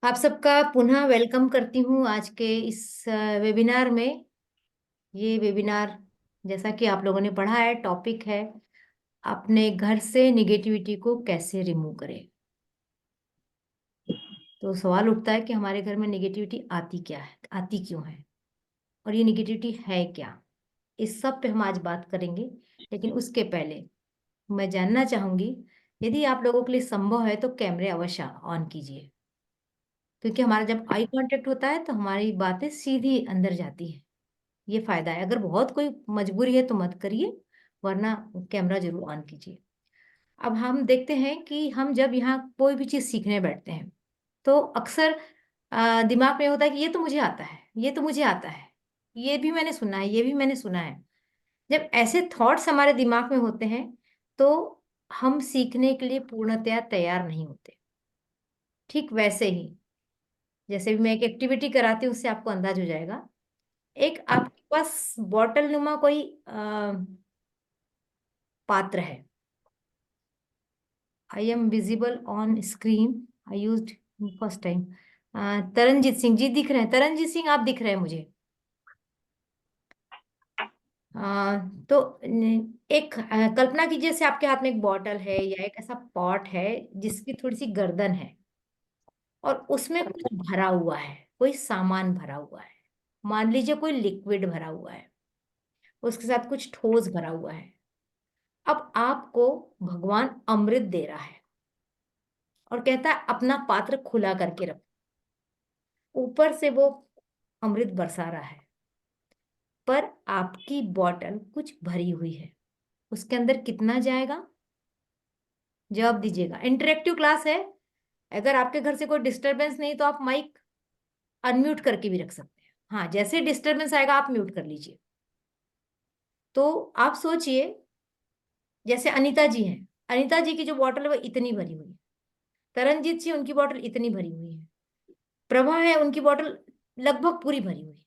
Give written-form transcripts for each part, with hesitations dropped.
आप सबका पुनः वेलकम करती हूँ आज के इस वेबिनार में। ये वेबिनार, जैसा कि आप लोगों ने पढ़ा है, टॉपिक है अपने घर से निगेटिविटी को कैसे रिमूव करें। तो सवाल उठता है कि हमारे घर में निगेटिविटी आती क्या है, आती क्यों है, और ये निगेटिविटी है क्या। इस सब पे हम आज बात करेंगे। लेकिन उसके पहले मैं जानना चाहूंगी, यदि आप लोगों के लिए संभव है तो कैमरे अवश्य ऑन कीजिए, क्योंकि हमारा जब आई कांटेक्ट होता है तो हमारी बातें सीधी अंदर जाती है। ये फायदा है। अगर बहुत कोई मजबूरी है तो मत करिए, वरना कैमरा जरूर ऑन कीजिए। अब हम देखते हैं कि हम जब यहाँ कोई भी चीज सीखने बैठते हैं तो अक्सर दिमाग में होता है कि ये तो मुझे आता है, ये तो मुझे आता है, ये भी मैंने सुना है, ये भी मैंने सुना है। जब ऐसे थॉट्स हमारे दिमाग में होते हैं तो हम सीखने के लिए पूर्णतया तैयार नहीं होते। ठीक वैसे ही जैसे भी मैं एक एक्टिविटी कराती हूँ, उससे आपको अंदाज हो जाएगा। एक आपके पास बॉटल नुमा कोई पात्र है। I am visible on screen, I used first time. Taranjeet Singh ji दिख रहे हैं? तरनजीत सिंह आप दिख रहे हैं मुझे? तो एक कल्पना कीजिए से आपके हाथ में एक बॉटल है या एक ऐसा पॉट है जिसकी थोड़ी सी गर्दन है, और उसमें कुछ भरा हुआ है, कोई सामान भरा हुआ है। मान लीजिए कोई लिक्विड भरा हुआ है, उसके साथ कुछ ठोस भरा हुआ है। अब आपको भगवान अमृत दे रहा है और कहता है अपना पात्र खुला करके रखो। ऊपर से वो अमृत बरसा रहा है, पर आपकी बॉटल कुछ भरी हुई है। उसके अंदर कितना जाएगा? जवाब दीजिएगा। इंटरेक्टिव क्लास है। अगर आपके घर से कोई डिस्टरबेंस नहीं तो आप माइक अनम्यूट करके भी रख सकते हैं। हाँ, जैसे डिस्टरबेंस आएगा आप म्यूट कर लीजिए। तो आप सोचिए, जैसे अनीता जी हैं, अनीता जी की जो बॉटल है वो इतनी भरी हुई है। तरनजीत जी, उनकी बॉटल इतनी भरी हुई है। प्रभा है, उनकी बॉटल लगभग पूरी भरी हुई है।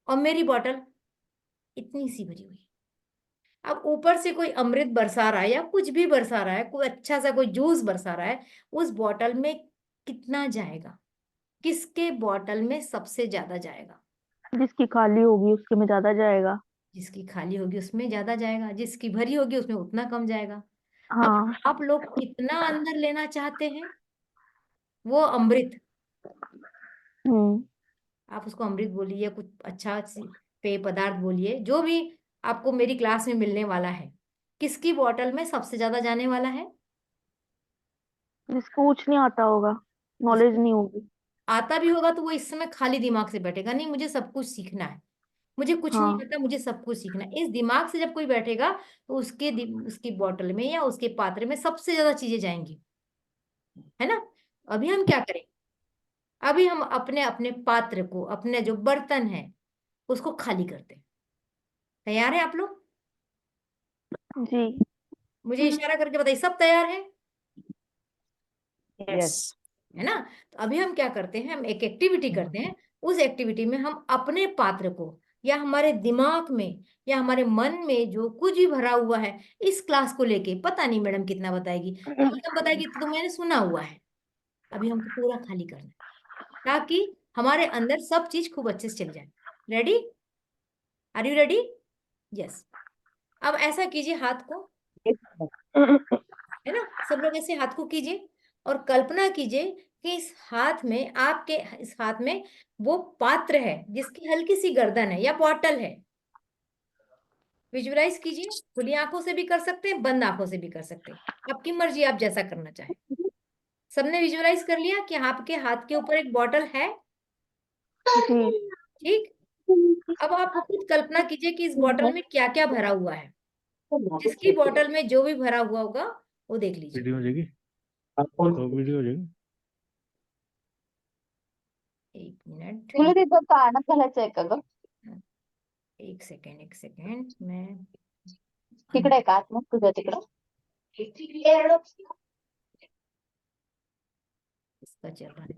और मेरी बॉटल इतनी सी भरी हुई है। अब ऊपर से कोई अमृत बरसा रहा है या कुछ भी बरसा रहा है, कोई अच्छा सा कोई जूस बरसा रहा है, उस बॉटल में कितना जाएगा? किसके बॉटल में सबसे ज्यादा जाएगा? जिसकी खाली होगी उसके में ज्यादा जाएगा। जिसकी खाली होगी उसमें ज्यादा जाएगा, जिसकी भरी होगी उसमें उतना कम जाएगा। अब हाँ। आप लोग कितना अंदर लेना चाहते हैं वो अमृत? हम्म। आप उसको अमृत बोलिए या कुछ अच्छा पेय पदार्थ बोलिए, जो भी आपको मेरी क्लास में मिलने वाला है, किसकी बॉटल में सबसे ज्यादा जाने वाला है? जिसको कुछ नहीं आता होगा, नॉलेज जिसको नहीं होगी। आता भी होगा तो वो इस समय खाली दिमाग से बैठेगा, नहीं मुझे सब कुछ सीखना है, मुझे कुछ नहीं हाँ। आता, मुझे सब कुछ सीखना है। इस दिमाग से जब कोई बैठेगा तो उसकी बॉटल में या उसके पात्र में सबसे ज्यादा चीजें जाएंगी, है ना? अभी हम क्या करें? अभी हम अपने अपने पात्र को, अपने जो बर्तन है, उसको खाली करते हैं। तैयार है आप लोग? जी। मुझे इशारा करके बताइए, सब तैयार है? यस। है ना? तो अभी हम क्या करते हैं, हम एक एक्टिविटी करते हैं। उस एक्टिविटी में हम अपने पात्र को, या हमारे दिमाग में या हमारे मन में जो कुछ भी भरा हुआ है, इस क्लास को लेके, पता नहीं मैडम कितना बताएगी, कम बताएगी तो मैंने सुना हुआ है, अभी हमको पूरा खाली करना है, ताकि हमारे अंदर सब चीज खूब अच्छे से चल जाए। Ready? Are you ready? Yes. अब ऐसा कीजिए, हाथ को, है ना, सब लोग ऐसे हाथ को कीजिए और कल्पना कीजिए कि इस हाथ में, आपके इस हाथ में वो पात्र है जिसकी हल्की सी गर्दन है या बॉटल है। विजुअलाइज कीजिए, खुली आंखों से भी कर सकते हैं, बंद आंखों से भी कर सकते हैं, आपकी मर्जी, आप जैसा करना चाहें। सबने विजुअलाइज कर लिया कि आपके हाथ के ऊपर एक बॉटल है? जी। ठीक। अब आप खुद कल्पना कीजिए कि इस बॉटल में क्या क्या भरा हुआ है। जिसकी बॉटल में जो भी भरा हुआ होगा वो देख लीजिए। वीडियो हो जाएगी। तो वीडियो हो जाएगी। एक मिनट, तुला कान घालायचंय का ग? एक सेकेंड, एक सेकेंड, मैं तिकडे का आतमध्ये तुझ्या तिकडं? इसका चल रहा है।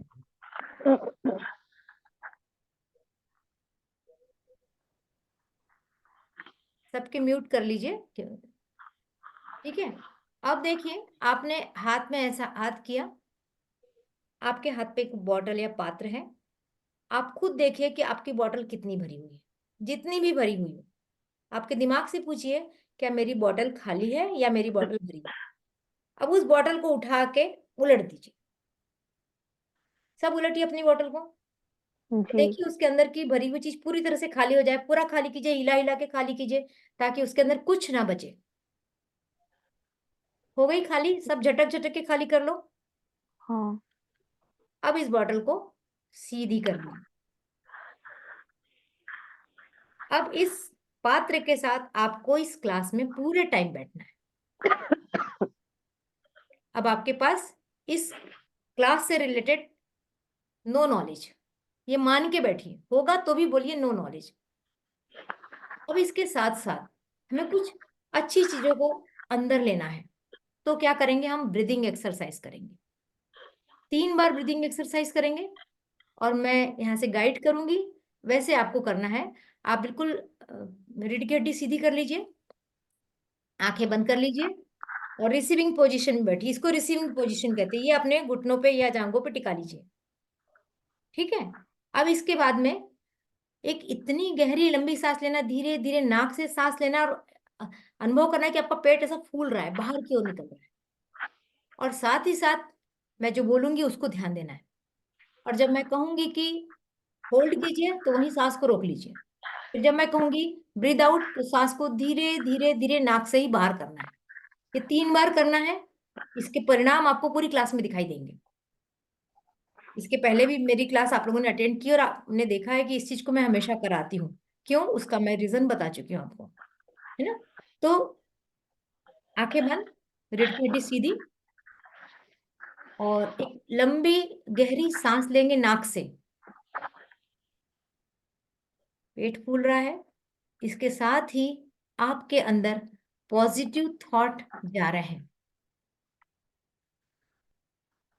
सबके म्यूट कर लीजिए, ठीक है? अब देखिए, आपने हाथ में ऐसा हाथ किया, आपके हाथ पे एक बॉटल या पात्र है। आप खुद देखिए कि आपकी बॉटल कितनी भरी हुई है। जितनी भी भरी हुई हो, आपके दिमाग से पूछिए, क्या मेरी बॉटल खाली है या मेरी बॉटल भरी है। अब उस बॉटल को उठा के उलट दीजिए। सब उलटिए अपनी बॉटल को। जी। देखिए उसके अंदर की भरी हुई चीज पूरी तरह से खाली हो जाए। पूरा खाली कीजिए, हिला हिला के खाली कीजिए, ताकि उसके अंदर कुछ ना बचे। हो गई खाली? सब झटक झटक के खाली कर लो। हाँ। अब इस बॉटल को सीधी कर लीजिए। अब इस पात्र के साथ आपको इस क्लास में पूरे टाइम बैठना है। अब आपके पास इस क्लास से रिलेटेड नो नॉलेज, ये मान के बैठिए, होगा तो भी बोलिए नो नॉलेज। अब इसके साथ साथ हमें कुछ अच्छी चीजों को अंदर लेना है। तो क्या करेंगे? हम ब्रीदिंग एक्सरसाइज करेंगे। 3 बार ब्रीदिंग एक्सरसाइज करेंगे और मैं यहाँ से गाइड करूंगी, वैसे आपको करना है। आप बिल्कुल रीढ़ की हड्डी सीधी कर लीजिए, आंखें बंद कर लीजिए और रिसीविंग पोजीशन में बैठिए। इसको रिसीविंग पोजीशन कहते हैं। ये अपने घुटनों पे या जांघों पे टिका लीजिए। ठीक है। अब इसके बाद में एक इतनी गहरी लंबी सांस लेना, धीरे धीरे नाक से सांस लेना, और अनुभव करना है कि आपका पेट ऐसा फूल रहा है, बाहर की ओर निकल रहा है। और साथ ही साथ मैं जो बोलूंगी उसको ध्यान देना है। और जब मैं कहूंगी कि होल्ड कीजिए, तो वहीं सांस को रोक लीजिए। फिर जब मैं कहूंगी ब्रीद आउट, तो सांस को धीरे धीरे धीरे नाक से ही बाहर करना है। ये 3 बार करना है। इसके परिणाम आपको पूरी क्लास में दिखाई देंगे। इसके पहले भी मेरी क्लास आप लोगों ने अटेंड की और आपने देखा है कि इस चीज को मैं हमेशा कराती हूँ। क्यों? उसका मैं रीजन बता चुकी हूँ आपको, है ना। तो आंखें बंद, रीढ़ की हड्डी सीधी, और एक लंबी गहरी सांस लेंगे नाक से। पेट फूल रहा है। इसके साथ ही आपके अंदर पॉजिटिव थॉट जा रहे हैं।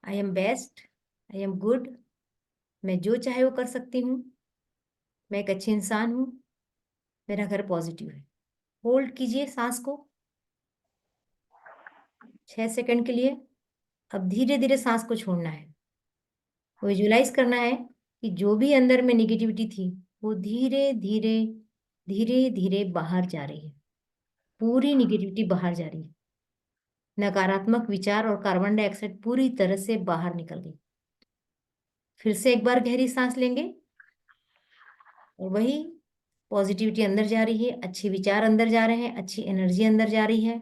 I am best, I am good, मैं जो चाहे वो कर सकती हूँ, मैं एक अच्छी इंसान हूँ, मेरा घर पॉजिटिव है। होल्ड कीजिए सांस को 6 सेकंड के लिए। अब धीरे धीरे सांस को छोड़ना है। विजुलाइज करना है कि जो भी अंदर में निगेटिविटी थी, वो धीरे धीरे धीरे धीरे बाहर जा रही है। पूरी निगेटिविटी बाहर जा रही है। नकारात्मक विचार और कार्बन डाइऑक्साइड पूरी तरह से बाहर निकल गई। फिर से एक बार गहरी सांस लेंगे और वही पॉजिटिविटी अंदर जा रही है, अच्छे विचार अंदर जा रहे हैं, अच्छी एनर्जी अंदर जा रही है।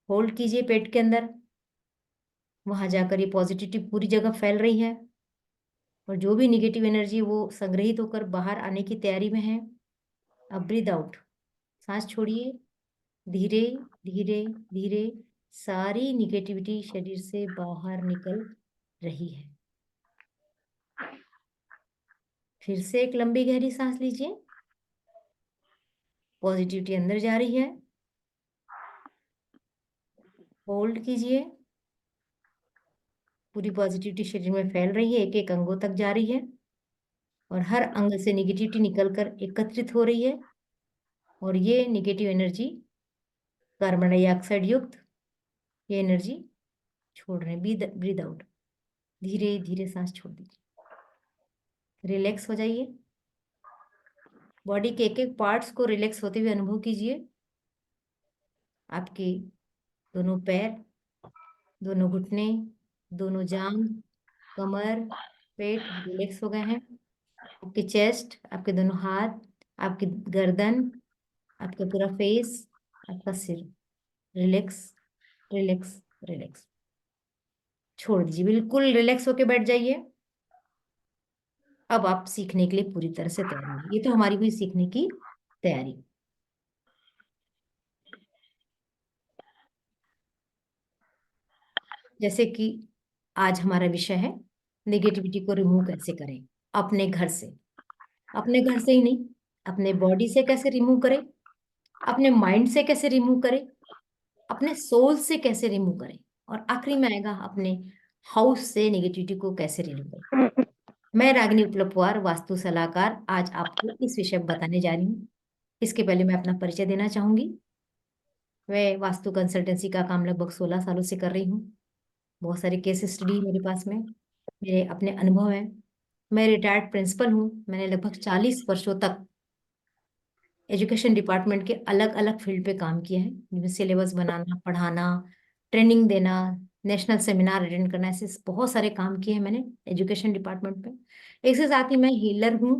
होल्ड कीजिए पेट के अंदर। वहां जाकर ये पॉजिटिविटी पूरी जगह फैल रही है, और जो भी निगेटिव एनर्जी वो संग्रहित होकर बाहर आने की तैयारी में है। अब ब्रीद आउट, सांस छोड़िए। धीरे धीरे धीरे सारी निगेटिविटी शरीर से बाहर निकल रही है। फिर से एक लंबी गहरी सांस लीजिए। पॉजिटिविटी अंदर जा रही है। होल्ड कीजिए। पूरी पॉजिटिविटी शरीर में फैल रही है, एक एक अंगों तक जा रही है, और हर अंग से निगेटिविटी निकलकर एकत्रित हो रही है। और ये निगेटिव एनर्जी, कार्बन डाइऑक्साइड युक्त ये एनर्जी छोड़ रहे हैं। ब्रीद आउट, धीरे धीरे सांस छोड़ दीजिए। रिलैक्स हो जाइए। बॉडी के एक एक पार्ट्स को रिलैक्स होते हुए अनुभव कीजिए। आपके दोनों पैर, दोनों घुटने, दोनों जांघ, कमर, पेट रिलैक्स हो गए हैं। आपके चेस्ट, आपके दोनों हाथ, आपकी गर्दन, आपका पूरा फेस, आपका सिर रिलैक्स, रिलैक्स, रिलैक्स। छोड़ दीजिए, बिल्कुल रिलैक्स होके बैठ जाइए। अब आप सीखने के लिए पूरी तरह से तैयार हैं। ये तो हमारी हुई सीखने की तैयारी। जैसे कि आज हमारा विषय है नेगेटिविटी को रिमूव कैसे करें अपने घर से। अपने घर से ही नहीं, अपने बॉडी से कैसे रिमूव करें, अपने माइंड से कैसे रिमूव करें, अपने सोल से कैसे रिमूव करें, और आखिरी में आएगा अपने हाउस से नेगेटिविटी को कैसे रिमूव करें। मैं रागिनी उपलपुआर, वास्तु सलाहकार, आज आपको इस विषय पर बताने जा रही हूँ। इसके पहले मैं अपना परिचय देना चाहूंगी। मैं वास्तु कंसल्टेंसी का काम लगभग 16 सालों से कर रही हूँ। बहुत सारे केस स्टडी मेरे पास में, मेरे अपने अनुभव हैं। मैं रिटायर्ड प्रिंसिपल हूँ। मैंने लगभग 40 वर्षों तक एजुकेशन डिपार्टमेंट के अलग अलग फील्ड पे काम किया है, जिसमें सिलेबस बनाना, पढ़ाना, ट्रेनिंग देना, नेशनल सेमिनार अटेंड करना, ऐसे बहुत सारे काम किए हैं मैंने एजुकेशन डिपार्टमेंट पे। इसके साथ ही मैं हीलर हूँ।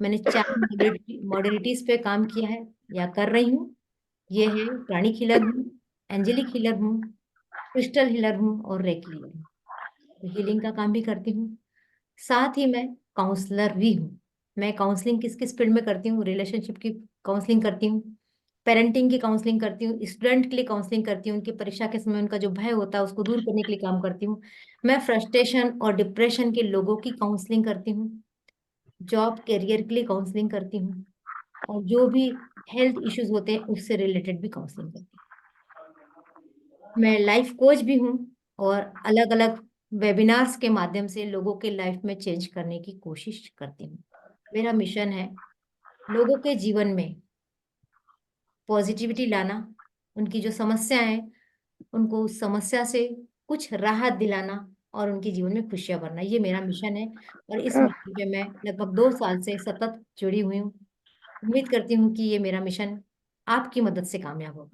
मैंने 4 मॉडलिटीज पे काम किया है या कर रही हूँ। ये है प्राणिक हीलर हूँ, एंजेलिक हीलर हूँ, क्रिस्टल हीलर हूँ और रेकी हीलर हूँ। तो हीलिंग का काम भी करती हूँ। साथ ही मैं काउंसलर भी हूँ। मैं काउंसलिंग किस किस फील्ड में करती हूँ? रिलेशनशिप की काउंसलिंग करती हूँ, पेरेंटिंग की काउंसलिंग करती हूँ, स्टूडेंट के लिए काउंसलिंग करती हूँ, उनकी परीक्षा के समय उनका जो भय होता है उसको दूर करने के लिए काम करती हूँ। मैं फ्रस्ट्रेशन और डिप्रेशन के लोगों की काउंसलिंग करती हूँ, जॉब करियर के लिए काउंसलिंग करती हूँ, और जो भी हेल्थ इश्यूज होते हैं उससे रिलेटेड भी काउंसलिंग करती हूँ। मैं लाइफ कोच भी हूँ, और अलग अलग वेबिनार्स के माध्यम से लोगों के लाइफ में चेंज करने की कोशिश करती हूँ। मेरा मिशन है लोगों के जीवन में पॉजिटिविटी लाना, उनकी जो समस्या है उनको उस समस्या से कुछ राहत दिलाना, और उनके जीवन में खुशियां भरना। ये मेरा मिशन है, और इस मिशन पे मैं लगभग 2 साल से सतत जुड़ी हुई हूँ। उम्मीद करती हूँ कि ये मेरा मिशन आपकी मदद से कामयाब होगा।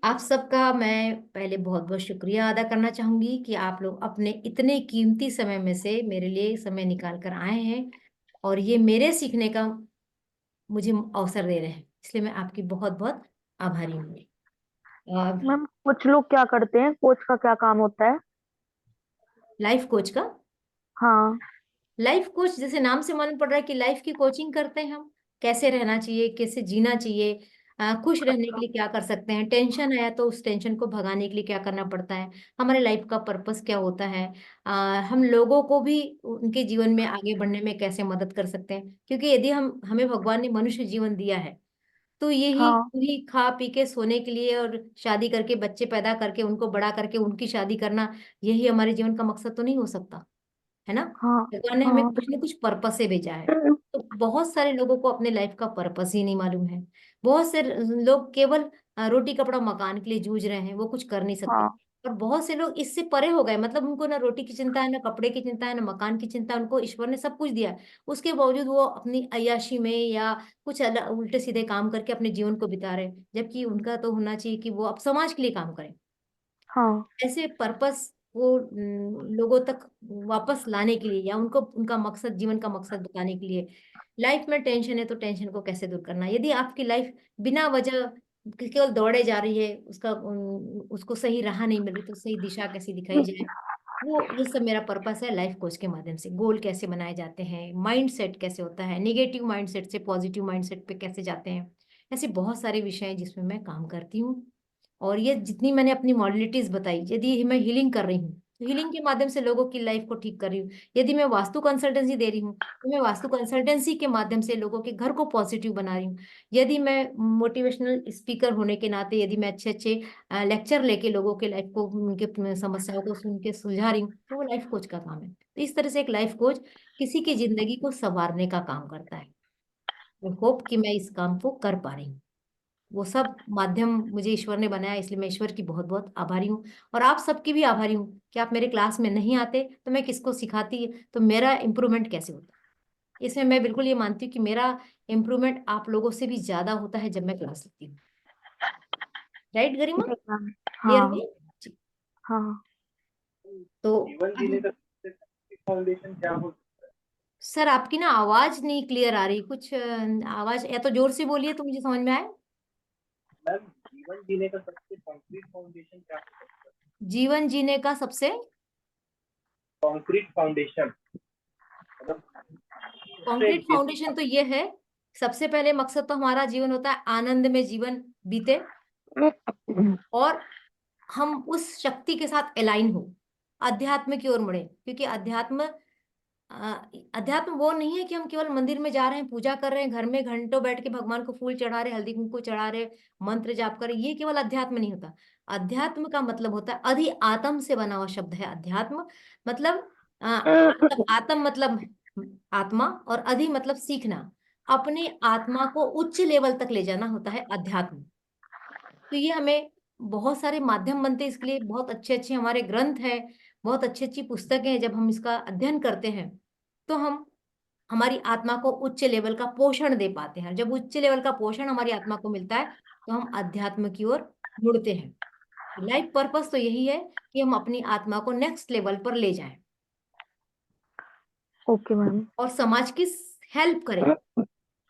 आप सबका मैं पहले बहुत बहुत शुक्रिया अदा करना चाहूंगी कि आप लोग अपने इतने कीमती समय में से मेरे लिए समय निकाल कर आए हैं, और ये मेरे सीखने का मुझे अवसर दे रहे हैं, इसलिए मैं आपकी बहुत बहुत आभारी हूँ। मैम कुछ लोग क्या करते हैं, कोच का क्या काम होता है? लाइफ कोच का, हाँ। लाइफ कोच जैसे नाम से मालूम पड़ रहा है कि लाइफ की कोचिंग करते हैं हम। कैसे रहना चाहिए, कैसे जीना चाहिए, खुश रहने के लिए क्या कर सकते हैं, टेंशन आया तो उस टेंशन को भगाने के लिए क्या करना पड़ता है, हमारे लाइफ का पर्पस क्या होता है, हम लोगों को भी उनके जीवन में आगे बढ़ने में कैसे मदद कर सकते हैं। क्योंकि यदि हमें भगवान ने मनुष्य जीवन दिया है, तो यही हाँ। यही खा पी के सोने के लिए और शादी करके बच्चे पैदा करके उनको बड़ा करके उनकी शादी करना, यही हमारे जीवन का मकसद तो नहीं हो सकता, है ना? हाँ। भगवान ने हमें हाँ। कुछ ना कुछ पर्पस से भेजा है। तो बहुत सारे लोगों को अपने लाइफ का पर्पस ही नहीं मालूम है। बहुत से लोग केवल रोटी कपड़ा मकान के लिए जूझ रहे हैं, वो कुछ कर नहीं सकते। हाँ। और बहुत से लोग इससे परे हो गए, मतलब उनको ना रोटी की चिंता है, ना कपड़े की चिंता है, ना मकान की चिंता है, उनको ईश्वर ने सब कुछ दिया है। उसके बावजूद वो अपनी अय्याशी में या कुछ उल्टे सीधे काम करके अपने जीवन को बिता रहे हैं, जबकि उनका तो होना चाहिए कि वो अब समाज के लिए काम करें। हाँ। ऐसे पर्पस को लोगों तक वापस लाने के लिए, या उनको उनका मकसद, जीवन का मकसद बताने के लिए, लाइफ में टेंशन है तो टेंशन को कैसे दूर करना। यदि आपकी लाइफ बिना वजह केवल दौड़े जा रही है, उसको सही राह नहीं मिल रही, तो सही दिशा कैसे दिखाई जाए, वो ये सब मेरा पर्पस है लाइफ कोच के माध्यम से। गोल कैसे बनाए जाते हैं, माइंड सेट कैसे होता है, निगेटिव माइंड सेट से पॉजिटिव माइंड सेट पे कैसे जाते हैं, ऐसे बहुत सारे विषय हैं जिसमें मैं काम करती हूँ। और ये जितनी मैंने अपनी मॉडलिटीज बताई, यदि मैं हीलिंग कर रही हूँ तो हीलिंग के माध्यम से लोगों की लाइफ को ठीक कर रही हूँ। यदि मैं वास्तु कंसल्टेंसी दे रही हूँ तो मैं वास्तु कंसल्टेंसी के माध्यम से लोगों के घर को पॉजिटिव बना रही हूँ। यदि मैं मोटिवेशनल स्पीकर होने के नाते, यदि मैं अच्छे अच्छे लेक्चर लेके लोगों के लाइफ को, उनके समस्याओं को सुन के सुलझा रही हूँ, तो वो लाइफ कोच का काम है। तो इस तरह से एक लाइफ कोच किसी की जिंदगी को संवारने का काम करता है। आई होप कि मैं इस काम को कर पा रही हूँ। वो सब माध्यम मुझे ईश्वर ने बनाया, इसलिए मैं ईश्वर की बहुत बहुत आभारी हूँ। और आप सबकी भी आभारी हूँ कि आप मेरे क्लास में नहीं आते तो मैं किसको सिखाती, तो मेरा इम्प्रूवमेंट कैसे होता। इसमें मैं बिल्कुल ये मानती हूँ कि मेरा इम्प्रूवमेंट आप लोगों से भी ज्यादा होता है जब मैं क्लास लेती हूँ। राइट गरिमा? ठीक मैम। क्लियर हाँ। हुई? जी। हाँ। तो जीवन जीने का सबसे फाउंडेशन क्या हो? सर आपकी ना आवाज नहीं क्लियर आ रही, कुछ आवाज या तो जोर से बोलिए तो मुझे समझ में आए। मैम, जीवन जीने का सबसे कॉन्क्रीट फाउंडेशन क्या हो सकता है? जीवन जीने का सबसे कॉन्क्रीट फाउंडेशन मतलब उससे कॉन्क्रीट बेसिक। फाउंडेशन तो ये है, सबसे पहले मकसद तो हमारा जीवन होता है आनंद में जीवन बीते, और हम उस शक्ति के साथ अलाइन हो, अध्यात्म की ओर मुड़े। क्योंकि अध्यात्म वो नहीं है कि हम केवल मंदिर में जा रहे हैं, पूजा कर रहे हैं, घर में घंटों बैठ के भगवान को फूल चढ़ा रहे, हल्दी कुंकू चढ़ा रहे, मंत्र जाप कर रहे, ये केवल अध्यात्म नहीं होता। अध्यात्म का मतलब होता है अधि आत्म से बना हुआ शब्द है अध्यात्म। मतलब आत्म मतलब आत्मा, और अधि मतलब सीखना, अपने आत्मा को उच्च लेवल तक ले जाना होता है अध्यात्म। तो ये हमें बहुत सारे माध्यम बनते हैं इसके लिए, बहुत अच्छे अच्छे हमारे ग्रंथ है, बहुत अच्छी अच्छी पुस्तकें हैं। जब हम इसका अध्ययन करते हैं तो हम हमारी आत्मा को उच्च लेवल का पोषण दे पाते हैं। जब उच्च लेवल का पोषण हमारी आत्मा को मिलता है तो हम अध्यात्म की ओर मुड़ते हैं। लाइफ पर्पस तो यही है कि हम अपनी आत्मा को नेक्स्ट लेवल पर ले जाएं ओके मैम। और समाज की हेल्प करें।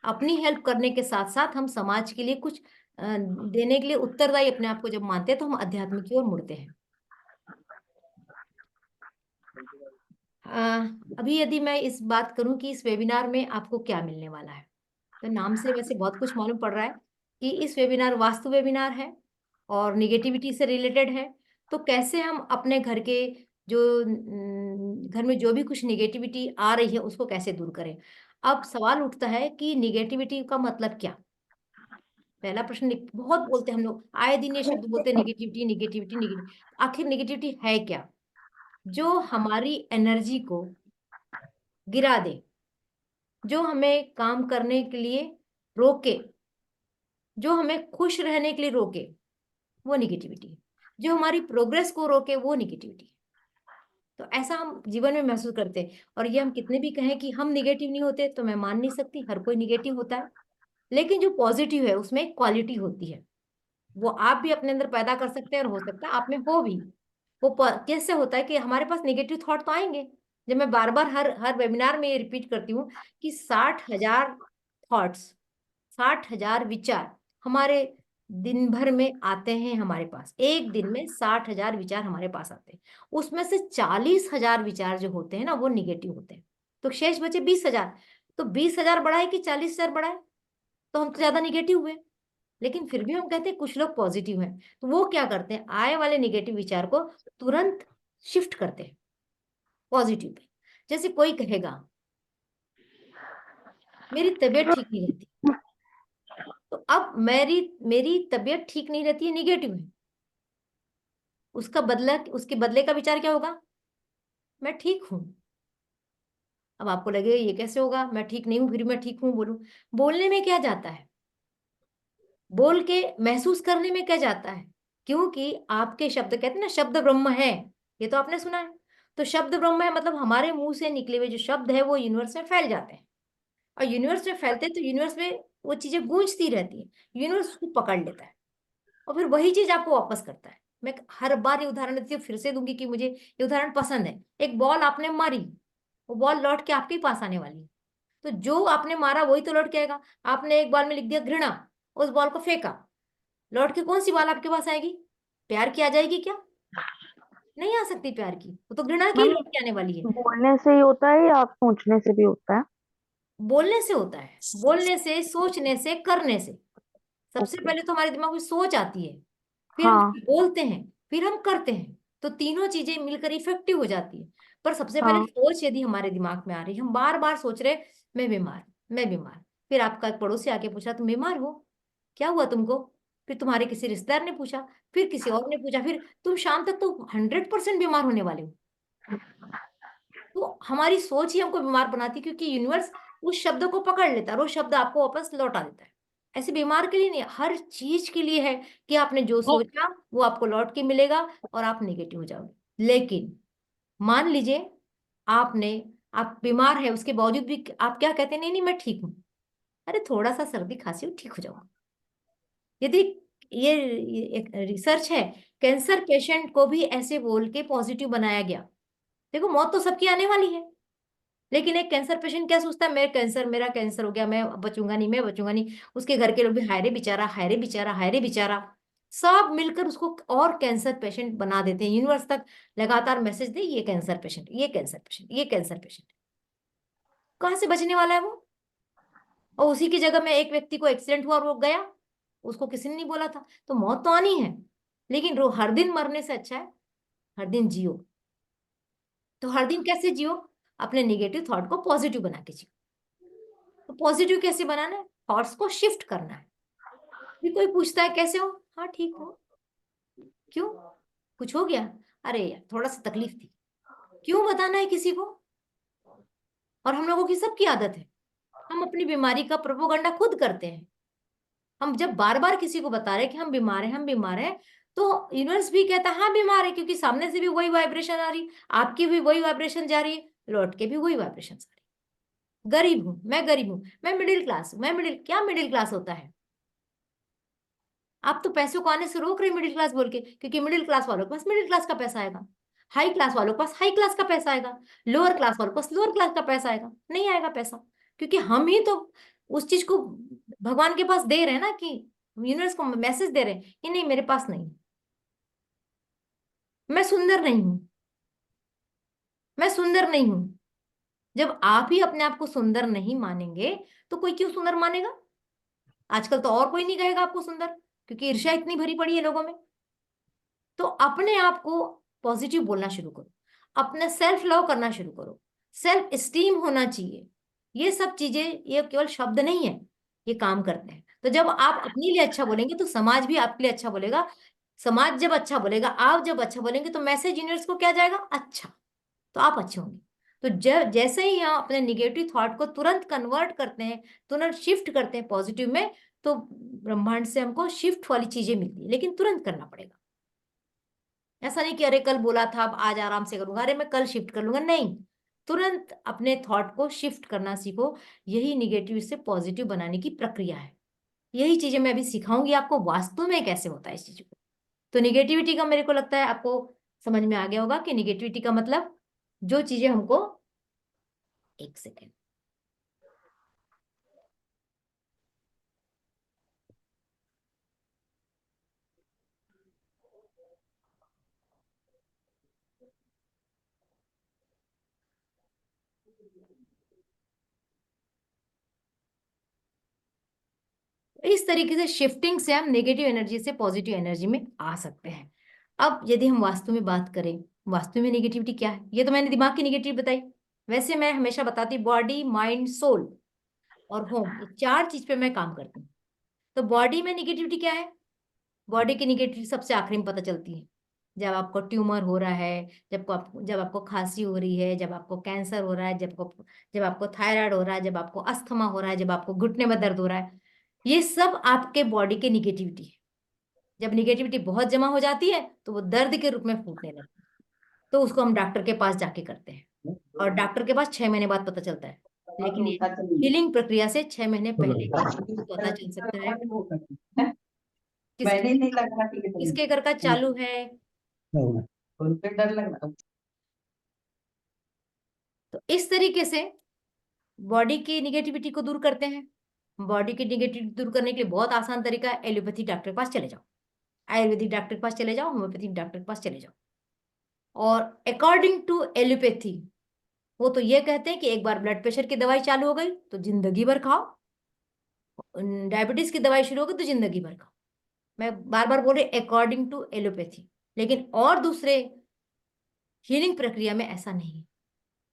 अपनी हेल्प करने के साथ साथ हम समाज के लिए कुछ देने के लिए उत्तरदायी अपने आप को जब मानते हैं तो हम अध्यात्म की ओर मुड़ते हैं। अभी यदि मैं इस बात करूं कि इस वेबिनार में आपको क्या मिलने वाला है, तो नाम से वैसे बहुत कुछ मालूम पड़ रहा है कि इस वेबिनार वास्तु वेबिनार है और निगेटिविटी से रिलेटेड है। तो कैसे हम अपने घर के जो घर में जो भी कुछ निगेटिविटी आ रही है उसको कैसे दूर करें। अब सवाल उठता है कि निगेटिविटी का मतलब क्या। पहला प्रश्न बहुत बोलते हैं हम लोग, आए दिन ये शब्द बोलते हैं, निगेटिविटी निगेटिविटी निगेटिविटी। आखिर निगेटिविटी है क्या? जो हमारी एनर्जी को गिरा दे, जो हमें काम करने के लिए रोके, जो हमें खुश रहने के लिए रोके, वो निगेटिविटी है। जो हमारी प्रोग्रेस को रोके वो निगेटिविटी है। तो ऐसा हम जीवन में महसूस करते हैं। और ये हम कितने भी कहें कि हम निगेटिव नहीं होते तो मैं मान नहीं सकती, हर कोई निगेटिव होता है। लेकिन जो पॉजिटिव है उसमें एक क्वालिटी होती है, वो आप भी अपने अंदर पैदा कर सकते हैं और हो सकता है आप में हो भी। वो कैसे होता है कि हमारे पास नेगेटिव थॉट तो आएंगे। जब मैं बार बार हर हर वेबिनार में ये रिपीट करती हूँ कि 60,000 थॉट्स, 60,000 विचार हमारे दिन भर में आते हैं। हमारे पास एक दिन में 60,000 विचार हमारे पास आते हैं। उसमें से 40,000 विचार जो होते हैं ना वो निगेटिव होते हैं। तो शेष बचे 20,000। तो 20,000 बढ़ा है कि 40,000 बढ़ा है? तो हम तो ज्यादा निगेटिव हुए। लेकिन फिर भी हम कहते हैं कुछ लोग पॉजिटिव हैं। तो वो क्या करते हैं, आए वाले निगेटिव विचार को तुरंत शिफ्ट करते हैं पॉजिटिव पे। जैसे कोई कहेगा मेरी तबीयत ठीक नहीं रहती, तो अब मेरी मेरी तबीयत ठीक नहीं रहती है निगेटिव है। उसका बदला, उसके बदले का विचार क्या होगा, मैं ठीक हूं। अब आपको लगे ये कैसे होगा, मैं ठीक नहीं हूं फिर मैं ठीक हूं बोलूं। बोलने में क्या जाता है, बोल के महसूस करने में क्या जाता है। क्योंकि आपके शब्द, कहते हैं ना शब्द ब्रह्म है, ये तो आपने सुना है। तो शब्द ब्रह्म है मतलब हमारे मुंह से निकले हुए जो शब्द है वो यूनिवर्स में फैल जाते हैं। और यूनिवर्स में फैलते हैं तो यूनिवर्स में वो चीजें गूंजती रहती है, यूनिवर्स उसको पकड़ लेता है और फिर वही चीज आपको वापस करता है। मैं हर बार ये उदाहरण देती हूँ, फिर से दूंगी कि मुझे ये उदाहरण पसंद है। एक बॉल आपने मारी, वो बॉल लौट के आपके पास आने वाली है। तो जो आपने मारा वही तो लौट के आएगा। आपने एक बॉल में लिख दिया घृणा, उस बॉल को फेंका, लौट के कौन सी बॉल आपके पास आएगी? प्यार की आ जाएगी क्या? नहीं आ सकती प्यार की, वो तो घृणा की मैम लौट के आने वाली है। बोलने से ही होता है या सोचने से भी होता है? बोलने से होता है, बोलने से, सोचने से, करने से। सबसे ओके। पहले तो हमारे दिमाग में सोच आती है, फिर हम हाँ। बोलते हैं, फिर हम करते हैं। तो तीनों चीजें मिलकर इफेक्टिव हो जाती है। पर सबसे पहले हाँ। सोच यदि हमारे दिमाग में आ रही, हम बार बार सोच रहे मैं बीमार, मैं बीमार। फिर आपका एक पड़ोसी आके पूछा तुम बीमार हो, क्या हुआ तुमको? फिर तुम्हारे किसी रिश्तेदार ने पूछा, फिर किसी और ने पूछा, फिर तुम शाम तक तो 100% बीमार होने वाले हो। तो हमारी सोच ही हमको बीमार बनाती है, क्योंकि यूनिवर्स उस शब्द को पकड़ लेता है और वो शब्द आपको वापस लौटा देता है। ऐसे बीमार के लिए नहीं, हर चीज के लिए है कि आपने जो सोचा वो आपको लौट के मिलेगा और आप नेगेटिव हो जाओगे। लेकिन मान लीजिए आपने, आप बीमार है उसके बावजूद भी आप क्या कहते हैं, नहीं नहीं मैं ठीक हूं, अरे थोड़ा सा सर्दी खांसी हो ठीक हो जाऊंगा। यदि ये एक रिसर्च है, कैंसर पेशेंट को भी ऐसे बोल के पॉजिटिव बनाया गया। देखो मौत तो सबकी आने वाली है, लेकिन एक कैंसर पेशेंट क्या सोचता है, मेरा कैंसर हो गया, मैं बचूंगा नहीं, मैं बचूंगा नहीं। उसके घर के लोग भी हाय रे बेचारा, हाय रे बेचारा, हाय रे बेचारा, सब मिलकर उसको और कैंसर पेशेंट बना देते हैं। यूनिवर्स तक लगातार मैसेज दे, ये कैंसर पेशेंट, ये कैंसर पेशेंट, ये कैंसर पेशेंट। कहाँ से बचने वाला है वो? और उसी की जगह में एक व्यक्ति को एक्सीडेंट हुआ और वो गया, उसको किसी ने नहीं बोला था। तो मौत तो आनी है, लेकिन रो हर दिन मरने से अच्छा है हर दिन जियो। तो हर दिन कैसे जियो, अपने निगेटिव थॉट को पॉजिटिव बना के जियो। तो पॉजिटिव कैसे बनाना है, थॉट्स को शिफ्ट करना है। भी कोई पूछता है कैसे हो, हाँ ठीक हो। क्यों, कुछ हो गया? अरे यार थोड़ा सा तकलीफ थी। क्यों बताना है किसी को? और हम लोगों की सबकी आदत है, हम अपनी बीमारी का प्रोपोगंडा खुद करते हैं। हम जब बार बार किसी को बता रहे हैं कि हम बीमार हैं, हम बीमार हैं, तो यूनिवर्स भी कहता है हाँ बीमार है, क्योंकि सामने से भी वही वाइब्रेशन आ रही, आपकी भी वही वाइब्रेशन जा रही है, लौट के भी वही वाइब्रेशन आ रही। गरीब हूं, मैं गरीब हूं, मैं मिडिल क्लास हूं, मैं मिडिल, क्या मिडिल क्लास होता है? आप तो पैसों को आने से रोक रहे मिडिल क्लास बोल के, क्योंकि मिडिल क्लास वालों के पास मिडिल क्लास का पैसा आएगा, हाई क्लास वालों के पास हाई क्लास का पैसा आएगा, लोअर क्लास वालों के पास लोअर क्लास का पैसा आएगा, नहीं आएगा पैसा, क्योंकि हम ही तो उस चीज को भगवान के पास दे रहे हैं ना, कि यूनिवर्स को मैसेज दे रहे हैं कि नहीं मेरे पास नहीं, मैं सुंदर नहीं हूं, मैं सुंदर नहीं हूं। जब आप ही अपने आप को सुंदर नहीं मानेंगे तो कोई क्यों सुंदर मानेगा? आजकल तो और कोई नहीं कहेगा आपको सुंदर, क्योंकि ईर्ष्या इतनी भरी पड़ी है लोगों में। तो अपने आप को पॉजिटिव बोलना शुरू करो, अपने सेल्फ लव करना शुरू करो, सेल्फ स्टीम होना चाहिए। ये सब चीजें, ये केवल शब्द नहीं है, ये काम करते हैं। तो जब आप अपने लिए अच्छा बोलेंगे तो समाज भी आपके लिए अच्छा बोलेगा, समाज जब अच्छा बोलेगा, आप जब अच्छा बोलेंगे, तो मैसेज यूनिवर्स को क्या जाएगा? अच्छा, तो आप अच्छे होंगे। तो जब जैसे ही हम अपने निगेटिव थॉट को तुरंत कन्वर्ट करते हैं, तुरंत शिफ्ट करते हैं पॉजिटिव में, तो ब्रह्मांड से हमको शिफ्ट वाली चीजें मिलती है, लेकिन तुरंत करना पड़ेगा। ऐसा नहीं कि अरे कल बोला था अब आज आराम से करूंगा, अरे मैं कल शिफ्ट कर लूंगा, नहीं, तुरंत अपने थॉट को शिफ्ट करना सीखो। यही निगेटिव से पॉजिटिव बनाने की प्रक्रिया है। यही चीजें मैं अभी सिखाऊंगी आपको वास्तव में कैसे होता है इस चीज को। तो निगेटिविटी का मेरे को लगता है आपको समझ में आ गया होगा कि निगेटिविटी का मतलब जो चीजें हमको, एक सेकेंड, इस तरीके से शिफ्टिंग से हम नेगेटिव एनर्जी से पॉजिटिव एनर्जी में आ सकते हैं। अब यदि हम वास्तु में बात करें, वास्तु में नेगेटिविटी क्या है, ये तो मैंने दिमाग की नेगेटिव बताई। वैसे मैं हमेशा बताती बॉडी माइंड सोल और होम, ये चार चीज पे मैं काम करती हूँ। तो बॉडी में नेगेटिविटी क्या है? बॉडी की नेगेटिविटी सबसे आखिरी में पता चलती है, जब आपको ट्यूमर हो रहा है, जब आपको खांसी हो रही है, जब आपको कैंसर हो रहा है, जब आपको थायराइड हो रहा है, जब आपको अस्थमा हो रहा है, जब आपको घुटने में दर्द हो रहा है, ये सब आपके बॉडी के निगेटिविटी है। जब निगेटिविटी बहुत जमा हो जाती है तो वो दर्द के रूप में फूटने लगती है, तो उसको हम डॉक्टर के पास जाके करते हैं, और डॉक्टर के पास 6 महीने बाद पता चलता है। लेकिन ये हीलिंग प्रक्रिया से 6 महीने पहले ही पता चल सकता है। मैंने किसके नहीं लगा कि किसके घर का चालू है? उन पे डर लग रहा। तो इस तरीके से बॉडी की निगेटिविटी को दूर करते हैं। बॉडी की निगेटिविटी दूर करने के लिए बहुत आसान तरीका है, एलोपैथी डॉक्टर के पास चले जाओ, आयुर्वेदिक डॉक्टर के पास चले जाओ, होम्योपैथिक डॉक्टर के पास चले जाओ। और अकॉर्डिंग टू एलोपैथी, वो तो ये कहते हैं कि एक बार ब्लड प्रेशर की दवाई चालू हो गई तो जिंदगी भर खाओ, डायबिटीज की दवाई शुरू हो गई तो जिंदगी भर खाओ। मैं बार बार बोल रही अकॉर्डिंग टू एलोपैथी, लेकिन और दूसरे हीलिंग प्रक्रिया में ऐसा नहीं है।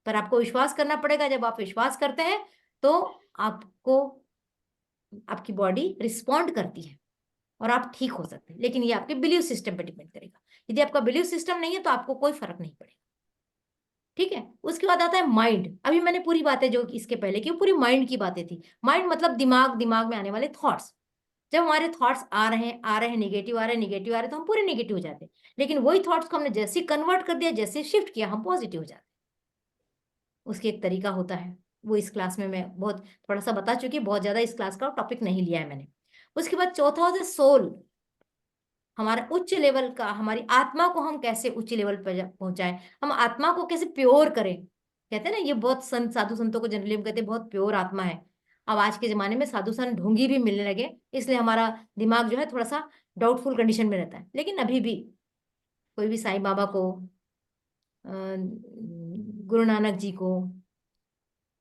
पर आपको विश्वास करना पड़ेगा, जब आप विश्वास करते हैं तो आपको, आपकी बॉडी रिस्पॉन्ड करती है और आप ठीक हो सकते हैं। लेकिन ये आपके बिलीव सिस्टम पे डिपेंड करेगा। यदि आपका बिलीव सिस्टम नहीं है तो आपको कोई फर्क नहीं पड़ेगा। ठीक है, उसके बाद आता है माइंड। अभी मैंने पूरी बातें जो इसके पहले की पूरी माइंड की बातें थी। माइंड मतलब दिमाग, दिमाग में आने वाले थॉट्स। जब हमारे थॉट्स आ रहे हैं निगेटिव आ रहे हैं, निगेटिव आ रहे हैं, तो हम पूरे निगेटिव हो जाते हैं। लेकिन वही थॉट्स को हमने जैसे कन्वर्ट कर दिया, जैसे शिफ्ट किया, हम पॉजिटिव हो जाते हैं। उसकी एक तरीका होता है, वो इस क्लास में मैं बहुत थोड़ा सा बता चुकी, बहुत ज्यादा इस क्लास का टॉपिक नहीं लिया है मैंने। उसके बाद चौथा होता है सोल, हमारा उच्च लेवल का, हमारी आत्मा को हम कैसे उच्च लेवल पर पहुंचाएं, हम आत्मा को कैसे प्योर करें। कहते हैं ना, ये बहुत संत, साधु संतों को जनरली हम कहते हैं बहुत प्योर आत्मा है। अब आज के जमाने में साधु संत ढोंगी भी मिलने लगे, इसलिए हमारा दिमाग जो है थोड़ा सा डाउटफुल कंडीशन में रहता है। लेकिन अभी भी कोई भी साईं बाबा को, गुरु नानक जी को,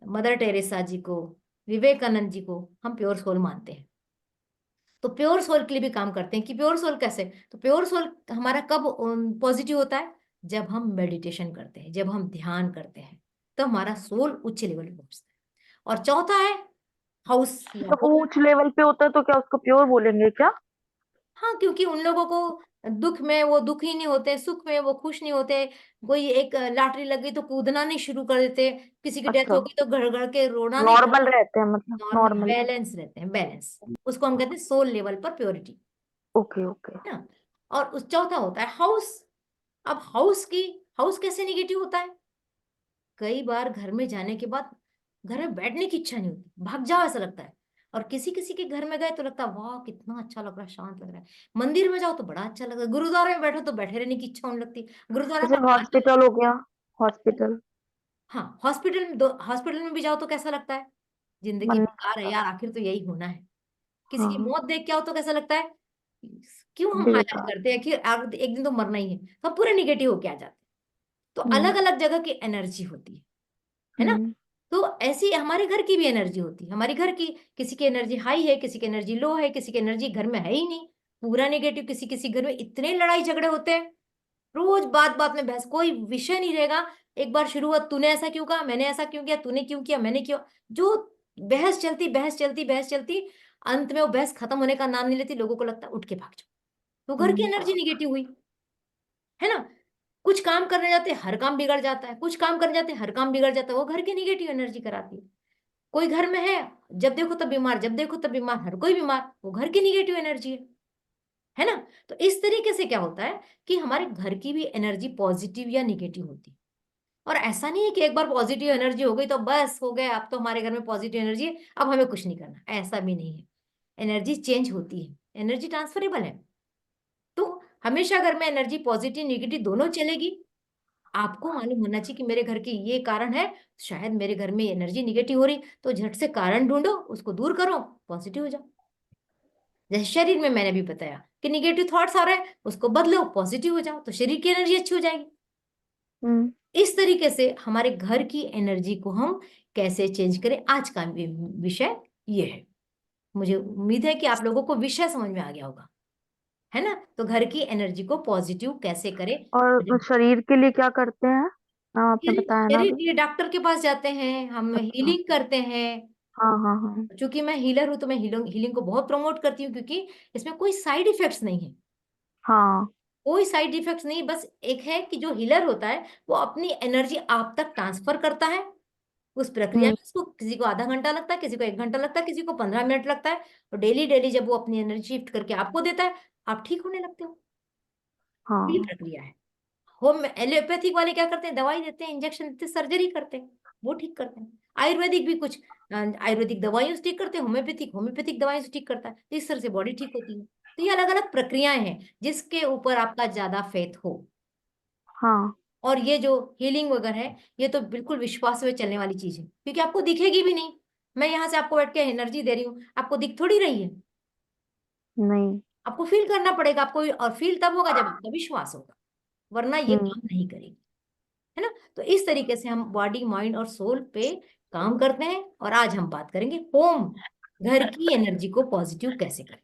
मदर टेरेसा जी को, विवेकानंद जी को हम प्योर सोल मानते हैं। तो प्योर सोल के लिए भी काम करते हैं कि प्योर सोल कैसे। तो प्योर सोल हमारा कब पॉजिटिव होता है? जब हम मेडिटेशन करते हैं, जब हम ध्यान करते हैं, तो हमारा सोल उच्च लेवल पे पहुंचता है। और चौथा है हाउस या तो होम। ऊंच लेवल पे होता है तो क्या उसको प्योर बोलेंगे क्या? हाँ, क्योंकि उन लोगों को दुख में वो दुखी नहीं होते, सुख में वो खुश नहीं होते। कोई एक लॉटरी लग गई तो कूदना नहीं शुरू कर देते, किसी की डेथ अच्छा, हो गई तो घर घर के रोना नहीं नॉर्मल शुरू। रहते हैं, मतलब नॉर्मल नॉर्मल। बैलेंस रहते हैं, बैलेंस। उसको हम कहते हैं सोल लेवल पर प्योरिटी। Okay okay. ना, और उस चौथा होता है हाउस। अब हाउस कैसे निगेटिव होता है? कई बार घर में जाने के बाद घर में बैठने की इच्छा नहीं होती, भाग जाओ ऐसा लगता है। और किसी किसी के घर में गए तो लगता है वाह कितना अच्छा लग रहा है, शांत लग रहा है। मंदिर में जाओ तो बड़ा अच्छा लग रहा है, गुरुद्वारे में बैठो तो बैठे रहने की इच्छा होने लगती है, गुरुद्वारा जैसे का खाना। हॉस्पिटल हो गया, हॉस्पिटल। हाँ, हॉस्पिटल में भी जाओ तो कैसा लगता है? जिंदगी मन नहीं बेकार है करता। यार, आखिर तो यही होना है। किसी की हाँ, मौत देख के आओ तो कैसा लगता है? क्यों हम हायर बेकार। करते हैं कि एक दिन तो मरना ही है, तो पूरे निगेटिव होके आ जाते हैं। तो हम्म। अलग अलग जगह की एनर्जी होती है ना? हम्म। तो ऐसी हमारे घर की भी एनर्जी होती है, हमारी घर की किसी की एनर्जी हाई है, किसी की एनर्जी लो है, किसी की एनर्जी घर में है ही नहीं, पूरा नेगेटिव। किसी किसी घर में इतने लड़ाई झगड़े होते हैं, रोज बात बात में बहस, कोई विषय नहीं रहेगा। एक बार शुरू हुआ, तूने ऐसा क्यों कहा, मैंने ऐसा क्यों किया, तूने क्यों किया, मैंने क्यों। जो बहस चलती बहस चलती बहस चलती, अंत में वो बहस खत्म होने का नाम नहीं लेती, लोगों को लगता है उठ के भाग जाओ। तो घर की हम्म। एनर्जी निगेटिव हुई, है ना? कुछ काम करने जाते हैं, हर काम बिगड़ जाता है, कुछ काम करने जाते हैं, हर काम बिगड़ जाता है, वो घर की निगेटिव एनर्जी कराती है। कोई घर में है, जब देखो तब बीमार, जब देखो तब बीमार, हर कोई बीमार, वो घर की निगेटिव एनर्जी है ना? तो इस तरीके से क्या होता है कि हमारे घर की भी एनर्जी पॉजिटिव या निगेटिव होती है। और ऐसा नहीं है कि एक बार पॉजिटिव एनर्जी हो गई तो बस हो गया, अब तो हमारे घर में पॉजिटिव एनर्जी है, अब हमें कुछ नहीं करना, ऐसा भी नहीं है। एनर्जी चेंज होती है, एनर्जी ट्रांसफरेबल है। तो हमेशा घर में एनर्जी पॉजिटिव निगेटिव दोनों चलेगी। आपको मालूम होना चाहिए कि मेरे घर के ये कारण है, शायद मेरे घर में एनर्जी निगेटिव हो रही, तो झट से कारण ढूंढो, उसको दूर करो, पॉजिटिव हो जाओ। जैसे शरीर में मैंने भी बताया कि निगेटिव थॉट्स आ रहे हैं, उसको बदलो, पॉजिटिव हो जाओ, तो शरीर की एनर्जी अच्छी हो जाएगी। हम्म। इस तरीके से हमारे घर की एनर्जी को हम कैसे चेंज करें, आज का विषय ये है। मुझे उम्मीद है कि आप लोगों को विषय समझ में आ गया होगा, है ना? तो घर की एनर्जी को पॉजिटिव कैसे करें। और शरीर के लिए क्या करते हैं? हाँ, आपने बताया ना शरीर अभी। के लिए डॉक्टर के पास जाते हैं, हम अच्छा। हीलिंग करते हैं। हाँ हाँ हाँ। क्योंकि मैं हीलर हूं तो मैं हीलिंग को बहुत प्रमोट करती हूँ, क्योंकि इसमें कोई साइड इफेक्ट्स नहीं है। हाँ। कोई साइड इफेक्ट्स नहीं, बस एक है कि जो हीलर होता है वो अपनी एनर्जी आप तक ट्रांसफर करता है। उस प्रक्रिया हम्म। में उसको, किसी को आधा घंटा लगता है, किसी को 1 घंटा लगता है, किसी को 15 मिनट लगता है। और डेली डेली जब वो अपनी एनर्जी शिफ्ट करके आपको देता है, आप ठीक होने लगते हो। ये हाँ। प्रक्रिया है। होम एलोपैथिक वाले क्या करते हैं, दवाई देते हैं, इंजेक्शन देते हैं, सर्जरी करते हैं, वो ठीक करते हैं। आयुर्वेदिक भी कुछ आयुर्वेदिक दवाइयों से ठीक करते हैं, होम्योपैथिक दवाइयों से ठीक करता है, तो इस तरह से बॉडी ठीक होती है। तो ये अलग अलग प्रक्रियाएं हैं जिसके ऊपर आपका ज्यादा फेथ हो। हाँ। और ये जो हीलिंग वगैरह है, ये तो बिल्कुल विश्वास में चलने वाली चीज है, क्योंकि आपको दिखेगी भी नहीं। मैं यहाँ से आपको बैठ के एनर्जी दे रही हूँ, आपको दिख थोड़ी रही है। नहीं। आपको फील करना पड़ेगा, आपको, और फील तब होगा जब आपका विश्वास होगा, वरना ये हम्म। काम नहीं करेगी, है ना? तो इस तरीके से हम बॉडी माइंड और सोल पे काम करते हैं। और आज हम बात करेंगे होम, घर की एनर्जी को पॉजिटिव कैसे करें।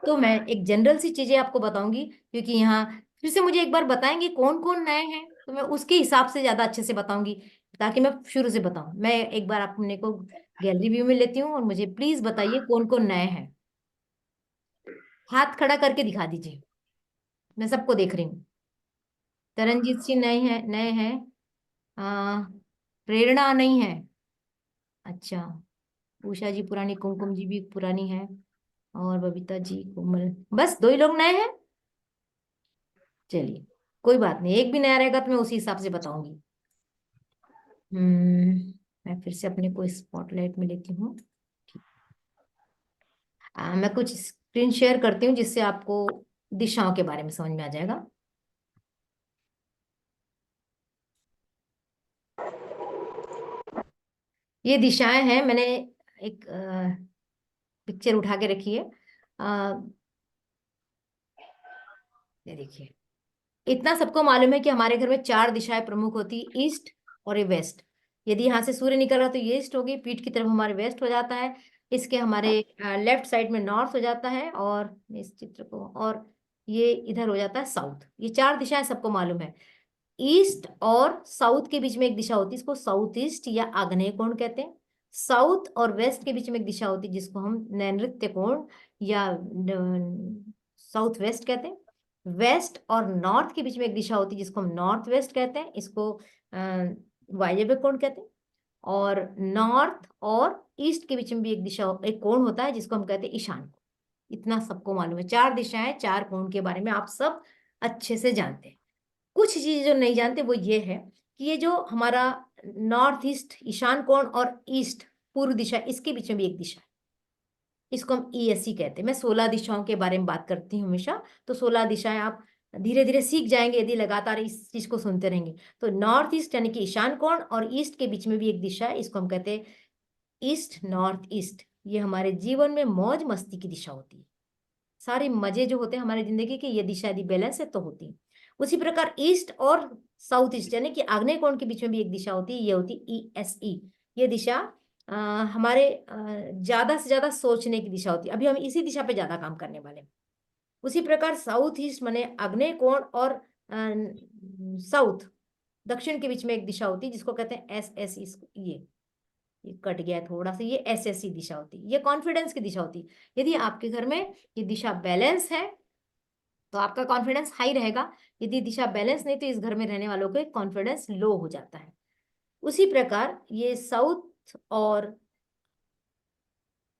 तो मैं एक जनरल सी चीजें आपको बताऊंगी, क्योंकि यहाँ फिर से मुझे एक बार बताएंगे कौन कौन नए हैं, तो मैं उसके हिसाब से ज्यादा अच्छे से बताऊंगी, ताकि मैं शुरू से बताऊं। मैं एक बार अपने को गैलरी व्यू में लेती हूँ, और मुझे प्लीज बताइए कौन कौन नए हैं। हाथ खड़ा करके दिखा दीजिए, मैं सबको देख रही हूँ। तरनजीत सिंह नए हैं, नए हैं। आ, प्रेरणा नहीं है। अच्छा, उषा जी पुरानी, कुमकुम जी भी पुरानी है, और बबीता जी, कोमल, बस 2 ही लोग नए हैं। चलिए, कोई बात नहीं, एक भी नया रहेगा तो मैं उसी हिसाब से बताऊंगी। मैं फिर से अपने को स्पॉटलाइट में लेती हूँ। मैं कुछ स्क्रीन शेयर करती हूँ जिससे आपको दिशाओं के बारे में समझ में आ जाएगा। ये दिशाएं हैं, मैंने एक पिक्चर उठा के रखी है। ये देखिए, इतना सबको मालूम है कि हमारे घर में 4 दिशाएं प्रमुख होती है, ईस्ट और ये वेस्ट। यदि यहाँ से सूर्य निकल रहा तो ये ईस्ट होगी, पीठ की तरफ हमारे वेस्ट हो जाता है, इसके हमारे लेफ्ट साइड में नॉर्थ हो जाता है, और इस चित्र को, और ये इधर हो जाता है साउथ। ये 4 दिशाएं सबको मालूम है। ईस्ट और साउथ के बीच में एक दिशा होती है, इसको साउथ ईस्ट या आग्नेय कोण कहते हैं। साउथ और वेस्ट के बीच में एक दिशा होती है जिसको हम नैऋत्य कोण या साउथ वेस्ट कहते हैं। वेस्ट और नॉर्थ के बीच में एक दिशा होती है जिसको हम नॉर्थ वेस्ट कहते हैं, इसको वायव्य कोण कहते हैं। और नॉर्थ और ईस्ट के बीच में भी एक कोण होता है जिसको हम कहते हैं ईशान कोण। इतना सबको मालूम है। 4 दिशाएं, 4 कोण के बारे में आप सब अच्छे से जानते हैं। कुछ चीजें जो नहीं जानते वो ये है कि ये जो हमारा नॉर्थ ईस्ट ईशान कोण और ईस्ट पूर्व दिशा, इसके बीच में भी एक दिशा है, इसको हम ईएससी कहते हैं। मैं 16 दिशाओं के बारे में बात करती हूँ हमेशा, तो 16 दिशाएं आप धीरे धीरे सीख जाएंगे यदि लगातार इस चीज को सुनते रहेंगे। तो नॉर्थ ईस्ट यानी कि ईशान कोण और ईस्ट के बीच में भी एक दिशा है, इसको हम कहते हैं ईस्ट नॉर्थ ईस्ट। ये हमारे जीवन में मौज मस्ती की दिशा होती है। सारे मजे जो होते हैं हमारी जिंदगी के, ये दिशा यदि बैलेंस है तो होती है। उसी प्रकार ईस्ट और साउथ ईस्ट यानी कि आग्नेय कोण के बीच में भी एक दिशा होती है, ये होती है ईएसई। ये दिशा हमारे ज्यादा से ज्यादा सोचने की दिशा होती है। अभी हम इसी दिशा पे ज्यादा काम करने वाले हैं। उसी प्रकार साउथ ईस्ट माने आग्नेय कोण और साउथ दक्षिण के बीच में एक दिशा होती है, जिसको कहते हैं एसएसई। ये कट गया है थोड़ा सा, ये एसएससी दिशा होती है, ये कॉन्फिडेंस की दिशा होती है। यदि आपके घर में ये दिशा बैलेंस है तो आपका कॉन्फिडेंस हाई रहेगा। यदि दिशा बैलेंस नहीं तो इस घर में रहने वालों का कॉन्फिडेंस लो हो जाता है। उसी प्रकार ये साउथ और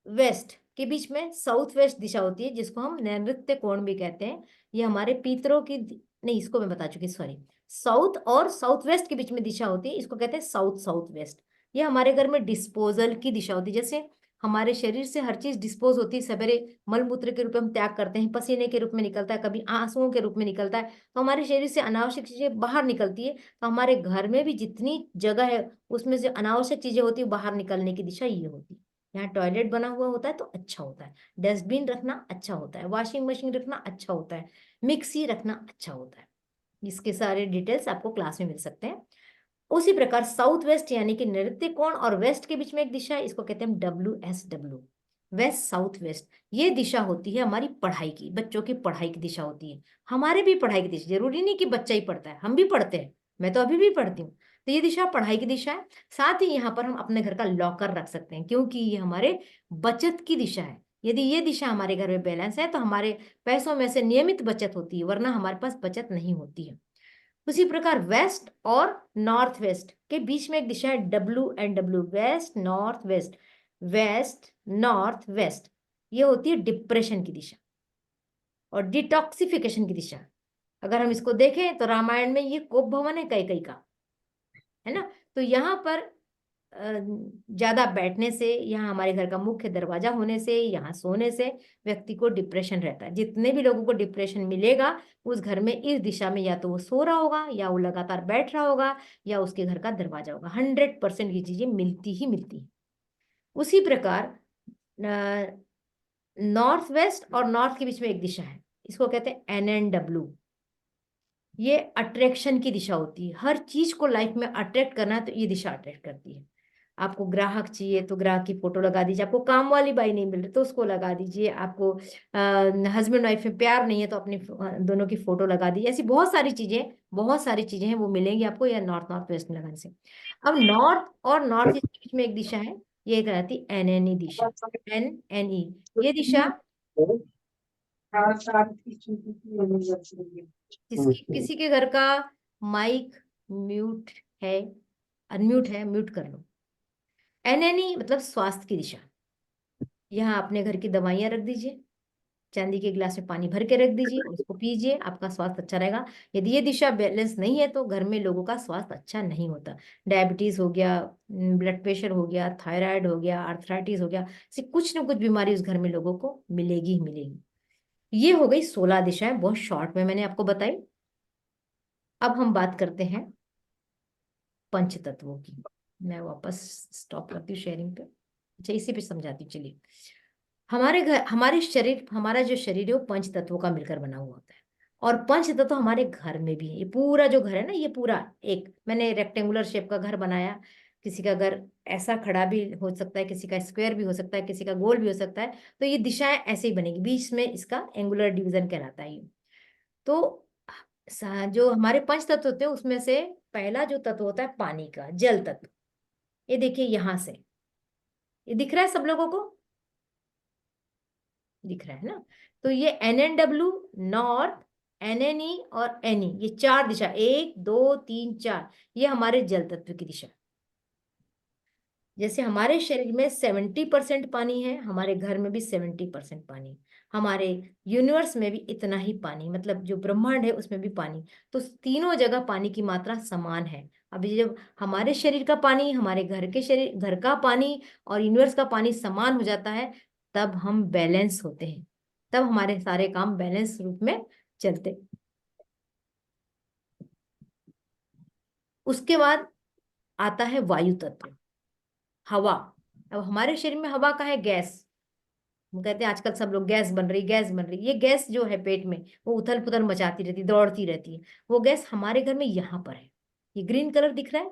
वेस्ट के बीच में साउथ वेस्ट दिशा होती है, जिसको हम नैऋत्य कोण भी कहते हैं। ये हमारे पितरों की नहीं, इसको मैं बता चुकी, सॉरी। साउथ और साउथ वेस्ट के बीच में दिशा होती है, इसको कहते हैं साउथ साउथ वेस्ट। ये हमारे घर में डिस्पोजल की दिशा होती है। जैसे हमारे शरीर से हर चीज डिस्पोज होती है, सवेरे मलमूत्र के रूप में हम त्याग करते हैं, पसीने के रूप में निकलता है, कभी आंसुओं के रूप में निकलता है, तो हमारे शरीर से अनावश्यक चीजें बाहर निकलती है। तो हमारे घर में भी जितनी जगह है उसमें से अनावश्यक चीजें होती है, बाहर निकलने की दिशा ये होती है। यहाँ टॉयलेट बना हुआ होता है तो अच्छा होता है, डस्टबिन रखना अच्छा होता है, वॉशिंग मशीन रखना अच्छा होता है, मिक्सी रखना अच्छा होता है। इसके सारे डिटेल्स आपको क्लास में मिल सकते हैं। उसी प्रकार साउथ वेस्ट यानी कि नैऋत्य कोण और वेस्ट के बीच में एक दिशा है, इसको कहते हैं WSW, वेस्ट साउथ वेस्ट। ये दिशा होती है हमारी पढ़ाई की, बच्चों की पढ़ाई की दिशा होती है। हमारे भी पढ़ाई की दिशा, जरूरी नहीं कि बच्चा ही पढ़ता है, हम भी पढ़ते हैं, मैं तो अभी भी पढ़ती हूँ। तो ये दिशा पढ़ाई की दिशा है। साथ ही यहाँ पर हम अपने घर का लॉकर रख सकते हैं, क्योंकि ये हमारे बचत की दिशा है। यदि ये दिशा हमारे घर में बैलेंस है तो हमारे पैसों में से नियमित बचत होती है, वरना हमारे पास बचत नहीं होती है। उसी प्रकार वेस्ट और नॉर्थ वेस्ट के बीच में एक दिशा है WNW, west north west, west north west. ये होती है डिप्रेशन की दिशा और डिटॉक्सिफिकेशन की दिशा। अगर हम इसको देखें तो रामायण में ये कोप भवन है कैकई का, है ना। तो यहाँ पर ज्यादा बैठने से, यहाँ हमारे घर का मुख्य दरवाजा होने से, यहाँ सोने से व्यक्ति को डिप्रेशन रहता है। जितने भी लोगों को डिप्रेशन मिलेगा उस घर में इस दिशा में या तो वो सो रहा होगा, या वो लगातार बैठ रहा होगा, या उसके घर का दरवाजा होगा। 100% ये चीजें मिलती ही मिलती हैं। उसी प्रकार नॉर्थ वेस्ट और नॉर्थ के बीच में एक दिशा है, इसको कहते हैं NNW। ये अट्रैक्शन की दिशा होती है। हर चीज को लाइफ में अट्रैक्ट करना है तो ये दिशा अट्रैक्ट करती है। आपको ग्राहक चाहिए तो ग्राहक की फोटो लगा दीजिए, आपको काम वाली बाई नहीं मिल रही तो उसको लगा दीजिए, आपको हस्बैंड वाइफ में प्यार नहीं है तो अपनी दोनों की फोटो लगा दीजिए। ऐसी बहुत सारी चीजें हैं, वो मिलेंगी आपको या नॉर्थ नॉर्थ वेस्ट में लगाने से। अब नॉर्थ और नॉर्थ ईस्ट के बीच में एक दिशा है, ये कहलाती NNE दिशा, NNE। ये दिशा किसी के घर का माइक म्यूट है, अनम्यूट है, म्यूट कर लो। NNE मतलब स्वास्थ्य की दिशा। यहाँ अपने घर की दवाइयाँ रख दीजिए, चांदी के गिलास में पानी भर के रख दीजिए, उसको पीजिए, आपका स्वास्थ्य अच्छा रहेगा। यदि ये दिशा बैलेंस नहीं है तो घर में लोगों का स्वास्थ्य अच्छा नहीं होता। डायबिटीज हो गया, ब्लड प्रेशर हो गया, थायराइड हो गया, आर्थराइटिस हो गया, ऐसी कुछ न कुछ बीमारी उस घर में लोगों को मिलेगी ही मिलेगी। ये हो गई 16 दिशाएं, बहुत शॉर्ट में मैंने आपको बताई। अब हम बात करते हैं पंच तत्वों की। मैं वापस स्टॉप करती हूँ शेयरिंग पे। अच्छा, इसी पे समझाती हूँ, चलिए। हमारा जो शरीर है वो पंच तत्वों का मिलकर बना हुआ होता है। और पंच तत्व हमारे घर में भी है। ये पूरा जो घर है ना, ये पूरा एक मैंने रेक्टेंगुलर शेप का घर बनाया। किसी का घर ऐसा खड़ा भी हो सकता है, किसी का स्क्वायर भी हो सकता है, किसी का गोल भी हो सकता है। तो ये दिशाएं ऐसे ही बनेगी, बीच में इसका एंगुलर डिवीजन कहलाता है ये। तो जो हमारे पंच तत्व होते हैं उसमें से पहला जो तत्व होता है पानी का, जल तत्व। ये देखिए यहां से, ये दिख रहा है सब लोगों को, दिख रहा है ना। तो ये NNW नॉर्थ, NNE और NE, ये 4 दिशा, 1 2 3 4, ये हमारे जल तत्व की दिशा। जैसे हमारे शरीर में 70% पानी है, हमारे घर में भी 70% पानी, हमारे यूनिवर्स में भी इतना ही पानी, मतलब जो ब्रह्मांड है उसमें भी पानी। तो तीनों जगह पानी की मात्रा समान है। अभी जब हमारे शरीर का पानी, हमारे घर का पानी और यूनिवर्स का पानी समान हो जाता है, तब हम बैलेंस होते हैं, तब हमारे सारे काम बैलेंस रूप में चलते। उसके बाद आता है वायु तत्व, हवा। अब हमारे शरीर में हवा का है गैस। हम कहते हैं आजकल सब लोग गैस बन रही, गैस बन रही। ये गैस जो है पेट में, वो उथल पुथल मचाती रहती, दौड़ती रहती है। वो गैस हमारे घर में यहाँ पर है। ये ग्रीन कलर दिख रहा है,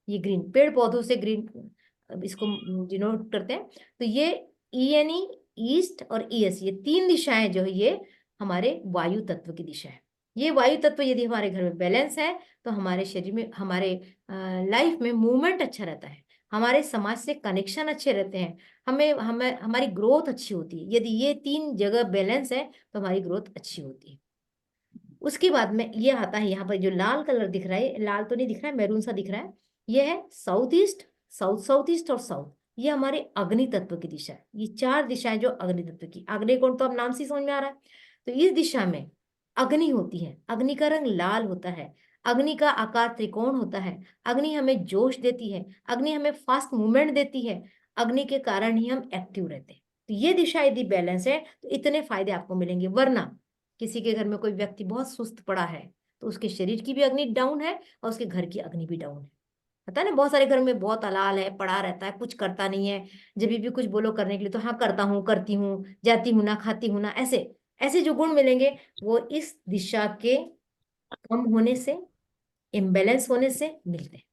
ये ग्रीन, पेड़ पौधों से ग्रीन इसको डिनोट करते हैं। तो ये ईएनई, ईस्ट और ईएस, ये तीन दिशाएं जो है, ये हमारे वायु तत्व की दिशा है। ये वायु तत्व यदि हमारे घर में बैलेंस है, तो हमारे शरीर में, हमारे लाइफ में मूवमेंट अच्छा रहता है, हमारे समाज से कनेक्शन अच्छे रहते हैं, हमें हमें हमारी ग्रोथ अच्छी होती है। यदि ये तीन जगह बैलेंस है तो हमारी ग्रोथ अच्छी होती है। उसके बाद में ये आता है, यहाँ पर जो लाल कलर दिख रहा है, लाल तो नहीं दिख रहा है, मैरून सा दिख रहा है, ये है साउथ ईस्ट, साउथ ईस्ट और साउथ। ये हमारे अग्नि तत्व की दिशा है। ये चार दिशाएं जो अग्नि तत्व की, अग्नि कौन, तो अब नाम से ही समझ में आ रहा है। तो इस दिशा में अग्नि होती है, अग्नि का रंग लाल होता है, अग्नि का आकार त्रिकोण होता है, अग्नि हमें जोश देती है, अग्नि हमें फास्ट मूवमेंट देती है, अग्नि के कारण ही हम एक्टिव रहते हैं। तो ये दिशा यदि बैलेंस है तो इतने फायदे आपको मिलेंगे। वरना किसी के घर में कोई व्यक्ति बहुत सुस्त पड़ा है, तो उसके शरीर की भी अग्नि डाउन है और उसके घर की अग्नि भी डाउन है। पता है ना, बहुत सारे घर में बहुत अलाल है, पड़ा रहता है, कुछ करता नहीं है। जब भी कुछ बोलो करने के लिए तो हाँ करता हूँ, करती हूँ, जाती हूँ ना, खाती हूँ ना, ऐसे ऐसे जो गुण मिलेंगे, वो इस दिशा के कम होने से, इम्बेलेंस होने से मिलते हैं।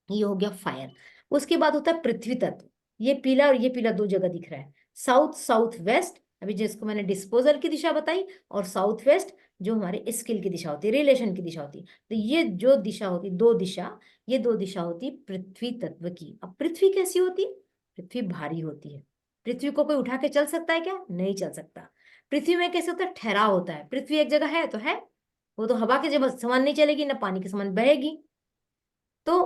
ये हो गया फायर। उसके बाद होता है पृथ्वी तत्व। ये पीला और ये पीला दो जगह दिख रहा है, साउथ साउथ वेस्ट, अभी जिसको मैंने डिस्पोजल की दिशा बताई, और साउथ वेस्ट जो हमारे स्किल की दिशा होती है, रिलेशन की दिशा होती है। तो ये जो दिशा होती, दो दिशा, ये दो दिशा होती पृथ्वी तत्व की। अब पृथ्वी कैसी होती? पृथ्वी भारी होती है। पृथ्वी को कोई उठा के चल सकता है क्या? नहीं चल सकता। पृथ्वी में कैसे होता है? ठहराव होता है। पृथ्वी एक जगह है तो है, वो तो हवा के जब समान नहीं चलेगी, ना पानी के समान बहेगी। तो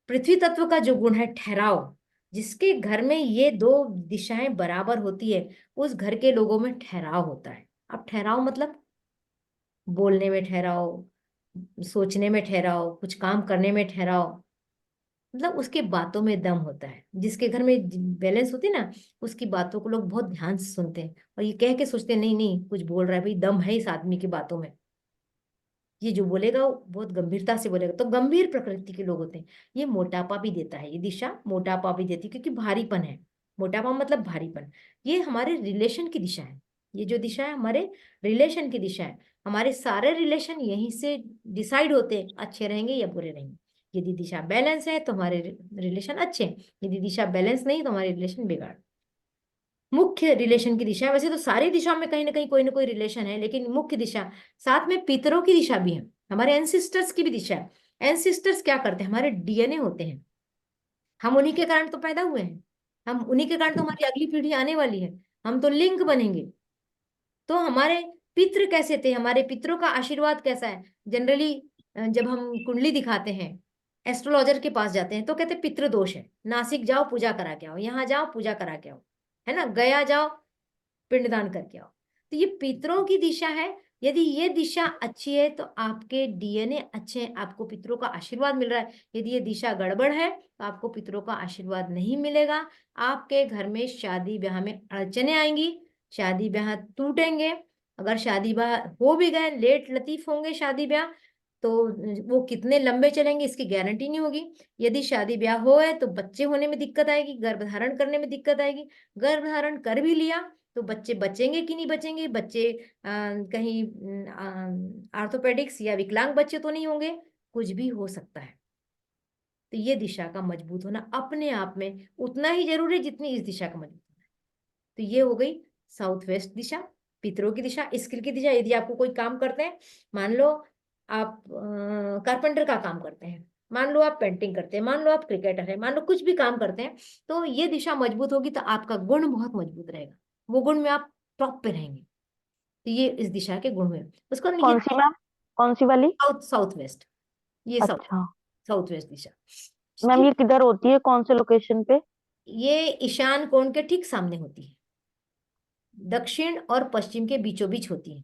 पृथ्वी तत्व का जो गुण है ठहराव, जिसके घर में ये दो दिशाएं बराबर होती है, उस घर के लोगों में ठहराव होता है। अब ठहराव मतलब बोलने में ठहराव, सोचने में ठहराव, कुछ काम करने में ठहराव, मतलब उसके बातों में दम होता है। जिसके घर में बैलेंस होती है ना, उसकी बातों को लोग बहुत ध्यान से सुनते हैं और ये कह के सोचते हैं, नहीं नहीं कुछ बोल रहा है भाई, दम है इस आदमी की बातों में, ये जो बोलेगा वो बहुत गंभीरता से बोलेगा। तो गंभीर प्रकृति के लोग होते हैं। ये मोटापा भी देता है, ये दिशा मोटापा भी देती है, क्योंकि भारीपन है। मोटापा मतलब भारीपन। ये हमारे रिलेशन की दिशा है। ये जो दिशा है हमारे रिलेशन की दिशा है। हमारे सारे रिलेशन यहीं से डिसाइड होते हैं, अच्छे रहेंगे या बुरे रहेंगे। यदि दिशा बैलेंस है तो हमारे रिलेशन अच्छे हैं, यदि दिशा बैलेंस नहीं तो हमारे रिलेशन बिगाड़। मुख्य रिलेशन की दिशा, वैसे तो सारी दिशाओं में कहीं ना कोई रिलेशन है, लेकिन मुख्य दिशा, साथ में पितरों की दिशा भी है, हमारे एंसिस्टर्स की भी दिशा है। एंसिस्टर्स क्या करते हैं? हमारे डीएनए होते हैं। हम उन्हीं के कारण तो पैदा हुए हैं, हम उन्हीं के कारण तो हमारी अगली पीढ़ी आने वाली है, हम तो लिंक बनेंगे। तो हमारे पितृ कैसे थे, हमारे पितरों का आशीर्वाद कैसा है? जनरली जब हम कुंडली दिखाते हैं, एस्ट्रोलॉजर के पास जाते हैं, तो कहते हैं पितृ दोष है, नासिक जाओ पूजा करा के आओ, यहाँ जाओ पूजा करा के आओ, है ना, गया जाओ पिंडदान करके आओ। तो ये पितरों की दिशा है। यदि ये दिशा अच्छी है तो आपके डीएनए अच्छे हैं, आपको पितरों का आशीर्वाद मिल रहा है। यदि ये दिशा गड़बड़ है तो आपको पितरों का आशीर्वाद नहीं मिलेगा। आपके घर में शादी ब्याह में अड़चने आएंगी, शादी ब्याह टूटेंगे। अगर शादी ब्याह हो भी गए, लेट लतीफ होंगे शादी ब्याह, तो वो कितने लंबे चलेंगे इसकी गारंटी नहीं होगी। यदि शादी ब्याह हो है तो बच्चे होने में दिक्कत आएगी, गर्भ धारण करने में दिक्कत आएगी। गर्भ धारण कर भी लिया तो बच्चे बचेंगे कि नहीं बचेंगे, बच्चे कहीं आर्थोपेडिक्स या विकलांग बच्चे तो नहीं होंगे, कुछ भी हो सकता है। तो ये दिशा का मजबूत होना अपने आप में उतना ही जरूरी है जितनी इस दिशा का मजबूत होना है। तो ये हो गई साउथ वेस्ट दिशा, पितरों की दिशा, स्किल की दिशा। यदि आपको कोई काम करते हैं, मान लो आप कारपेंटर का काम करते हैं, मान लो आप पेंटिंग करते हैं, मान लो आप क्रिकेटर है, मान लो कुछ भी काम करते हैं, तो ये दिशा मजबूत होगी तो आपका गुण बहुत मजबूत रहेगा, वो गुण में आप टॉप पे रहेंगे। तो ये इस दिशा के गुण हुए। उसको ये कौन सी मैम? कौन सी वाली? साउथ साउथ वेस्ट, ये साउथ अच्छा। साउथ वेस्ट दिशा। मैम ये किधर होती है, कौन से लोकेशन पे? ये ईशान कोण के ठीक सामने होती है, दक्षिण और पश्चिम के बीचों बीच होती है।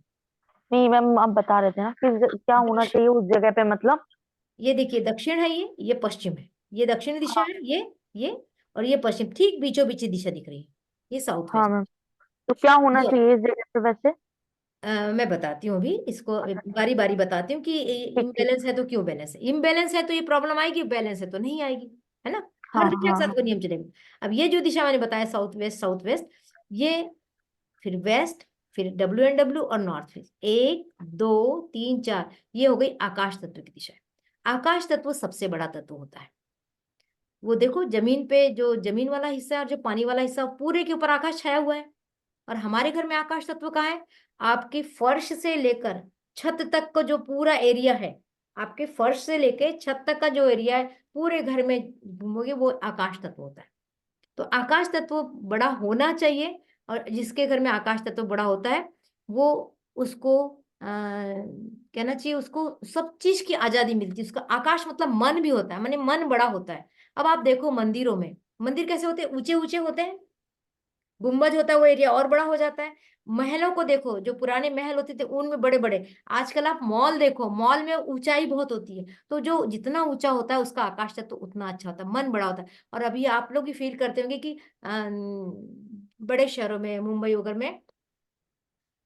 नहीं मैम, आप बता रहे थे ना कि क्या होना दक्षिण, चाहिए उस जगह पे, मतलब। ये देखिए दक्षिण है, ये पश्चिम है, ये दक्षिणी दिशा हाँ। है, ये और ये पश्चिम, ठीक बीचों बीच दिशा दिख रही है, ये साउथ हाँ वेस्ट। मैम, तो क्या होना वो चाहिए इस जगह पे वैसे? मैं बताती हूँ अभी इसको, बारी बारी बताती हूँ कि ठीक ठीक। इम्बैलेंस है तो क्यों बैलेंस है। इम्बैलेंस है तो ये प्रॉब्लम आएगी, बैलेंस है तो नहीं आएगी, है ना। हाँ हर दिशा के हाँ साथ हाँ। वो नियम चलेगा। अब ये जो दिशा मैंने बताया, साउथ वेस्ट, ये फिर वेस्ट, फिर WNW और नॉर्थ वेस्ट, 1 2 3 4, ये हो गई आकाश तत्व की दिशा। आकाश तत्व सबसे बड़ा तत्व होता है। वो देखो जमीन पे जो जमीन वाला हिस्सा है और जो पानी वाला हिस्सा, पूरे के ऊपर आकाश छाया हुआ है। और हमारे घर में आकाश तत्व कहाँ है? आपकी फर्श से लेकर छत तक का जो पूरा एरिया है, आपके फर्श से लेके छत तक का जो एरिया है, पूरे घर में घूमोगे वो आकाश तत्व होता है। तो आकाश तत्व बड़ा होना चाहिए, और जिसके घर में आकाश तत्व बड़ा होता है वो, उसको कहना चाहिए, उसको सब चीज की आजादी मिलती है। उसका आकाश मतलब मन भी होता है, माने मन बड़ा होता है। अब आप देखो मंदिरों में, मंदिर कैसे होते हैं? ऊंचे ऊंचे होते हैं, गुम्बज होता है, वो एरिया और बड़ा हो जाता है। महलों को देखो, जो पुराने महल होते थे उनमें बड़े बड़े। आजकल आप मॉल देखो, मॉल में ऊंचाई बहुत होती है, तो जो जितना ऊंचा होता है उसका आकाश तत्व तो उतना अच्छा होता है, मन बड़ा होता है। और अभी आप लोग भी फील करते होंगे कि बड़े शहरों में, मुंबई वगैरह में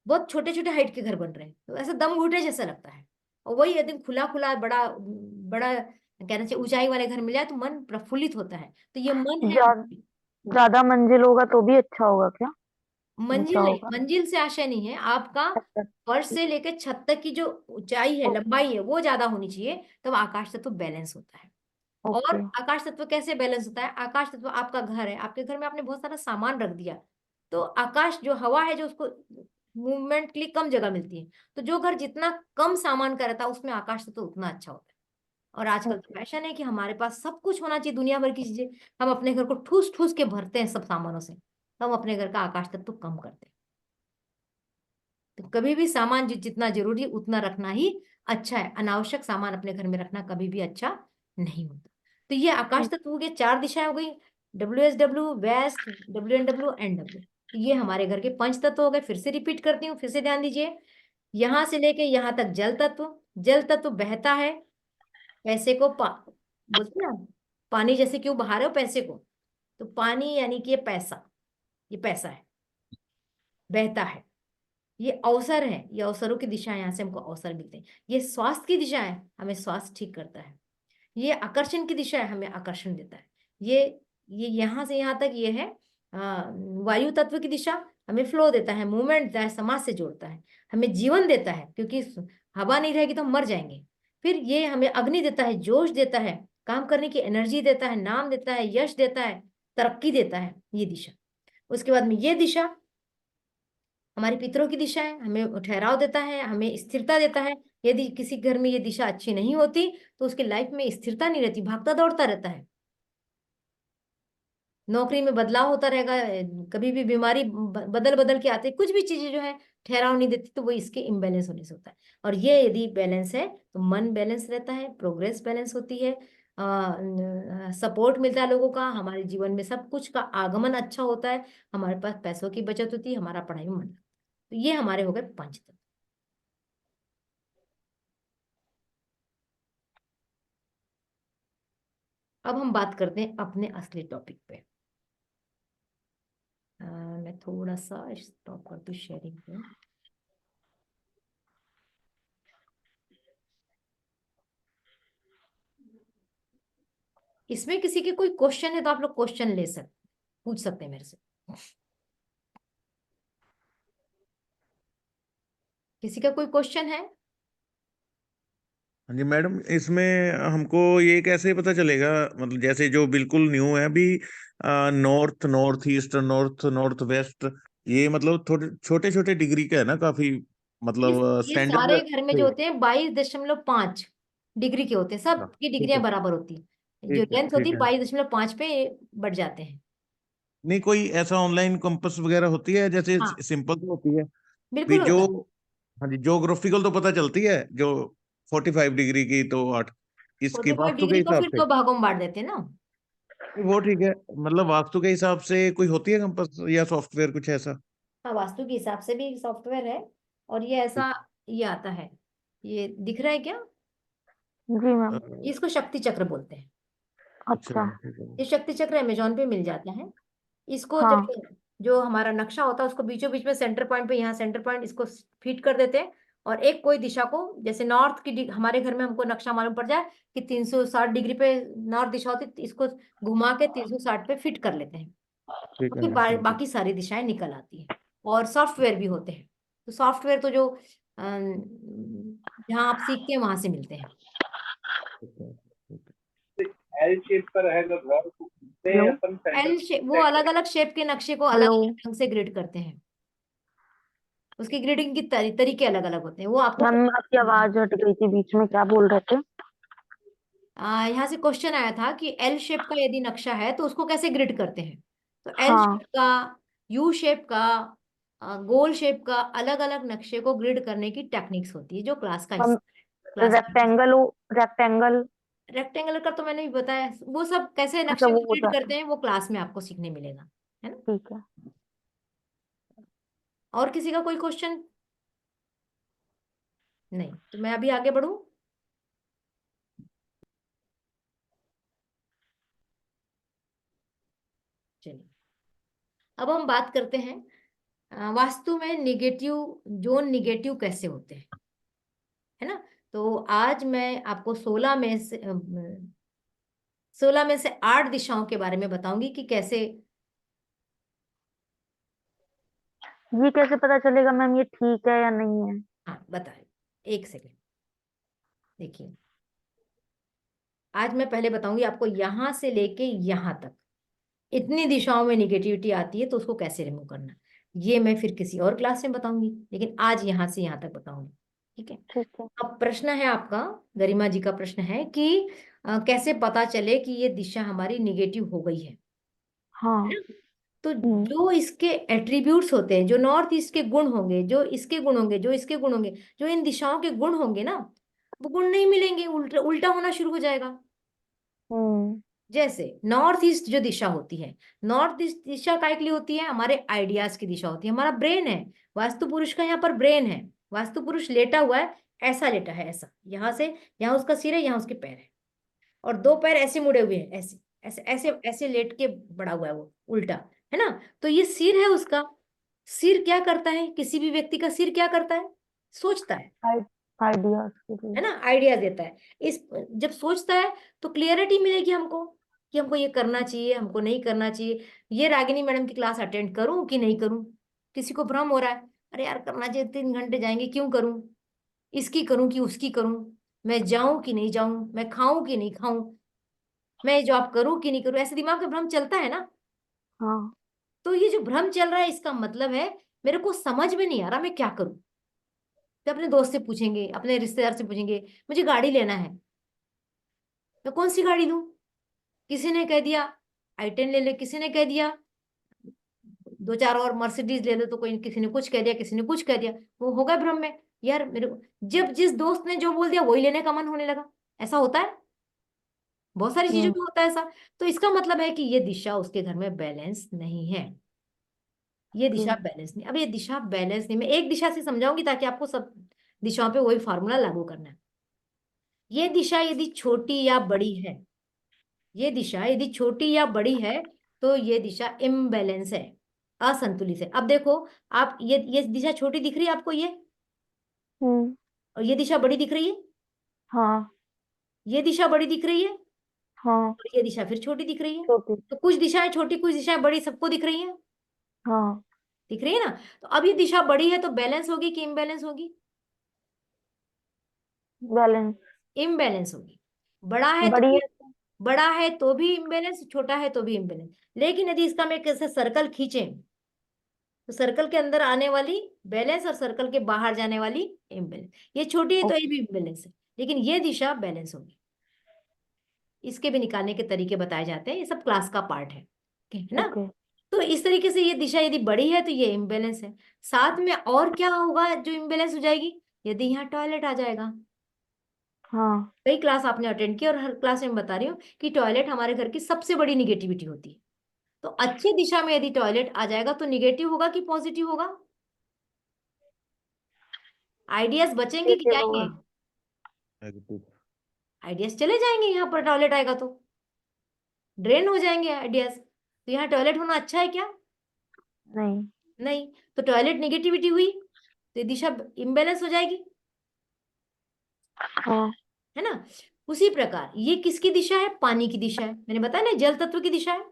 बहुत छोटे छोटे हाइट के घर बन रहे हैं, तो ऐसा दम घुटने जैसा लगता है। और वही यदि खुला खुला बड़ा बड़ा कहना चाहिए ऊंचाई वाले घर मिल जाए तो मन प्रफुल्लित होता है। तो ये मन है। ज्या- ज्यादा मंजिल होगा तो भी अच्छा होगा क्या? ऊंचा मंजिल नहीं, होगा। मंजिल से आशय नहीं है आपका। अच्छा। फर्श ठीक। से लेके छत तक की जो ऊंचाई है, ओके। लंबाई है, वो ज्यादा होनी चाहिए, तब आकाश तत्व बैलेंस होता है। और ओके। आकाश तत्व कैसे बैलेंस होता है? आकाश तत्व, आपका घर है, आपके घर में आपने बहुत सारा सामान रख दिया, तो आकाश जो हवा है, जो उसको मूवमेंट के लिए कम जगह मिलती है, तो जो घर जितना कम सामान का रहता है उसमें आकाश तत्व उतना अच्छा होता है। और आजकल तो ओके। फैशन है कि हमारे पास सब कुछ होना चाहिए, दुनिया भर की चीजें। हम अपने घर को ठूस ठूस के भरते हैं सब सामानों से, तो हम अपने घर का आकाश तत्व कम करते हैं। तो कभी भी सामान जितना जरूरी है उतना रखना ही अच्छा है। अनावश्यक सामान अपने घर में रखना कभी भी अच्छा नहीं होता। तो ये आकाश तत्व हो गए, 4 दिशाएं हो गई, WSW, वेस्ट, WNW, NW। तो ये हमारे घर के पंच तत्व हो गए। फिर से रिपीट करती हूँ, फिर से ध्यान दीजिए। यहां से लेके यहां तक जल तत्व, जल तत्व बहता है पैसे को बोलते हैं ना, पानी जैसे क्यों बहा रहे हो पैसे को, तो पानी यानी कि ये पैसा, ये पैसा है, बहता है। ये अवसर है, ये अवसरों की दिशा है, यहाँ से हमको अवसर मिलते हैं। ये स्वास्थ्य की दिशा है, हमें स्वास्थ्य ठीक करता है। ये आकर्षण की दिशा है, हमें आकर्षण देता है। ये ये यहाँ से यहाँ तक ये है वायु तत्व की दिशा, हमें फ्लो देता है, मूवमेंट देता है, समाज से जोड़ता है, हमें जीवन देता है, क्योंकि हवा नहीं रहेगी तो हम मर जाएंगे। फिर ये हमें अग्नि देता है, जोश देता है, काम करने की एनर्जी देता है, नाम देता है, यश देता है, तरक्की देता है, ये दिशा। उसके बाद में ये दिशा हमारी पितरों की दिशा है, हमें ठहराव देता है, हमें स्थिरता देता है। यदि किसी घर में ये दिशा अच्छी नहीं होती तो उसके लाइफ में स्थिरता नहीं रहती, भागता दौड़ता रहता है, नौकरी में बदलाव होता रहेगा, कभी भी बीमारी बदल बदल के आते, कुछ भी चीजें जो है ठहराव नहीं देती, तो वो इसके इम्बैलेंस होने से होता है। और ये यदि बैलेंस है तो मन बैलेंस रहता है, प्रोग्रेस बैलेंस होती है, सपोर्ट मिलता है लोगों का, हमारे जीवन में सब कुछ का आगमन अच्छा होता है, हमारे पास पैसों की बचत होती है, हमारा पढ़ाई में मन लगता है। तो ये हमारे हो गए पंच। अब हम बात करते हैं अपने असली टॉपिक पे। मैं थोड़ा सा स्टॉप कर दूं शेयरिंग को। इसमें किसी के कोई क्वेश्चन है तो आप लोग क्वेश्चन ले सकते, पूछ सकते हैं मेरे से। किसी का कोई क्वेश्चन है? हाँ जी मैडम, इसमें हमको ये कैसे पता चलेगा, मतलब जैसे जो बिल्कुल न्यू है अभी, north north east north north west, ये मतलब थोड़े छोटे छोटे डिग्री का है ना काफी, ये मतलब ये सारे घर में जो स्टैंडर्ड। होते हैं 22.5 डिग्री के होते हैं, हाँ, सबकी ठीक डिग्रियां है, बराबर होती है, जो ठीक है, लेंथ होती ठीक है है। 22.5 पे बढ़ जाते हैं। नहीं कोई ऐसा ऑनलाइन कंपास वगैरह होती है, जैसे हाँ, सिंपल तो होती है भी बिल्कुल जो। होता है। हाँ जी, ज्योग्राफिकल तो पता चलती है जो 45 डिग्री की तो 8। इसकी 45 वास्तु के डिग्री को हिसाब फिर से? 2 भागों में बांट देते हैं ना। वो ठीक है, मतलब वास्तु के हिसाब से कोई होती है कंपास या सॉफ्टवेयर कुछ ऐसा? हाँ, वास्तु के हिसाब से भी सॉफ्टवेयर है। और ये ऐसा, ये आता है, ये दिख रहा है क्या? जी मैम। इसको शक्ति चक्र बोलते हैं। अच्छा अच्छा। ठीक है। ये शक्ति चक्र अमेजोन पे मिल जाता है। इसको जब हाँ। जो हमारा नक्शा होता है उसको बीचों बीच में सेंटर पॉइंट पे, यहाँ सेंटर पॉइंट इसको फिट कर देते हैं। और एक कोई दिशा को, जैसे नॉर्थ की हमारे घर में हमको नक्शा मालूम पड़ जाए कि 360 डिग्री पे नॉर्थ दिशा होती है, तो इसको घुमा के 360 पे फिट कर लेते हैं। ठीक है बाकी मैम, ठीक है। बाकी सारी दिशाएं निकल आती हैं। और सॉफ्टवेयर भी होते हैं। तो सॉफ्टवेयर तो जो जहाँ आप सीखते हैं वहां से मिलते हैं। ठीक है, ठीक है। एल शेप का रहेगा घर, तो उससे हेलो। अपन सेंटर एल शेप, वो सेट अलग करेंगे। अलग शेप के नक्शे को अलग हेलो। अलग ढंग से ग्रिड करते हैं। उसकी ग्रिडिंग की तरीके अलग अलग होते हैं, वो आपको मैम आपकी आवाज हट गई थी बीच में, क्या बोल रहे थे? यहाँ से क्वेश्चन आया था कि एल शेप का यदि नक्शा है तो उसको कैसे ग्रिड करते हैं। तो एल हाँ। शेप का, यू शेप का, गोल शेप का, अलग अलग नक्शे को ग्रिड करने की टेक्निक्स होती है जो क्लास का मैम हिस्सा है। Class rectangle rectangle. रेक्टेंगुलर का तो मैंने भी बताया, वो सब कैसे अच्छा नक्शे वो को होता ग्रिड है। करते हैं वो क्लास में आपको सीखने मिलेगा, है ना। ठीक है। और किसी का कोई क्वेश्चन? नहीं तो मैं अभी आगे बढ़ूं। चलिए, अब हम बात करते हैं वास्तु में निगेटिव जोन, निगेटिव कैसे होते हैं, है ना। तो आज मैं आपको 16 में से 8 दिशाओं के बारे में बताऊंगी कि कैसे। ये कैसे पता चलेगा मैम ये ठीक है या नहीं है? हाँ बताए, एक सेकेंड देखिए। आज मैं पहले बताऊंगी आपको यहां से लेके यहां तक इतनी दिशाओं में निगेटिविटी आती है तो उसको कैसे रिमूव करना, ये मैं फिर किसी और क्लास में बताऊंगी, लेकिन आज यहां से यहां तक बताऊंगी। ठीक है। ठीक है। अब प्रश्न है आपका, गरिमा जी का प्रश्न है कि कैसे पता चले कि ये दिशा हमारी निगेटिव हो गई है हाँ। ना। तो हम्म। जो इसके एट्रीब्यूट्स होते हैं, जो नॉर्थ ईस्ट के गुण होंगे, जो इसके गुण होंगे, जो इसके गुण होंगे, जो इन दिशाओं के गुण होंगे ना, वो गुण नहीं मिलेंगे, उल्टा उल्टा होना शुरू हो जाएगा। हम्म। जैसे नॉर्थ ईस्ट जो दिशा होती है, नॉर्थ ईस्ट दिशा काय के लिए होती है? हमारे आइडियाज की दिशा होती है, हमारा ब्रेन है। वास्तु पुरुष का यहाँ पर ब्रेन है। वास्तु पुरुष लेटा हुआ है, ऐसा लेटा है, ऐसा, यहाँ से यहाँ उसका सिर है, यहाँ उसके पैर है, और 2 पैर ऐसे मुड़े हुए हैं, ऐसे ऐसे ऐसे ऐसे लेट के बड़ा हुआ है वो उल्टा, है ना। तो ये सिर है उसका। सिर क्या करता है? किसी भी व्यक्ति का सिर क्या करता है? सोचता आइडियाज के है लिए। ना, आइडिया देता है। इस जब सोचता है तो क्लियरिटी मिलेगी हमको कि हमको ये करना चाहिए, हमको नहीं करना चाहिए। ये रागिनी मैडम की क्लास अटेंड करूं कि नहीं करूं? किसी को भ्रम हो रहा है, अरे यार करना चाहिए, 3 घंटे जाएंगे, क्यों करूं? इसकी करूं कि उसकी करूं? मैं जाऊं कि नहीं जाऊं? मैं खाऊं कि नहीं खाऊं? मैं जॉब करूं कि नहीं करूं? ऐसे दिमाग में भ्रम चलता है ना। हाँ। तो ये जो भ्रम चल रहा है इसका मतलब है मेरे को समझ में नहीं आ रहा मैं क्या करूं। तो अपने दोस्त से पूछेंगे, अपने रिश्तेदार से पूछेंगे, मुझे गाड़ी लेना है, मैं कौन सी गाड़ी लूं? किसी ने कह दिया i10 ले ले, किसी ने कह दिया 2 4 और मर्सिडीज ले लो, तो कोई किसी ने कुछ कह दिया, किसी ने कुछ कह दिया। वो हो गए भ्रम में। यार मेरे को जब जिस दोस्त ने जो बोल दिया वही लेने का मन होने लगा। ऐसा होता है, बहुत सारी चीजों हम्म। में होता है ऐसा। तो इसका मतलब है कि ये दिशा उसके घर में बैलेंस नहीं है। ये दिशा ठीक। बैलेंस नहीं। अब ये दिशा बैलेंस नहीं, मैं एक दिशा से समझाऊंगी ताकि आपको सब दिशाओं पे वही फॉर्मूला लागू करना है। ये दिशा यदि छोटी या बड़ी है, ये दिशा यदि छोटी या बड़ी है, तो ये दिशा इम्बैलेंस है, असंतुलित है। अब देखो, आप ये दिशा छोटी दिख रही है आपको, ये, हम्म। और ये दिशा बड़ी दिख रही है। हाँ। ये दिशा बड़ी दिख रही है, हाँ। और ये दिशा फिर छोटी दिख रही है। छोटी। तो कुछ दिशाएं छोटी, कुछ दिशाएं बड़ी, सबको दिख रही है। हाँ। दिख रही है ना। तो अब ये दिशा बड़ी है तो बैलेंस होगी कि इम्बैलेंस होगी? बैलेंस। इम्बैलेंस होगी। बड़ा है तो बड़ी भी, है। बड़ा है तो भी इम्बैलेंस, छोटा है तो भी इम्बैलेंस। लेकिन यदि इसका मैं कैसे सर्कल खींचे, तो सर्कल के अंदर आने वाली बैलेंस और सर्कल के बाहर जाने वाली इम्बैलेंस। ये छोटी है तो ये ओके। भी इम्बैलेंस है, लेकिन ये दिशा बैलेंस होगी। इसके भी निकालने के तरीके बताए जाते हैं, ये सब क्लास का पार्ट है ना। ओके। तो इस तरीके से ये दिशा यदि बड़ी है तो ये इम्बैलेंस है। साथ में और क्या होगा जो इम्बैलेंस हो जाएगी? यदि यहाँ टॉयलेट आ जाएगा, हाँ। कई क्लास आपने अटेंड की और हर क्लास में मैं बता रही हूँ कि टॉयलेट हमारे घर की सबसे बड़ी निगेटिविटी होती है। तो अच्छी दिशा में यदि टॉयलेट आ जाएगा तो निगेटिव होगा कि पॉजिटिव होगा? आइडियाज बचेंगे कि नेगेटिव जाएंगे? होगा। नेगेटिव। आइडियाज चले जाएंगे, यहाँ पर टॉयलेट आएगा तो ड्रेन हो जाएंगे आइडियाज। तो यहाँ टॉयलेट होना अच्छा है क्या? नहीं। नहीं। तो टॉयलेट निगेटिविटी हुई तो ये दिशा इम्बेलेंस हो जाएगी, हाँ। है ना? उसी प्रकार ये किसकी दिशा है? पानी की दिशा है। मैंने बताया ना जल तत्व की दिशा है,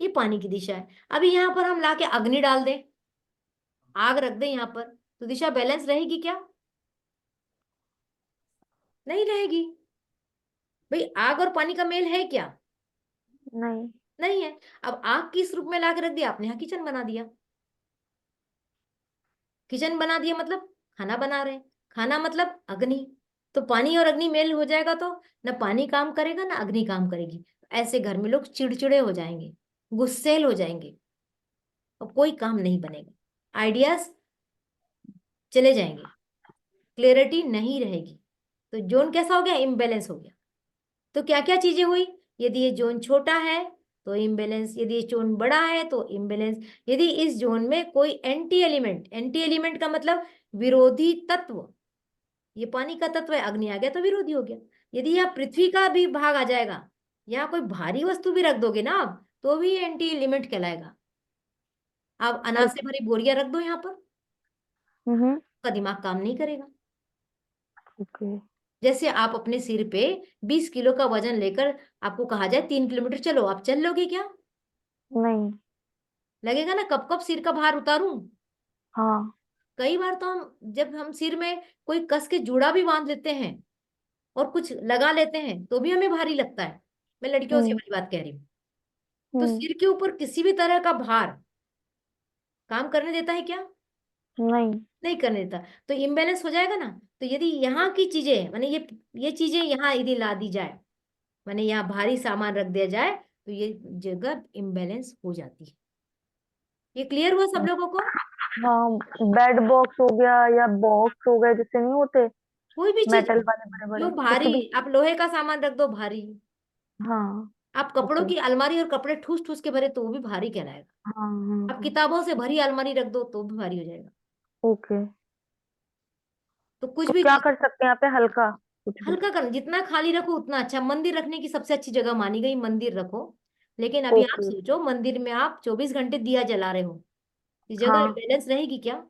ये पानी की दिशा है। अभी यहाँ पर हम लाके अग्नि डाल दें, आग रख दें यहाँ पर, तो दिशा बैलेंस रहेगी क्या? नहीं रहेगी। भाई आग और पानी का मेल है क्या? नहीं। नहीं है। अब आग किस रूप में लाके रख दिया आपने? यहाँ किचन बना दिया। किचन बना दिया मतलब खाना बना रहे हैं, खाना मतलब अग्नि। तो पानी और अग्नि मेल हो जाएगा तो ना पानी काम करेगा ना अग्नि काम करेगी। ऐसे घर में लोग चिड़चिड़े हो जाएंगे, गुस्सैल हो जाएंगे और कोई काम नहीं बनेगा, आइडियाज चले जाएंगे, क्लियरिटी नहीं रहेगी। तो जोन कैसा हो गया? इम्बेलेंस हो गया। तो क्या क्या चीजें हुई? यदि ये जोन छोटा है तो इम्बेलेंस, यदि ये जोन बड़ा है तो इम्बेलेंस। यदि इस जोन में कोई एंटी एलिमेंट का मतलब विरोधी तत्व, ये पानी का तत्व है, अग्नि आ गया तो विरोधी हो गया। यदि यह पृथ्वी का भी भाग आ जाएगा, या कोई भारी वस्तु भी रख दोगे ना आप, तो भी एंटी एलिमेंट कहलाएगा। आप अनाज से ओके। भरी बोरियां रख दो यहाँ पर, हम्म। का दिमाग काम नहीं करेगा। ओके। जैसे आप अपने सिर पे 20 किलो का वजन लेकर आपको कहा जाए 3 किलोमीटर चलो, आप चल लोगे क्या? नहीं। लगेगा ना कब कब सिर का भार उतारूं। हाँ। कई बार तो हम, जब हम सिर में कोई कस के जूड़ा भी बांध लेते हैं और कुछ लगा लेते हैं तो भी हमें भारी लगता है। मैं लड़कियों से हम्म। वाली बात कह रही हूँ। तो हम्म। सिर के ऊपर किसी भी तरह का भार काम करने देता है क्या? नहीं। नहीं करने देता। तो इम्बेलेंस हो जाएगा ना। तो यदि यहाँ की चीजें माने ये चीजें यहाँ यदि ला दी जाए, माने यहाँ भारी सामान रख दिया जाए, तो ये जगह इम्बेलेंस हो जाती है। ये क्लियर हुआ सब लोगों को? हाँ। बेड बॉक्स हो गया या बॉक्स हो गए, जैसे नहीं होते कोई भी चीज मेटल वाले बड़े जो बड़े, कुछ भी। भारी, आप लोहे का सामान रख दो भारी, हाँ। आप कपड़ों ओके। की अलमारी और कपड़े ठूस ठूस के भरे तो वो भी भारी कहलाएगा। हाँ हाँ आप हाँ। किताबों से भरी अलमारी रख दो तो भी भारी हो जाएगा। ओके। तो कुछ तो भी क्या चीज कर सकते हैं यहाँ पे? हल्का कुछ भी। हल्का कर, जितना खाली रखो उतना अच्छा। मंदिर रखने की सबसे अच्छी जगह मानी गई, मंदिर रखो। लेकिन अभी आप ओके। सोचो मंदिर में आप 24 घंटे दिया जला रहे हो, इस जगह हाँ। बैलेंस रहेगी क्या?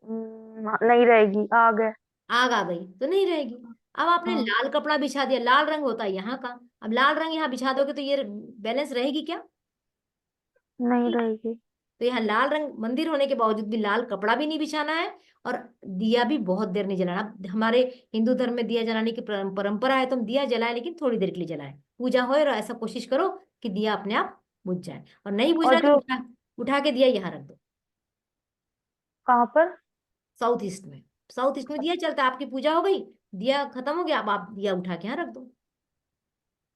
नहीं रहेगी, आ गए। आग आ गई तो नहीं रहेगी। अब आपने हाँ। लाल कपड़ा बिछा दिया, लाल रंग होता है यहाँ का, अब लाल रंग यहाँ बिछा दोगे तो ये बैलेंस रहेगी क्या? नहीं रहेगी। तो यहाँ लाल रंग मंदिर होने के बावजूद भी लाल कपड़ा भी नहीं बिछाना है, और दिया भी बहुत देर नहीं जलाना। अब हमारे हिंदू धर्म में दिया जलाने की परंपरा है, तो हम दिया जलाएं लेकिन थोड़ी देर के लिए जलाएं, पूजा हो, और ऐसा कोशिश करो कि दिया अपने आप बुझ जाए। और नहीं बुझ और रहा है तो जो उठा उठा के दिया यहाँ रख दो। कहाँ पर? साउथ ईस्ट में, साउथ ईस्ट में दिया चलता है। आपकी पूजा हो गई, दिया खत्म हो गया, अब आप दिया उठा के यहाँ रख दो।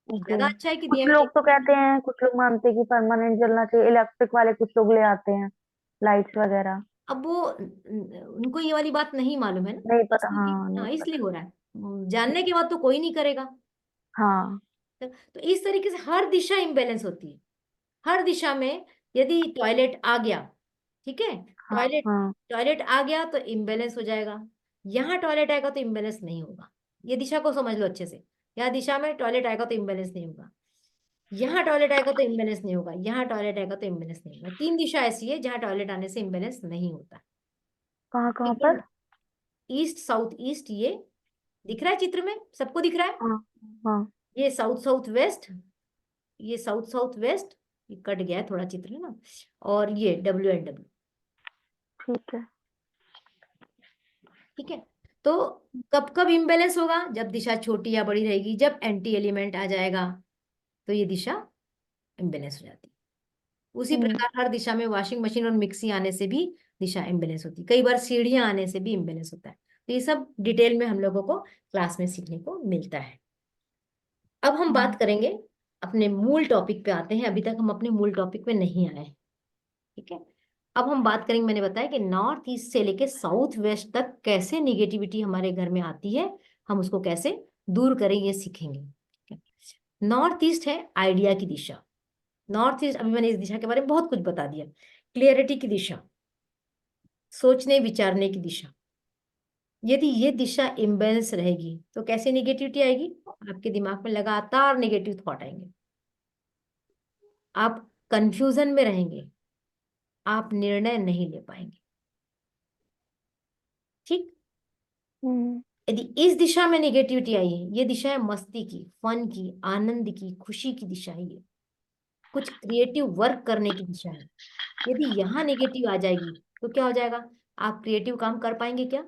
ओके। ज्यादा अच्छा है कि कुछ दिया लोग तो कहते में। हैं, कुछ लोग मानते हैं कि परमानेंट जलना चाहिए, इलेक्ट्रिक वाले कुछ लोग ले आते हैं लाइट्स वगैरह। अब वो उनको ये वाली बात नहीं मालूम है ना, नहीं पता, इसलिए हाँ नहीं हाँ इसलिए पता। हो रहा है। जानने के बाद तो कोई नहीं करेगा। हाँ। तो इस तरीके से हर दिशा इम्बेलेंस होती है। हर दिशा में यदि टॉयलेट आ गया, ठीक है, हाँ। टॉयलेट हाँ। टॉयलेट आ गया तो इम्बेलेंस हो जाएगा। यहाँ टॉयलेट आएगा तो इम्बेलेंस नहीं होगा। ये दिशा को समझ लो अच्छे से। यहाँ दिशा में टॉयलेट आएगा तो इम्बेलेंस नहीं होगा, यहाँ टॉयलेट आएगा तो इम्बेलेंस नहीं होगा, यहाँ टॉयलेट आएगा तो इम्बेलेंस नहीं होगा। 3 दिशा ऐसी है जहाँ टॉयलेट आने से इम्बेलेंस नहीं होता। कहाँ कहाँ लेकिन पर? ईस्ट साउथ ईस्ट, ये दिख रहा है चित्र में, सबको दिख रहा है? हाँ। हाँ। ये साउथ साउथ वेस्ट, ये साउथ साउथ वेस्ट, ये कट गया है थोड़ा चित्र ना, और ये WNW। ठीक है। ठीक है। तो कब कब इम्बेलेंस होगा? जब दिशा छोटी या बड़ी रहेगी, जब एंटी एलिमेंट आ जाएगा तो ये दिशा इम्बेलेंस हो जाती है। उसी हम्म। प्रकार हर दिशा में वॉशिंग मशीन और मिक्सी आने से भी दिशा इम्बेलेंस होती है। कई बार सीढ़ियां आने से भी इम्बेलेंस होता है। तो ये सब डिटेल में हम लोगों को क्लास में सीखने को मिलता है। अब हम बात हम्म। करेंगे, अपने मूल टॉपिक पे आते हैं। अभी तक हम अपने मूल टॉपिक पे नहीं आए हैं, ठीक है। अब हम बात करेंगे, मैंने बताया कि नॉर्थ ईस्ट से लेके साउथ वेस्ट तक कैसे निगेटिविटी हमारे घर में आती है, हम उसको कैसे दूर करें ये सीखेंगे। नॉर्थ ईस्ट है आइडिया की दिशा। नॉर्थ ईस्ट, अभी मैंने इस दिशा के बारे में बहुत कुछ बता दिया। क्लियरिटी की दिशा, सोचने विचारने की दिशा। यदि ये दिशा इम्बेलेंस रहेगी तो कैसे निगेटिविटी आएगी? आपके दिमाग में लगातार नेगेटिव थॉट आएंगे, आप कंफ्यूजन में रहेंगे, आप निर्णय नहीं ले पाएंगे। ठीक। हम्म। यदि इस दिशा में नेगेटिविटी आई है, ये दिशा है मस्ती की, फन की, आनंद की, खुशी की दिशा है, ये कुछ क्रिएटिव वर्क करने की दिशा है। यदि यहाँ नेगेटिव आ जाएगी तो क्या हो जाएगा? आप क्रिएटिव काम कर पाएंगे क्या?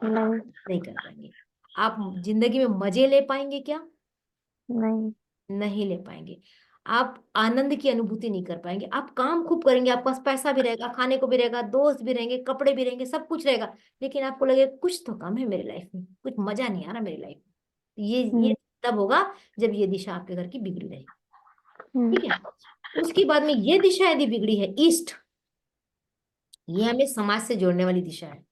नहीं। नहीं कर पाएंगे। आप जिंदगी में मजे ले पाएंगे क्या? नहीं। नहीं ले पाएंगे। आप आनंद की अनुभूति नहीं कर पाएंगे। आप काम खूब करेंगे, आपके पास पैसा भी रहेगा, खाने को भी रहेगा, दोस्त भी रहेंगे, कपड़े भी रहेंगे, सब कुछ रहेगा, लेकिन आपको लगेगा कुछ तो कम है मेरी लाइफ में, कुछ मजा नहीं आ रहा मेरी लाइफ में। ये हम्म। तब होगा जब ये दिशा आपके घर की बिगड़ी रहेगी। हम्म। ठीक है। उसके बाद में ये दिशा यदि बिगड़ी है, ईस्ट, ये हमें समाज से जोड़ने वाली दिशा है,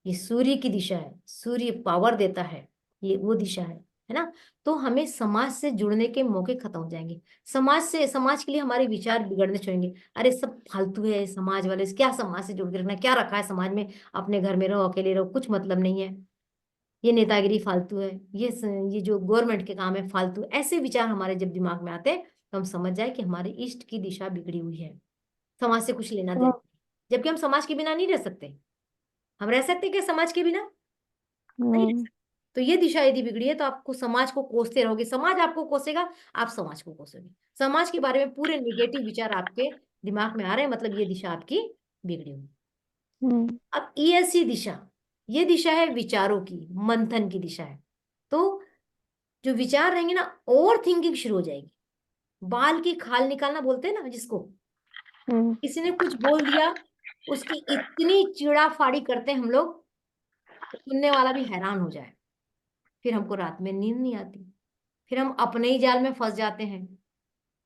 ये सूर्य की दिशा है, सूर्य पावर देता है, ये वो दिशा है ना। तो हमें समाज से जुड़ने के मौके खत्म हो जाएंगे। समाज के लिए हमारे विचार बिगड़ने चाहिए। अरे सब फालतू है समाज वाले, क्या समाज से जुड़ के रखना, क्या रखा है समाज में, अपने घर में रहो, अकेले रहो, कुछ मतलब नहीं है, ये नेतागिरी फालतू है, ये जो गवर्नमेंट के काम है फालतू। ऐसे विचार हमारे जब दिमाग में आते हैं तो हम समझ जाए कि हमारे इष्ट की दिशा बिगड़ी हुई है, समाज से कुछ लेना देना। जबकि हम समाज के बिना नहीं रह सकते। हम रह सकते क्या समाज के बिना? नहीं रह नहीं। सकते। तो ये दिशा यदि बिगड़ी है तो आपको समाज को कोसते रहोगे, समाज आपको कोसेगा, आप समाज को कोसोगे। समाज के बारे में पूरे निगेटिव विचार आपके दिमाग में आ रहे हैं, मतलब ये दिशा आपकी बिगड़ी हुई। हम्म। अब ईएससी दिशा, ये दिशा है विचारों की, मंथन की दिशा है। तो जो विचार रहेंगे ना, ओवर थिंकिंग शुरू हो जाएगी। बाल की खाल निकालना बोलते हैं ना जिसको, हम्म। किसी ने कुछ बोल दिया, उसकी इतनी चिड़ा फाड़ी करते हैं हम लोग, सुनने वाला भी हैरान हो जाए। फिर हमको रात में नींद नहीं आती, फिर हम अपने ही जाल में फंस जाते हैं।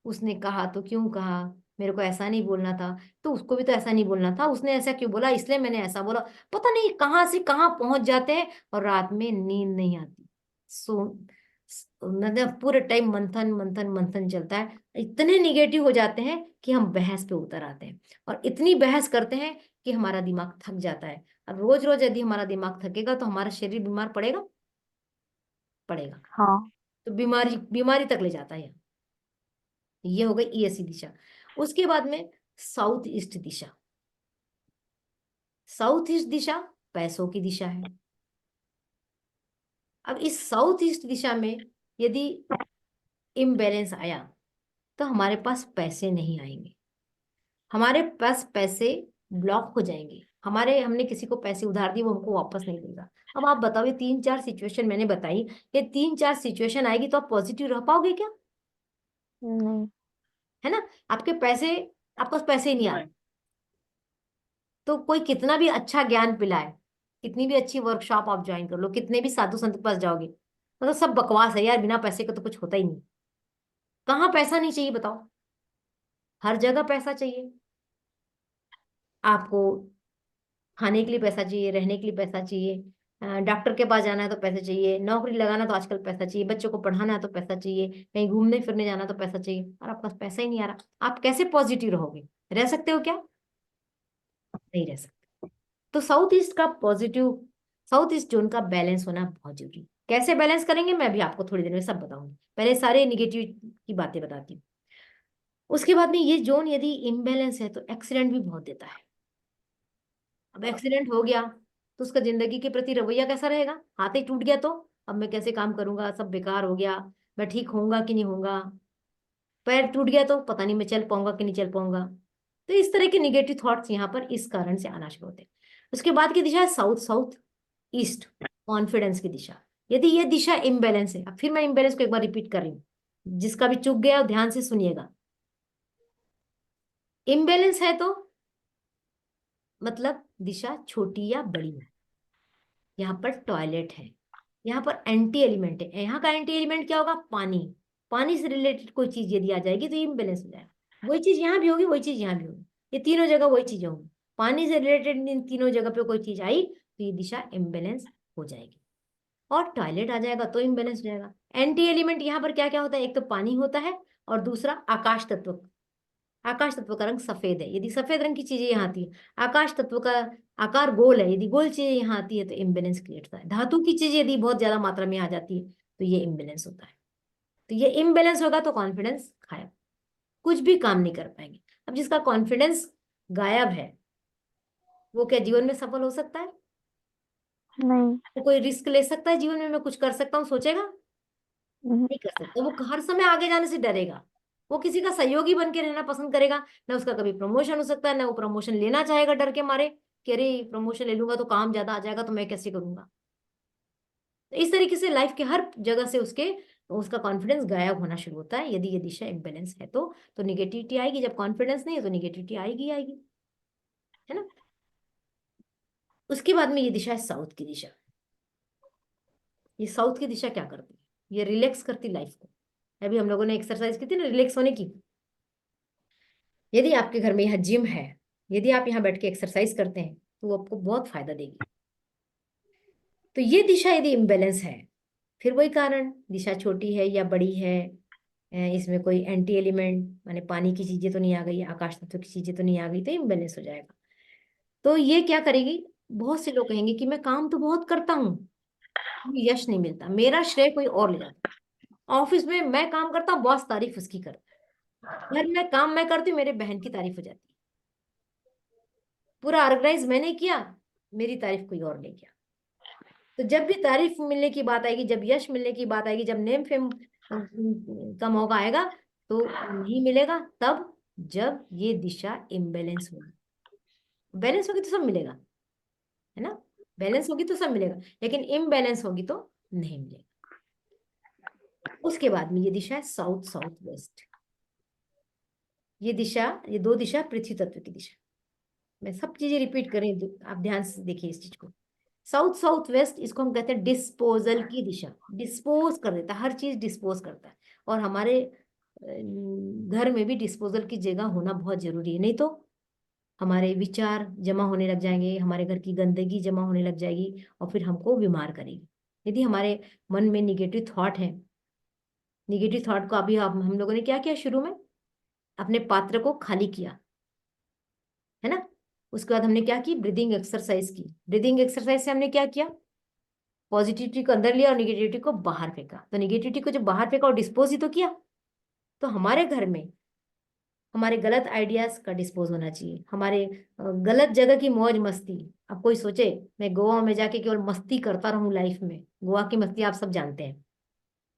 उसने कहा तो क्यों कहा, मेरे को ऐसा नहीं बोलना था, तो उसको भी तो ऐसा नहीं बोलना था, उसने ऐसा क्यों बोला इसलिए मैंने ऐसा बोला। पता नहीं कहाँ से कहाँ पहुंच जाते हैं और रात में नींद नहीं आती। सो मतलब पूरे टाइम मंथन मंथन मंथन चलता है। इतने निगेटिव हो जाते हैं कि हम बहस पे उतर आते हैं, और इतनी बहस करते हैं कि हमारा दिमाग थक जाता है। अब रोज रोज यदि हमारा दिमाग थकेगा तो हमारा शरीर बीमार पड़ेगा, पड़ेगा। हाँ। तो बीमारी बीमारी तक ले जाता है। ये हो गई ईएससी दिशा। उसके बाद में साउथ ईस्ट दिशा। साउथ ईस्ट दिशा पैसों की दिशा है। अब इस साउथ ईस्ट दिशा में यदि इम्बैलेंस आया तो हमारे पास पैसे नहीं आएंगे, हमारे पास पैसे ब्लॉक हो जाएंगे। हमने किसी को पैसे उधार दिए, वो हमको वापस नहीं देगा। अब आप बताओ, ये 3-4 सिचुएशन मैंने बताई, ये 3-4 सिचुएशन आएगी तो आप पॉजिटिव रह पाओगे क्या? नहीं। है ना। आपके पैसे, आपके पास पैसे ही नहीं आ रहे, नहीं। तो कोई कितना भी अच्छा ज्ञान पिलाए, कितनी भी अच्छी वर्कशॉप आप ज्वाइन कर लो, कितने भी साधु संत के पास जाओगे, मतलब सब बकवास है यार, बिना पैसे का तो कुछ होता ही नहीं। कहाँ पैसा नहीं चाहिए बताओ? हर जगह पैसा चाहिए। आपको खाने के लिए पैसा चाहिए, रहने के लिए पैसा चाहिए, डॉक्टर के पास जाना है तो पैसा चाहिए, नौकरी लगाना तो आजकल पैसा चाहिए, बच्चों को पढ़ाना है तो पैसा चाहिए, कहीं घूमने फिरने जाना तो पैसा चाहिए, और आपके पास पैसा ही नहीं आ रहा, आप कैसे पॉजिटिव रहोगे? रह सकते हो क्या? नहीं रह सकते। तो साउथ ईस्ट का पॉजिटिव, साउथ ईस्ट जोन का बैलेंस होना बहुत जरूरी है। कैसे बैलेंस करेंगे मैं भी आपको थोड़ी देर में सब बताऊंगी, पहले सारे निगेटिव की बातें बताती हूँ। उसके बाद में ये जोन यदि इम्बैलेंस है तो एक्सीडेंट भी बहुत देता है। अब एक्सीडेंट हो गया तो उसका जिंदगी के प्रति रवैया कैसा रहेगा? हाथ ही टूट गया तो अब मैं कैसे काम करूंगा, सब बेकार हो गया, मैं ठीक होऊंगा कि नहीं होऊंगा, पैर टूट गया तो पता नहीं मैं चल पाऊंगा कि नहीं चल पाऊंगा। तो इस तरह के निगेटिव थॉट्स यहाँ पर इस कारण से आना शुरू होते हैं। उसके बाद की दिशा है साउथ साउथ ईस्ट, कॉन्फिडेंस की दिशा। यदि ये दिशा इम्बैलेंस है, अब फिर मैं इम्बैलेंस को एक बार रिपीट कर रही हूँ, जिसका भी चूक गया ध्यान से सुनिएगा। इम्बैलेंस है तो मतलब दिशा छोटी या बड़ी है। यहाँ पर टॉयलेट है, यहाँ पर एंटी एलिमेंट है, यहाँ का एंटी एलिमेंट क्या होगा? पानी। पानी से रिलेटेड कोई चीज यदि आ जाएगी तो इम्बैलेंस हो जाएगा। वही चीज यहाँ भी होगी, वही चीज यहाँ भी होगी, ये तीनों जगह वही चीज होगी। पानी से रिलेटेड इन तीनों जगह पे कोई चीज आई तो ये दिशा इम्बेलेंस हो जाएगी। और टॉयलेट आ जाएगा तो इम्बेलेंस हो जाएगा। एंटी एलिमेंट यहाँ पर क्या क्या होता है, एक तो पानी होता है और दूसरा आकाश तत्व। आकाश तत्व का रंग सफेद है, यदि सफेद रंग की चीजें यहाँ आती है, आकाश तत्व का आकार गोल है, यदि गोल चीजें यहाँ आती है तो इम्बेलेंस क्रिएट होता है। धातु की चीजें यदि बहुत ज्यादा मात्रा में आ जाती है तो ये इम्बेलेंस होता है। तो ये इम्बेलेंस होगा तो कॉन्फिडेंस गायब, कुछ भी काम नहीं कर पाएंगे। अब जिसका कॉन्फिडेंस गायब है वो क्या जीवन में सफल हो सकता है? नहीं। वो कोई रिस्क ले सकता है जीवन में, मैं कुछ कर सकता हूँ सोचेगा? हम्म, नहीं कर सकता। वो हर समय आगे जाने से डरेगा, वो किसी का सहयोगी बन के रहना पसंद करेगा। ना उसका कभी प्रमोशन हो सकता है, ना वो प्रमोशन लेना चाहेगा डर के मारे कि अरे प्रमोशन ले लूंगा तो काम ज्यादा आ जाएगा तो मैं कैसे करूंगा। तो इस तरीके से लाइफ के हर जगह से उसका कॉन्फिडेंस गायब होना शुरू होता है। यदि ये दिशा इम्बेलेंस है तो निगेटिविटी आएगी। जब कॉन्फिडेंस नहीं है तो निगेटिविटी आएगी आएगी, है ना। उसके बाद में ये दिशा है साउथ की दिशा। ये साउथ की दिशा क्या करती है, ये रिलैक्स करती लाइफ को। अभी हम लोगों ने एक्सरसाइज की थी ना रिलैक्स होने की। यदि आपके घर में यहाँ जिम है, यदि आप यहाँ बैठ के एक्सरसाइज करते हैं तो वो आपको बहुत फायदा देगी। तो ये दिशा यदि इम्बेलेंस है, फिर वही कारण, दिशा छोटी है या बड़ी है, इसमें कोई एंटी एलिमेंट माने पानी की चीजें तो नहीं आ गई, आकाश तत्व की चीजें तो नहीं आ गई, तो इम्बेलेंस हो जाएगा। तो ये क्या करेगी, बहुत से लोग कहेंगे कि मैं काम तो बहुत करता हूँ, यश नहीं मिलता, मेरा श्रेय कोई और ले जाता है। ऑफिस में मैं काम करता हूँ, बॉस तारीफ उसकी करता है। घर में काम मैं करती हूँ, मेरे बहन की तारीफ हो जाती है। पूरा ऑर्गेनाइज मैंने किया, मेरी तारीफ कोई और ले गया। तो जब भी तारीफ मिलने की बात आएगी, जब यश मिलने की बात आएगी, जब नेम फेम का मौका आएगा तो नहीं मिलेगा। तब जब ये दिशा इम्बेलेंस होगी। बैलेंस होगी तो सब मिलेगा, है ना। बैलेंस होगी तो सब मिलेगा, लेकिन इम्बैलेंस होगी तो नहीं मिलेगा। उसके बाद में ये दिशा है साउथ साउथ वेस्ट। ये दिशा, ये दो दिशा पृथ्वी तत्व की दिशा। मैं सब चीजें रिपीट करें तो आप ध्यान से देखिए इस चीज को। साउथ साउथ वेस्ट, इसको हम कहते हैं डिस्पोजल की दिशा। डिस्पोज कर देता है, हर चीज डिस्पोज करता है। और हमारे घर में भी डिस्पोजल की जगह होना बहुत जरूरी है, नहीं तो हमारे विचार जमा होने लग जाएंगे, हमारे घर की गंदगी जमा होने लग जाएगी और फिर हमको बीमार करेगी। यदि हमारे मन में निगेटिव थॉट है, निगेटिव थॉट को अभी हम लोगों ने क्या किया, शुरू में अपने पात्र को खाली किया, है ना। उसके बाद हमने क्या की, ब्रीदिंग एक्सरसाइज की। ब्रीदिंग एक्सरसाइज से हमने क्या किया, पॉजिटिविटी को अंदर लिया और निगेटिविटी को बाहर फेंका। तो निगेटिविटी को जब बाहर फेंका और डिस्पोज ही तो किया, तो हमारे घर में हमारे गलत आइडियाज का डिस्पोज होना चाहिए। हमारे गलत जगह की मौज मस्ती। अब कोई सोचे मैं गोवा में जाके केवल मस्ती करता रहूं लाइफ में, गोवा की मस्ती आप सब जानते हैं,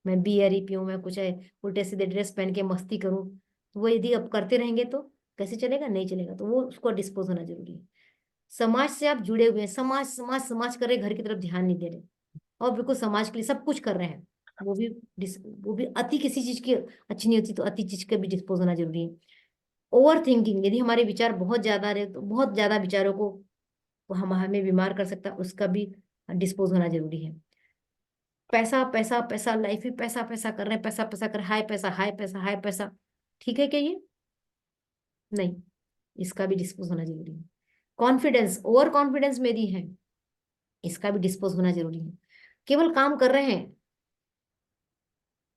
मैं बियर ही पीऊं, मैं कुछ है उल्टे सीधे ड्रेस पहन के मस्ती करूं, तो वो यदि अब करते रहेंगे तो कैसे चलेगा, नहीं चलेगा। तो वो उसको डिस्पोज होना जरूरी है। समाज से आप जुड़े हुए हैं, समाज समाज समाज कर रहे, घर की तरफ ध्यान नहीं दे रहे, और बिल्कुल समाज के लिए सब कुछ कर रहे हैं, वो भी अति किसी चीज की अच्छी नहीं होती, तो अति चीज का भी डिस्पोज होना जरूरी है। ओवर थिंकिंग, यदि हमारे विचार बहुत ज्यादा रहे तो बहुत ज्यादा विचारों को वो हमें बीमार कर सकता है, उसका भी डिस्पोज होना जरूरी है। पैसा पैसा पैसा, लाइफ ही पैसा पैसा कर रहे हैं, पैसा पैसा कर, हाय पैसा हाय पैसा हाय पैसा, ठीक है क्या ये? नहीं, इसका भी डिस्पोज होना जरूरी है। कॉन्फिडेंस, ओवर कॉन्फिडेंस मेरी है, इसका भी डिस्पोज होना जरूरी है। केवल काम कर रहे हैं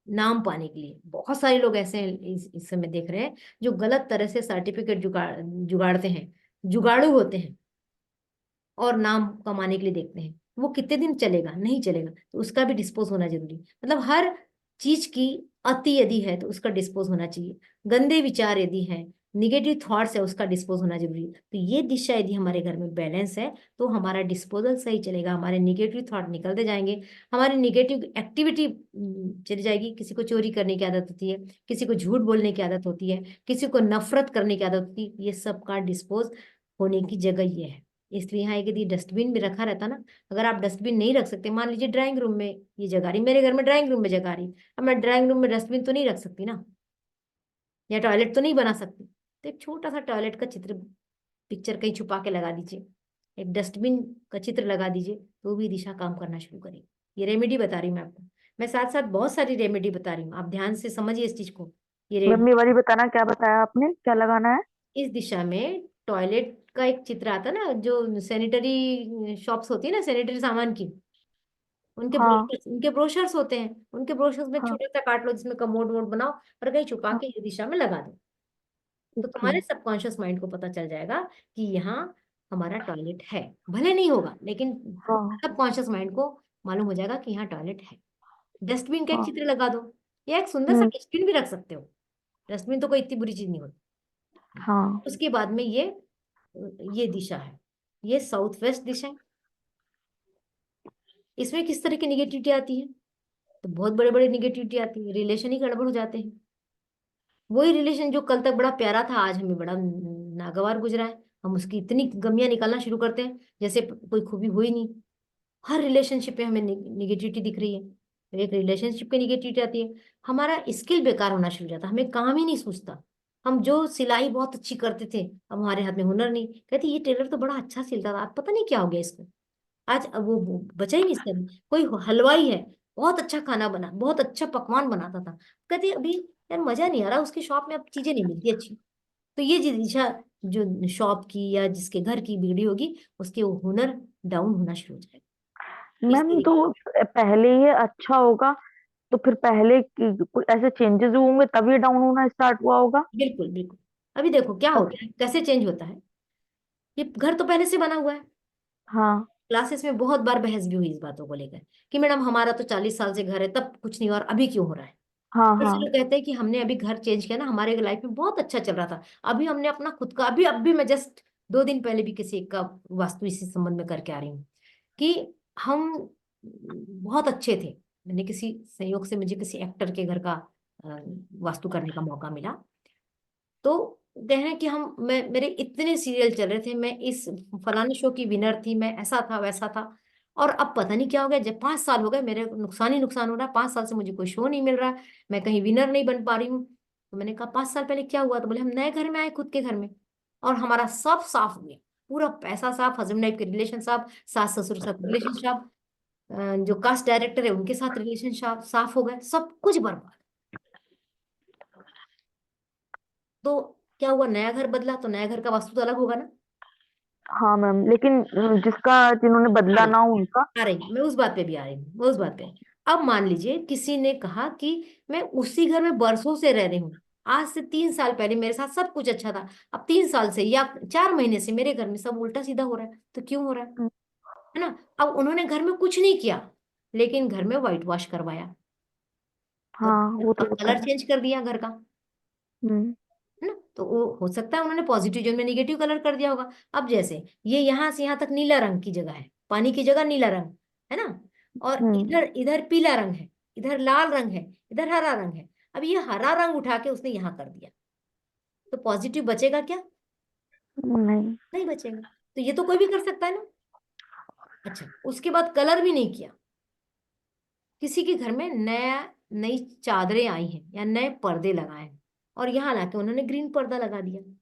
नाम पाने के लिए। बहुत सारे लोग ऐसे हैं इस समय देख रहे हैं जो गलत तरह से सर्टिफिकेट जुगाड़ते हैं, जुगाड़ू होते हैं और नाम कमाने के लिए देखते हैं। वो कितने दिन चलेगा, नहीं चलेगा, तो उसका भी डिस्पोज होना जरूरी है। मतलब हर चीज की अति यदि है तो उसका डिस्पोज होना चाहिए। गंदे विचार यदि है, निगेटिव थॉट्स है, उसका डिस्पोज होना जरूरी है। तो ये दिशा यदि हमारे घर में बैलेंस है तो हमारा डिस्पोजल सही चलेगा, हमारे निगेटिव थॉट निकलते जाएंगे, हमारी निगेटिव एक्टिविटी चली जाएगी। किसी को चोरी करने की आदत होती है, किसी को झूठ बोलने की आदत होती है, किसी को नफरत करने की आदत होती है, ये सब का डिस्पोज होने की जगह ये है। इसलिए यहाँ एक यदि डस्टबिन भी रखा रहता ना, अगर आप डस्टबिन नहीं रख सकते, मान लीजिए ड्राइंग रूम में ये जगह रही, मेरे घर में ड्राइंग रूम में जगह रही, अब मैं ड्राइंग रूम में डस्टबिन तो नहीं रख सकती ना, या टॉयलेट तो नहीं बना सकती, तो एक छोटा सा टॉयलेट का चित्र, पिक्चर कहीं छुपा के लगा दीजिए, एक डस्टबिन का चित्र लगा दीजिए, तो भी दिशा काम करना शुरू करेगी। ये रेमेडी बता रही हूँ मैं आपको, मैं साथ साथ बहुत सारी रेमेडी बता रही हूँ, आप ध्यान से समझिए इस चीज को। ये मम्मी वाली बताना, क्या बताया आपने, क्या लगाना है? इस दिशा में टॉयलेट का एक चित्र आता है ना, जो सैनिटरी शॉप्स होती है ना सैनिटरी सामान की, हाँ उनके ब्रोशर्स होते हैं, उनके ब्रोशर्स में हाँ। छोटा सा काट लो जिसमें कमोड वोड बनाओ और कहीं छुपा हाँ, के ये दिशा में लगा दो। तो ओके। तुम्हारे सबकॉन्शियस माइंड को पता चल जाएगा कि यहाँ हमारा टॉयलेट है, भले नहीं होगा लेकिन हाँ सबकॉन्शियस माइंड को मालूम हो जाएगा कि यहाँ टॉयलेट है। डस्टबिन का एक हाँ। चित्र लगा दो, या एक सुंदर सा हम्म। डस्टबिन भी रख सकते हो। डस्टबिन तो कोई इतनी बुरी चीज नहीं होती। हाँ। उसके बाद में ये दिशा है, ये साउथ वेस्ट दिशा है। इसमें किस तरह की निगेटिविटी आती है? तो बहुत बड़े बड़े निगेटिविटी आती है, रिलेशन ही गड़बड़ हो जाते हैं। वही रिलेशन जो कल तक बड़ा प्यारा था आज हमें बड़ा नागवार गुजरा है, हम उसकी इतनी गमियां निकालना शुरू करते हैं जैसे कोई खूबी हुई नहीं। हर रिलेशनशिप में हमें निगेटिविटी दिख रही है। तो एक रिलेशनशिप की निगेटिविटी आती है, हमारा स्किल बेकार होना शुरू हो जाता है, हमें काम ही नहीं सूझता। हम जो सिलाई बहुत अच्छी करते थे अब हमारे हाथ में हुनर नहीं, कहते ये टेलर तो बड़ा अच्छा सिलता था, अब पता नहीं क्या हो गया इसको। आज अब वो बचा ही नहीं इसका। कोई हलवाई है, बहुत अच्छा खाना बना, बहुत अच्छा पकवान बनाता था, कहते अभी यार मजा नहीं आ रहा, उसकी शॉप में अब चीजें नहीं मिलती अच्छी। तो ये दिशा जो शॉप की या जिसके घर की बिगड़ी होगी, उसके वो हुनर डाउन होना शुरू हो जाएगा। इस मैम तरीके। तो पहले ये अच्छा होगा, तो फिर पहले कोई ऐसे चेंजेस होंगे तभी डाउन होना स्टार्ट हुआ होगा। बिल्कुल बिल्कुल। अभी देखो क्या अब। होता है, कैसे चेंज होता है। ये घर तो पहले से बना हुआ है। हाँ क्लासेस में बहुत बार बहस भी हुई इस बातों को लेकर कि मैडम हमारा तो 40 साल से घर है, तब कुछ नहीं हुआ और अभी क्यों हो रहा है। हाँ ऐसे हाँ। लोग कहते हैं कि हमने अभी घर चेंज किया ना, हमारे लाइफ में बहुत अच्छा चल रहा था, अभी हमने अपना खुद का, अभी अब भी मैं जस्ट 2 दिन पहले भी किसी एक का वास्तु इसी संबंध में करके आ रही हूँ कि हम बहुत अच्छे थे। मैंने किसी संयोग से मुझे किसी एक्टर के घर का वास्तु करने का मौका मिला। तो कह रहे हैं कि मेरे इतने सीरियल चल रहे थे, मैं इस फलाने शो की विनर थी, मैं ऐसा था वैसा था, और अब पता नहीं क्या हो गया, जब 5 साल हो गए मेरे नुकसान ही नुकसान हो रहा है, 5 साल से मुझे कोई शो नहीं मिल रहा है, मैं कहीं विनर नहीं बन पा रही हूँ। तो मैंने कहा 5 साल पहले क्या हुआ? तो बोले हम नए घर में आए, खुद के घर में, और हमारा सब साफ हो गया, पूरा पैसा साफ, हस्बैंड वाइफ के रिलेशन साफ, सास ससुर साथ रिलेशन साफ, जो कास्ट डायरेक्टर है उनके साथ रिलेशन साफ साफ हो गए, सब कुछ बर्बाद। तो क्या हुआ, नया घर बदला तो नया घर का वास्तु तो अलग होगा ना। हाँ मैम, लेकिन जिन्होंने आ बदला रही ना हो उनका। आ रही मैं उस बात पे भी आ रही हूँ, मैं उस बात पे। अब मान लीजिए किसी ने कहा कि मैं उसी घर में बरसों से रह रही हूँ, आज से 3 साल पहले मेरे साथ सब कुछ अच्छा था, अब 3 साल से या 4 महीने से मेरे घर में सब उल्टा सीधा हो रहा है, तो क्यों हो रहा है ना। अब उन्होंने घर में कुछ नहीं किया, लेकिन घर में व्हाइट वॉश करवाया, हाँ वो तो होता कलर है। चेंज कर दिया घर का, हम्म। है ना। तो वो हो सकता है उन्होंने पॉजिटिव जोन में निगेटिव कलर कर दिया होगा। अब जैसे ये यहाँ से यहाँ तक नीला रंग की जगह है, पानी की जगह नीला रंग है ना, और हम्म। इधर इधर पीला रंग है, इधर लाल रंग है, इधर हरा रंग है। अब ये हरा रंग उठा के उसने यहाँ कर दिया, तो पॉजिटिव बचेगा क्या? नहीं। नहीं बचेगा। तो ये तो कोई भी कर सकता है ना। अच्छा, उसके बाद कलर भी नहीं किया, किसी के घर में नया नई चादरें आई हैं या नए पर्दे लगाए हैं, और यहाँ लाके उन्होंने ग्रीन पर्दा लगा दिया। अब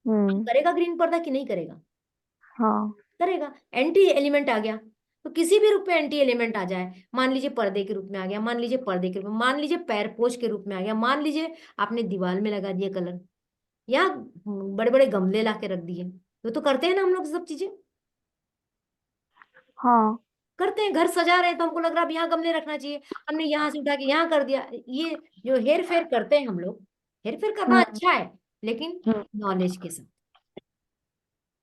हम्म। करेगा ग्रीन पर्दा कि नहीं करेगा? हाँ। करेगा। एंटी एलिमेंट आ गया, तो किसी भी रूप में एंटी एलिमेंट आ जाए, मान लीजिए पर्दे के रूप में आ गया, मान लीजिए पर्दे के रूप में, मान लीजिए पैर पोछ के रूप में आ गया, मान लीजिए आपने दीवार में लगा दिया कलर, या बड़े बड़े गमले ला के रख दिए। तो करते हैं ना हम लोग सब चीजें, हाँ। करते हैं। घर सजा रहे हैं तो हमको लग रहा है अब यहाँ गमले रखना चाहिए, हमने यहाँ से उठा के यहाँ कर दिया। ये जो हेर फेर करते हैं हम लोग, हेर फेर करना हम्म। अच्छा है, लेकिन हम्म। नॉलेज के साथ।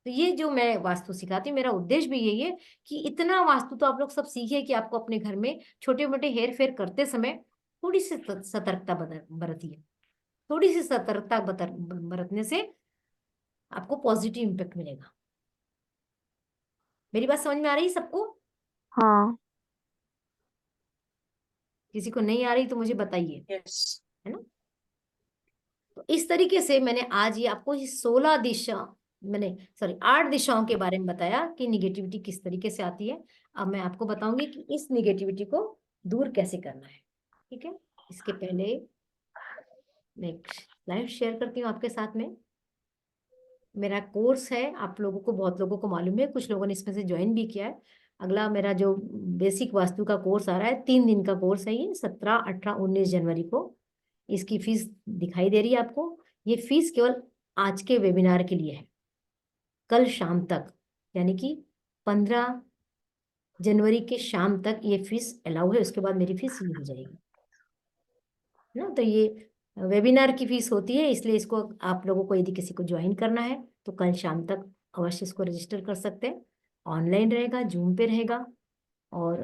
तो ये जो मैं वास्तु सिखाती हूँ, मेरा उद्देश्य भी यही है कि इतना वास्तु तो आप लोग सब सीखे कि आपको अपने घर में छोटे मोटे हेर फेर करते समय थोड़ी सी सतर्कता बरतिए। थोड़ी सी सतर्कता बरतने से आपको पॉजिटिव इम्पैक्ट मिलेगा। मेरी बात समझ में आ रही है सबको? हाँ। किसी को नहीं आ रही तो मुझे बताइए, यस। है ना। तो इस तरीके से मैंने आज ये आपको ये 16 दिशा, मैंने सॉरी 8 दिशाओं के बारे में बताया कि निगेटिविटी किस तरीके से आती है। अब मैं आपको बताऊंगी कि इस निगेटिविटी को दूर कैसे करना है। ठीक है, इसके पहले मैं एक स्लाइड शेयर करती हूँ आपके साथ में। मेरा कोर्स है, आप लोगों को, बहुत लोगों को मालूम है, कुछ लोगों ने इसमें से ज्वाइन भी किया है। अगला मेरा जो बेसिक वास्तु का कोर्स आ रहा है, 3 दिन का कोर्स है ये, 17, 18, 19 जनवरी को। इसकी फीस दिखाई दे रही है आपको। ये फीस केवल आज के वेबिनार के लिए है। कल शाम तक, यानी कि 15 जनवरी के शाम तक ये फीस अलाउ है, उसके बाद मेरी फीस ये हो जाएगी ना। तो ये वेबिनार की फीस होती है, इसलिए इसको आप लोगों को यदि किसी को ज्वाइन करना है तो कल शाम तक अवश्य इसको रजिस्टर कर सकते हैं। ऑनलाइन रहेगा, जूम पे रहेगा, और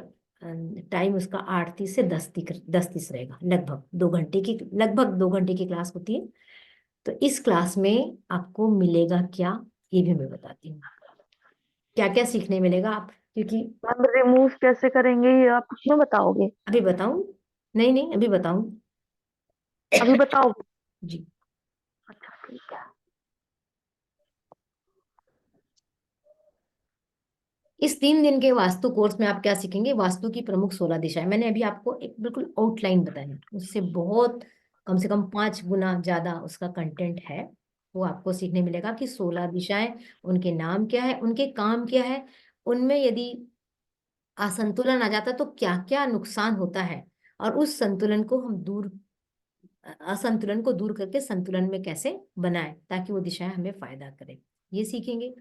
टाइम उसका 8:30 से 10:30 रहेगा। लगभग 2 घंटे की क्लास होती है। तो इस क्लास में आपको मिलेगा क्या, ये भी मैं बताती हूँ, क्या क्या सीखने मिलेगा आप, क्योंकि मैम रिमूव कैसे करेंगे ये आप उसमें बताओगे? अभी बताऊं? नहीं नहीं, अभी बताऊं। अभी बताओगे? जी। अच्छा ठीक है। इस 3 दिन के वास्तु कोर्स में आप क्या सीखेंगे? वास्तु की प्रमुख 16 दिशाएं। मैंने अभी आपको एक बिल्कुल आउटलाइन बताया, उससे बहुत कम से कम 5 गुना ज्यादा उसका कंटेंट है। वो आपको सीखने मिलेगा कि 16 दिशाएं, उनके नाम क्या है, उनके काम क्या है, उनमें यदि असंतुलन आ जाता तो क्या क्या नुकसान होता है, और उस संतुलन को हम असंतुलन को दूर करके संतुलन में कैसे बनाएं ताकि वो दिशाएं हमें फायदा करें, ये सीखेंगे।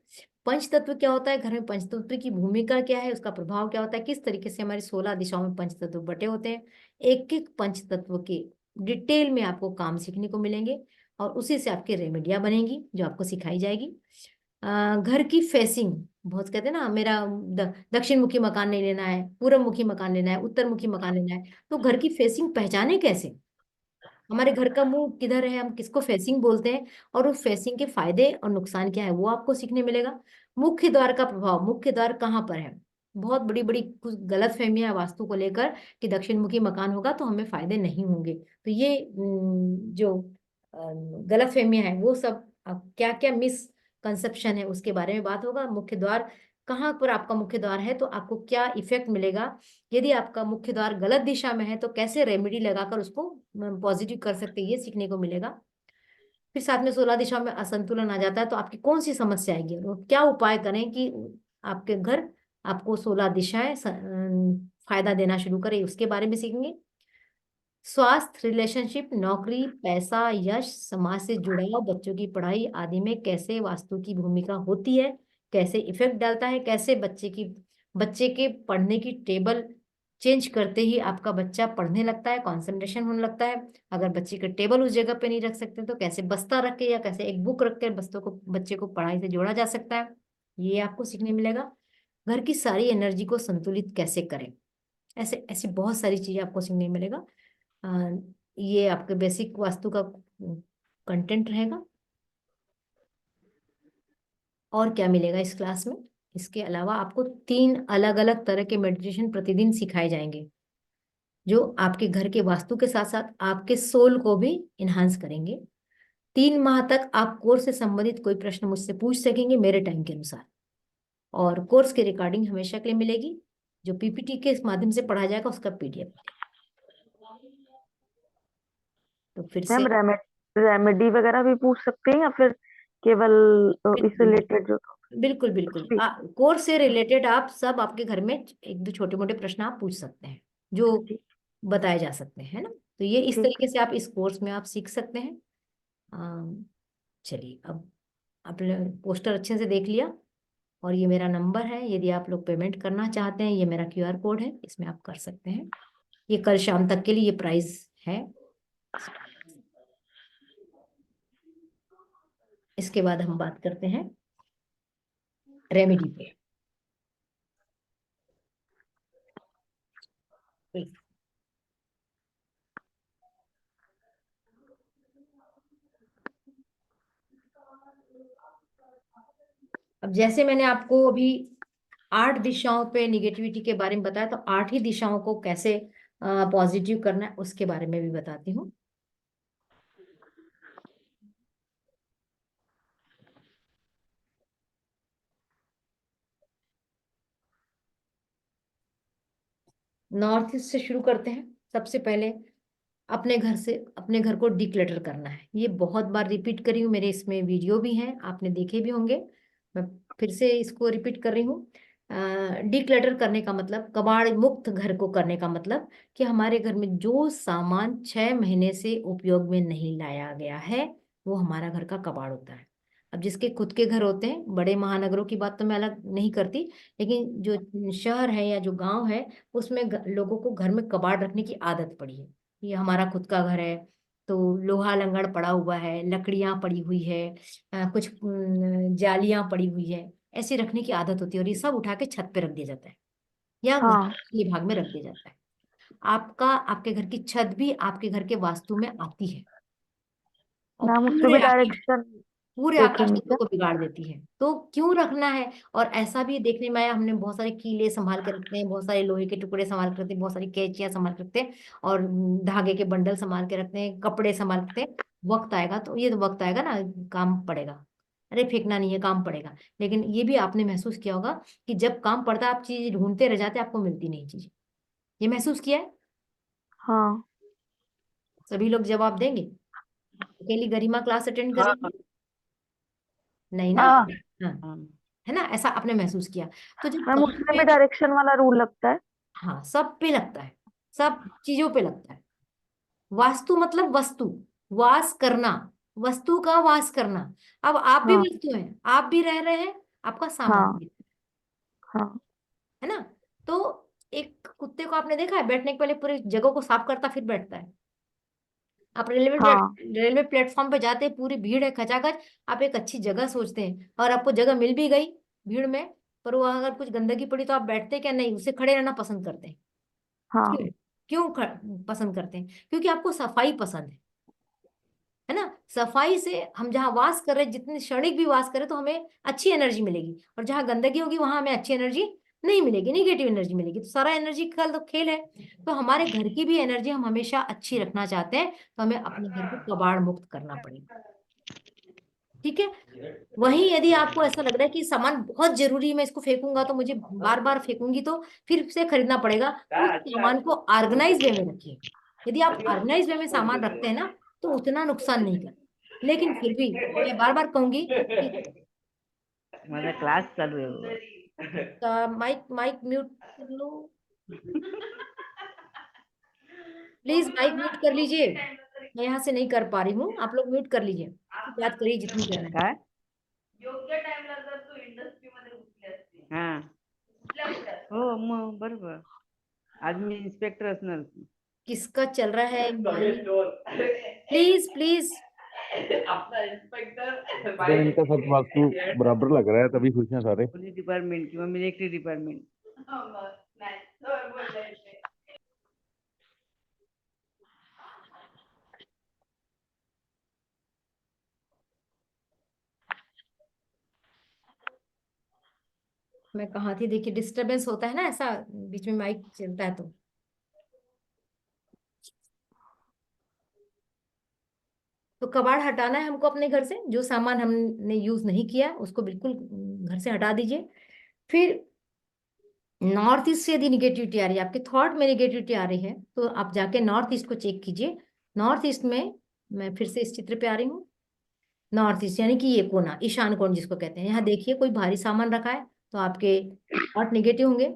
पंच तत्व क्या होता है, घर में पंच तत्व की भूमिका क्या है, उसका प्रभाव क्या होता है, किस तरीके से हमारी 16 दिशाओं में पंच तत्व बटे होते हैं। एक एक पंच तत्व के डिटेल में आपको काम सीखने को मिलेंगे, और उसी से आपकी रेमेडियां बनेंगी जो आपको सिखाई जाएगी। घर की फेसिंग, बहुत कहते हैं ना, मेरा दक्षिण मुखी मकान नहीं लेना है, पूर्व मुखी मकान लेना है, उत्तर मुखी मकान लेना है, तो घर की फेसिंग पहचाने कैसे, हमारे घर का मुंह किधर है, हम किसको फेसिंग बोलते हैं, और उस फेसिंग के फायदे और नुकसान क्या है वो आपको सीखने मिलेगा। मुख्य द्वार का प्रभाव, मुख्य द्वार कहाँ पर है, बहुत बड़ी बड़ी कुछ गलत फहमियां वास्तु को लेकर कि दक्षिण मुखी मकान होगा तो हमें फायदे नहीं होंगे। तो ये जो गलत फहमियां हैं वो सब, क्या क्या मिसकंसेप्शन है उसके बारे में बात होगा। मुख्य द्वार कहाँ पर आपका मुख्य द्वार है तो आपको क्या इफेक्ट मिलेगा, यदि आपका मुख्य द्वार गलत दिशा में है तो कैसे रेमेडी लगाकर उसको पॉजिटिव कर सकते हैं, ये सीखने को मिलेगा। फिर साथ में 16 दिशा में असंतुलन आ जाता है तो आपकी कौन सी समस्या आएगी, और क्या उपाय करें कि आपके घर आपको 16 दिशाएं फायदा देना शुरू करे, उसके बारे में सीखेंगे। स्वास्थ्य, रिलेशनशिप, नौकरी, पैसा, यश, समाज से जुड़ाव, बच्चों की पढ़ाई आदि में कैसे वास्तु की भूमिका होती है, कैसे इफेक्ट डालता है, कैसे बच्चे के पढ़ने की टेबल चेंज करते ही आपका बच्चा पढ़ने लगता है, कंसंट्रेशन होने लगता है। अगर बच्चे का टेबल उस जगह पे नहीं रख सकते तो कैसे बस्ता रख के या कैसे एक बुक रख कर बच्चे को पढ़ाई से जोड़ा जा सकता है, ये आपको सीखने मिलेगा। घर की सारी एनर्जी को संतुलित कैसे करें, ऐसे ऐसी बहुत सारी चीजें आपको सीखने मिलेगा। अ, ये आपके बेसिक वास्तु का कंटेंट रहेगा। और क्या मिलेगा इस क्लास में, इसके अलावा आपको 3 अलग अलग तरह के मेडिटेशन प्रतिदिन सिखाए जाएंगे जो आपके घर के वास्तु के साथ साथ आपके सोल को भी इन्हांस करेंगे। 3 माह तक आप कोर्स से संबंधित कोई प्रश्न मुझसे पूछ सकेंगे मेरे टाइम के अनुसार, और कोर्स की रिकॉर्डिंग हमेशा के लिए मिलेगी, जो पीपीटी के माध्यम से पढ़ा जाएगा उसका पीडीएफ। तो फिर से मैम रेमेडी वगैरह भी पूछ सकते हैं या फिर केवल इस बिल्कुल रिलेटेड जो बिल्कुल कुछ बिल्कुल भी? कोर्स से रिलेटेड आप सब आपके घर में एक दो छोटे मोटे प्रश्न आप पूछ सकते हैं जो ठीक। बताए जा सकते हैं ना। तो ये इस ठीक। तरीके से आप इस कोर्स में आप सीख सकते हैं। चलिए, अब आपने पोस्टर अच्छे से देख लिया, और ये मेरा नंबर है, यदि आप लोग पेमेंट करना चाहते हैं ये मेरा क्यूआर कोड है, इसमें आप कर सकते हैं। ये कल शाम तक के लिए ये प्राइस है। इसके बाद हम बात करते हैं रेमेडी पे। अब जैसे मैंने आपको अभी 8 दिशाओं पे निगेटिविटी के बारे में बताया, तो 8 ही दिशाओं को कैसे पॉजिटिव करना है उसके बारे में भी बताती हूँ। नॉर्थ ईस्ट से शुरू करते हैं। सबसे पहले अपने घर को डिक्लटर करना है। ये बहुत बार रिपीट करी हूँ, मेरे इसमें वीडियो भी हैं, आपने देखे भी होंगे, मैं फिर से इसको रिपीट कर रही हूँ। डिक्लटर करने का मतलब, कबाड़ मुक्त घर को करने का मतलब कि हमारे घर में जो सामान 6 महीने से उपयोग में नहीं लाया गया है वो हमारा घर का कबाड़ होता है। अब जिसके खुद के घर होते हैं, बड़े महानगरों की बात तो मैं अलग नहीं करती, लेकिन जो शहर है या जो गांव है उसमें लोगों को घर में कबाड़ रखने की आदत पड़ी है। ये हमारा खुद का घर है तो लोहा लंगड़ पड़ा हुआ है, लकड़ियां पड़ी हुई है, कुछ जालियां पड़ी हुई है, ऐसे रखने की आदत होती है, और ये सब उठा के छत पे रख दिया जाता है या घर हाँ, के भाग में रख दिया जाता है। आपके घर की छत भी आपके घर के वास्तु में आती है और मैम उसमें भी डायरेक्शन पूरे आकाश देखेंगे तत्व क्या? को बिगाड़ देती है। तो क्यों रखना है? और ऐसा भी देखने में आया, हमने बहुत सारे कीले संभाल के रखते हैं, बहुत सारे लोहे के टुकड़े संभाल के रखते हैं, बहुत सारी कैंचियां संभाल के रखते हैं, और धागे के बंडल संभाल के रखते हैं, कपड़े संभाल के रखते हैं। वक्त आएगा तो ये तो वक्त आएगा ना, काम पड़ेगा। अरे फेंकना नहीं है, काम पड़ेगा। लेकिन ये भी आपने महसूस किया होगा कि जब काम पड़ता है आप चीज ढूंढते रह जाते हैं, आपको मिलती नहीं चीज। ये महसूस किया है? हाँ। सभी लोग जवाब देंगे? अकेली गरिमा क्लास अटेंड हाँ करेंगी? नहीं ना? हाँ हाँ, हाँ है ना, ऐसा आपने महसूस किया। तो जब मैम काम उसमें पे, भी डायरेक्शन वाला रूल लगता है। हाँ, सब पे लगता है, सब चीजों पे लगता है। वास्तु मतलब वस्तु, वास करना, वस्तु का वास करना। अब आप भी हाँ वस्तु हैं, आप भी रह रहे हैं, आपका सामान हाँ भी, हाँ है ना? तो एक कुत्ते को आपने देखा है बैठने के पहले पूरी जगह को साफ करता फिर बैठता है। आप हाँ रेलवे प्लेटफॉर्म पे जाते हैं, पूरी भीड़ है खचाखच, आप एक अच्छी जगह सोचते हैं और आपको जगह मिल भी गई भीड़ में, पर वो अगर कुछ गंदगी पड़ी तो आप बैठते क्या? नहीं, उसे खड़े रहना पसंद करते हैं। हाँ क्यों? क्यों पसंद करते हैं? क्योंकि आपको सफाई पसंद है ना? सफाई से हम जहाँ वास कर रहे हैं, जितनी क्षणिक भी वास करें तो हमें अच्छी एनर्जी मिलेगी, और जहाँ गंदगी होगी वहां हमें अच्छी एनर्जी नहीं मिलेगी, निगेटिव एनर्जी मिलेगी। तो सारा एनर्जी का तो खेल है। तो हमारे घर की भी एनर्जी हम हमेशा अच्छी रखना चाहते हैं, तो हमें अपने घर को कबाड़ मुक्त करना पड़ेगा। ठीक है? वहीं यदि आपको ऐसा लग रहा है कि सामान बहुत जरूरी है, मैं इसको फेंकूंगा तो मुझे बार बार फेंकूंगी तो फिर से खरीदना पड़ेगा, उस सामान को ऑर्गेनाइज वे में रखिए। यदि आप ऑर्गेनाइज वे में सामान रखते हैं ना तो उतना नुकसान नहीं करता। लेकिन फिर भी मैं बार बार कहूंगी कि माझा क्लास चालू आहे माइक माइक म्यूट कर लो प्लीज, माइक म्यूट कर लीजिए। मैं यहाँ से नहीं कर पा रही हूँ, आप लोग म्यूट कर लीजिए, बात करिए जितनी करना है। काय योग्य टाइमला जर तू इंडस्ट्रीमध्ये घुसली असती हा हो मग बरोबर आज मी इन्स्पेक्टर असणार किसका चल रहा है माइक? Please please. आपला इन्स्पेक्टर अरे इनका सब वास्तु बराबर लग रहा है तभी खुश हैं सारे। पोलीस डिपार्टमेंट किंवा मिलिटरी डिपार्टमेंट मैं कहा थी, देखिए डिस्टरबेंस होता है ना ऐसा, बीच में माइक चलता है तो कबाड़ हटाना है हमको अपने घर से। जो सामान हमने यूज नहीं किया उसको बिल्कुल घर से हटा दीजिए। फिर नॉर्थ ईस्ट से यदि निगेटिविटी आ रही है, आपके थॉट में निगेटिविटी आ रही है, तो आप जाके नॉर्थ ईस्ट को चेक कीजिए। नॉर्थ ईस्ट में, मैं फिर से इस चित्र पे आ रही हूँ, नॉर्थ ईस्ट यानी कि ये कोना, ईशान कोण जिसको कहते हैं, यहाँ देखिए कोई भारी सामान रखा है तो आपके थॉट निगेटिव होंगे।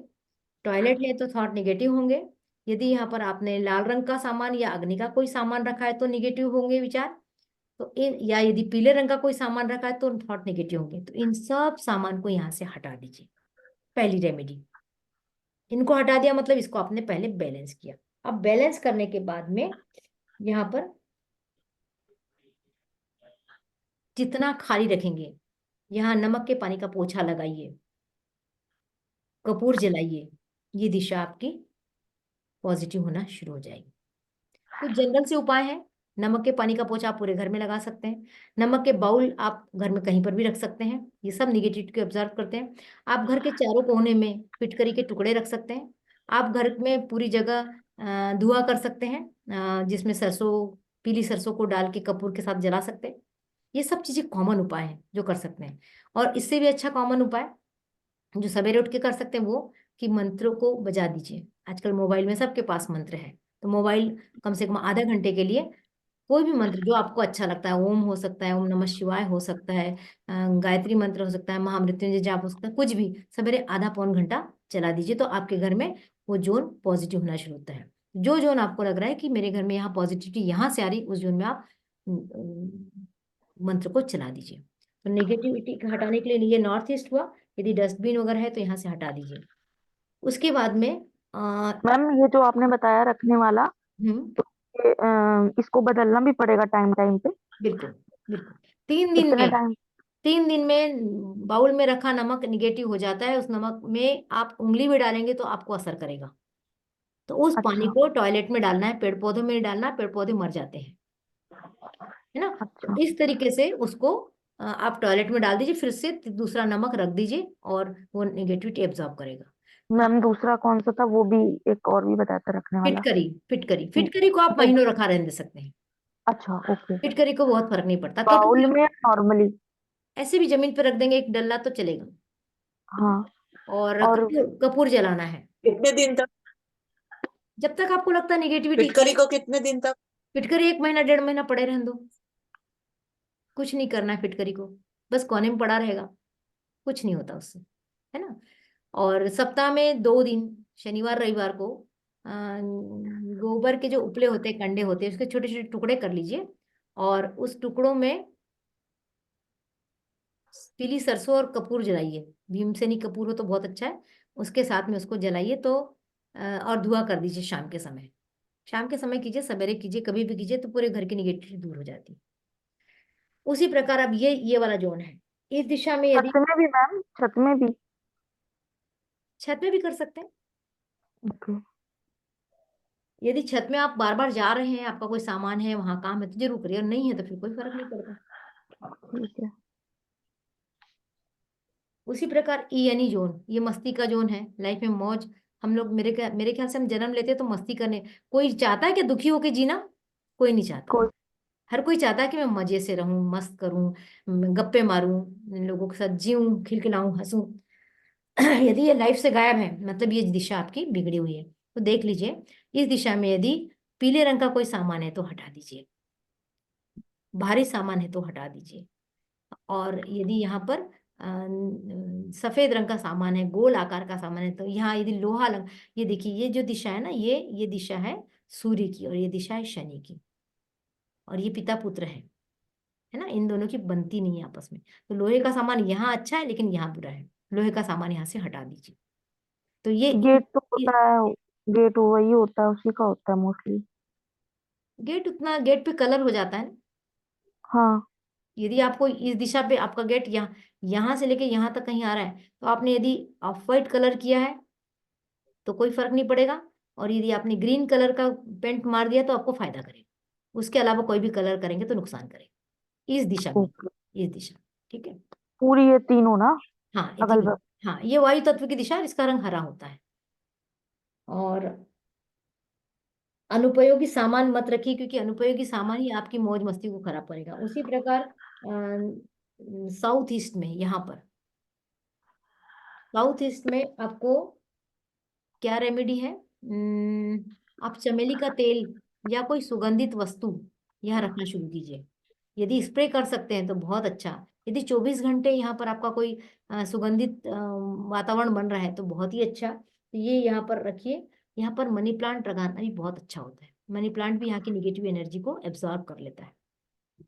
टॉयलेट है तो थॉट निगेटिव होंगे। यदि यहाँ पर आपने लाल रंग का सामान या अग्नि का कोई सामान रखा है तो निगेटिव होंगे विचार। तो इन, या यदि पीले रंग का कोई सामान रखा है तो थॉट नेगेटिव होंगे। तो इन सब सामान को यहाँ से हटा दीजिए। पहली रेमेडी, इनको हटा दिया मतलब इसको आपने पहले बैलेंस किया। अब बैलेंस करने के बाद में यहाँ पर जितना खाली रखेंगे, यहाँ नमक के पानी का पोछा लगाइए, कपूर जलाइए, ये दिशा आपकी पॉजिटिव होना शुरू हो जाएगी। कुछ जनरल से उपाय है। नमक के पानी का पोछा आप पूरे घर में लगा सकते हैं। नमक के बाउल आप घर में कहीं पर भी रख सकते हैं, ये सब निगेटिविटी को ऑब्जर्व करते हैं। आप घर के चारों कोने में फिटकरी के टुकड़े रख सकते हैं। आप घर में पूरी जगह धुआं कर सकते हैं, जिसमें सरसों, पीली सरसों को डाल के कपूर के साथ जला सकते हैं। ये सब चीजें कॉमन उपाय हैं जो कर सकते हैं। और इससे भी अच्छा कॉमन उपाय जो सवेरे उठ के कर सकते हैं वो, कि मंत्रों को बजा दीजिए। आजकल मोबाइल में सबके पास मंत्र है, तो मोबाइल कम से कम आधा घंटे के लिए कोई भी मंत्र जो आपको अच्छा लगता है, ओम हो सकता है, ओम नमः शिवाय हो सकता है, गायत्री मंत्र हो सकता है, महामृत्युंजय जाप हो सकता है, कुछ भी सवेरे आधा पौन घंटा चला दीजिए, तो आपके घर में वो जोन पॉजिटिव होना शुरू होता है। जो जोन आपको लग रहा है कि मेरे घर में यहाँ पॉजिटिविटी यहाँ से आ रही, उस जोन में आप मंत्र को चला दीजिए। तो नेगेटिविटी हटाने के लिए ये नॉर्थ ईस्ट हुआ। यदि डस्टबिन वगैरह है तो यहाँ से हटा दीजिए। उसके बाद में मैम ये जो आपने बताया रखने वाला, हम्म, इसको बदलना भी पड़ेगा टाइम टाइम पे? बिल्कुल बिल्कुल। 3 दिन कितने में, टाइम? 3 दिन में बाउल में रखा नमक निगेटिव हो जाता है। उस नमक में आप उंगली भी डालेंगे तो आपको असर करेगा। तो उस पानी अच्छा को टॉयलेट में डालना है, पेड़ पौधों में नहीं डालना, पेड़ पौधे मर जाते हैं, है ना। तो अच्छा। इस तरीके से उसको आप टॉयलेट में डाल दीजिए, फिर से दूसरा नमक रख दीजिए और वो निगेटिविटी एब्जॉर्ब करेगा। हाँ, मैम दूसरा कौन सा था, वो भी एक और भी बताया था रखने वाला? फिटकरी। फिटकरी हम्म, फिटकरी को आप वो। महीनों रखा रहने दे सकते हैं। अच्छा ओके। फिटकरी को बहुत फर्क नहीं पड़ता, बाउल कपूर में नॉर्मली? ऐसे भी जमीन पर रख देंगे एक डल्ला तो चलेगा। हाँ। और और कपूर कपूर जलाना है कितने दिन तक? जब तक आपको लगता है निगेटिविटी। फिटकरी को कितने दिन तक? फिटकरी 1 महीना 1.5 महीना पड़े रहने दो। कुछ नहीं करना है फिटकरी को, बस कोने में पड़ा रहेगा, कुछ नहीं होता उससे, है ना। और सप्ताह में 2 दिन, शनिवार रविवार को गोबर के जो उपले होते हैं, कंडे होते हैं, उसके छोटे छोटे टुकड़े कर लीजिए और उस टुकड़ों में पीली सरसों और कपूर जलाइए। भीमसेनी कपूर हो तो बहुत अच्छा है, उसके साथ में उसको जलाइए तो और धुआं कर दीजिए शाम के समय। शाम के समय कीजिए, सवेरे कीजिए, कभी भी कीजिए तो पूरे घर की निगेटिविटी दूर हो जाती है। उसी प्रकार अब ये वाला जोन है, इस दिशा में छत यदि में भी मैम, छत में भी? छत में भी कर सकते हैं। ओके। यदि छत में आप बार बार जा रहे हैं, आपका कोई सामान है, वहां काम है तो जरूर करिए, और नहीं है तो फिर कोई फर्क नहीं पड़ता। ठीक है। उसी प्रकार ई यानी जोन, ये मस्ती का जोन है, लाइफ में मौज। हम लोग मेरे ख्याल से हम जन्म लेते हैं तो मस्ती करने। कोई चाहता है कि दुखी होके जीना? कोई नहीं चाहता। कोई। हर कोई चाहता है कि मैं मजे से रहूं, मस्त करूं, गप्पे मारूं, लोगों के साथ जीऊं, खिलखिलाऊं, हंसूं। यदि ये लाइफ से गायब है, मतलब ये दिशा आपकी बिगड़ी हुई है, तो देख लीजिए इस दिशा में यदि पीले रंग का कोई सामान है तो हटा दीजिए, भारी सामान है तो हटा दीजिए। और यदि यहाँ पर सफेद रंग का सामान है, गोल आकार का सामान है, तो यहाँ यदि लोहा लग, ये देखिए ये जो दिशा है ना, ये दिशा है सूर्य की और ये दिशा है शनि की, और ये पिता पुत्र है ना, इन दोनों की बनती नहीं है आपस में। तो लोहे का सामान यहाँ अच्छा है लेकिन यहाँ बुरा है, लोहे का सामान यहाँ से हटा दीजिए। तो गेट तो होता है, गेट वही होता है, उसी का होता है मोस्टली। गेट उतना, गेट पे कलर हो जाता है ना। हाँ। यदि आपको इस दिशा पे आपका गेट यहाँ से लेके यहाँ तक कहीं आ रहा है, तो आपने यदि ऑफ वाइट कलर किया है तो कोई फर्क नहीं पड़ेगा, और यदि आपने ग्रीन कलर का पेंट मार दिया तो आपको फायदा करेगा। उसके अलावा कोई भी कलर करेंगे तो नुकसान करेगा इस दिशा में, ओके। इस दिशा। ठीक है। पूरी ये तीनों ना? हाँ ये अगल तीनों। बगल? हाँ ये वायु तत्व की दिशा है, इसका रंग हरा होता है। और अनुपयोगी सामान मत रखिए, क्योंकि अनुपयोगी सामान ही आपकी मौज मस्ती को खराब करेगा। उसी प्रकार साउथ ईस्ट में, यहाँ पर साउथ ईस्ट में आपको क्या रेमेडी है, आप चमेली का तेल या कोई सुगंधित वस्तु यहाँ रखना शुरू कीजिए। यदि स्प्रे कर सकते हैं तो बहुत अच्छा। यदि 24 घंटे यहाँ पर आपका कोई सुगंधित वातावरण बन रहा है तो बहुत ही अच्छा। तो ये यहाँ पर रखिए। यहाँ पर मनी प्लांट लगाना भी बहुत अच्छा होता है। मनी प्लांट भी यहाँ की निगेटिव एनर्जी को एब्जॉर्ब कर लेता है,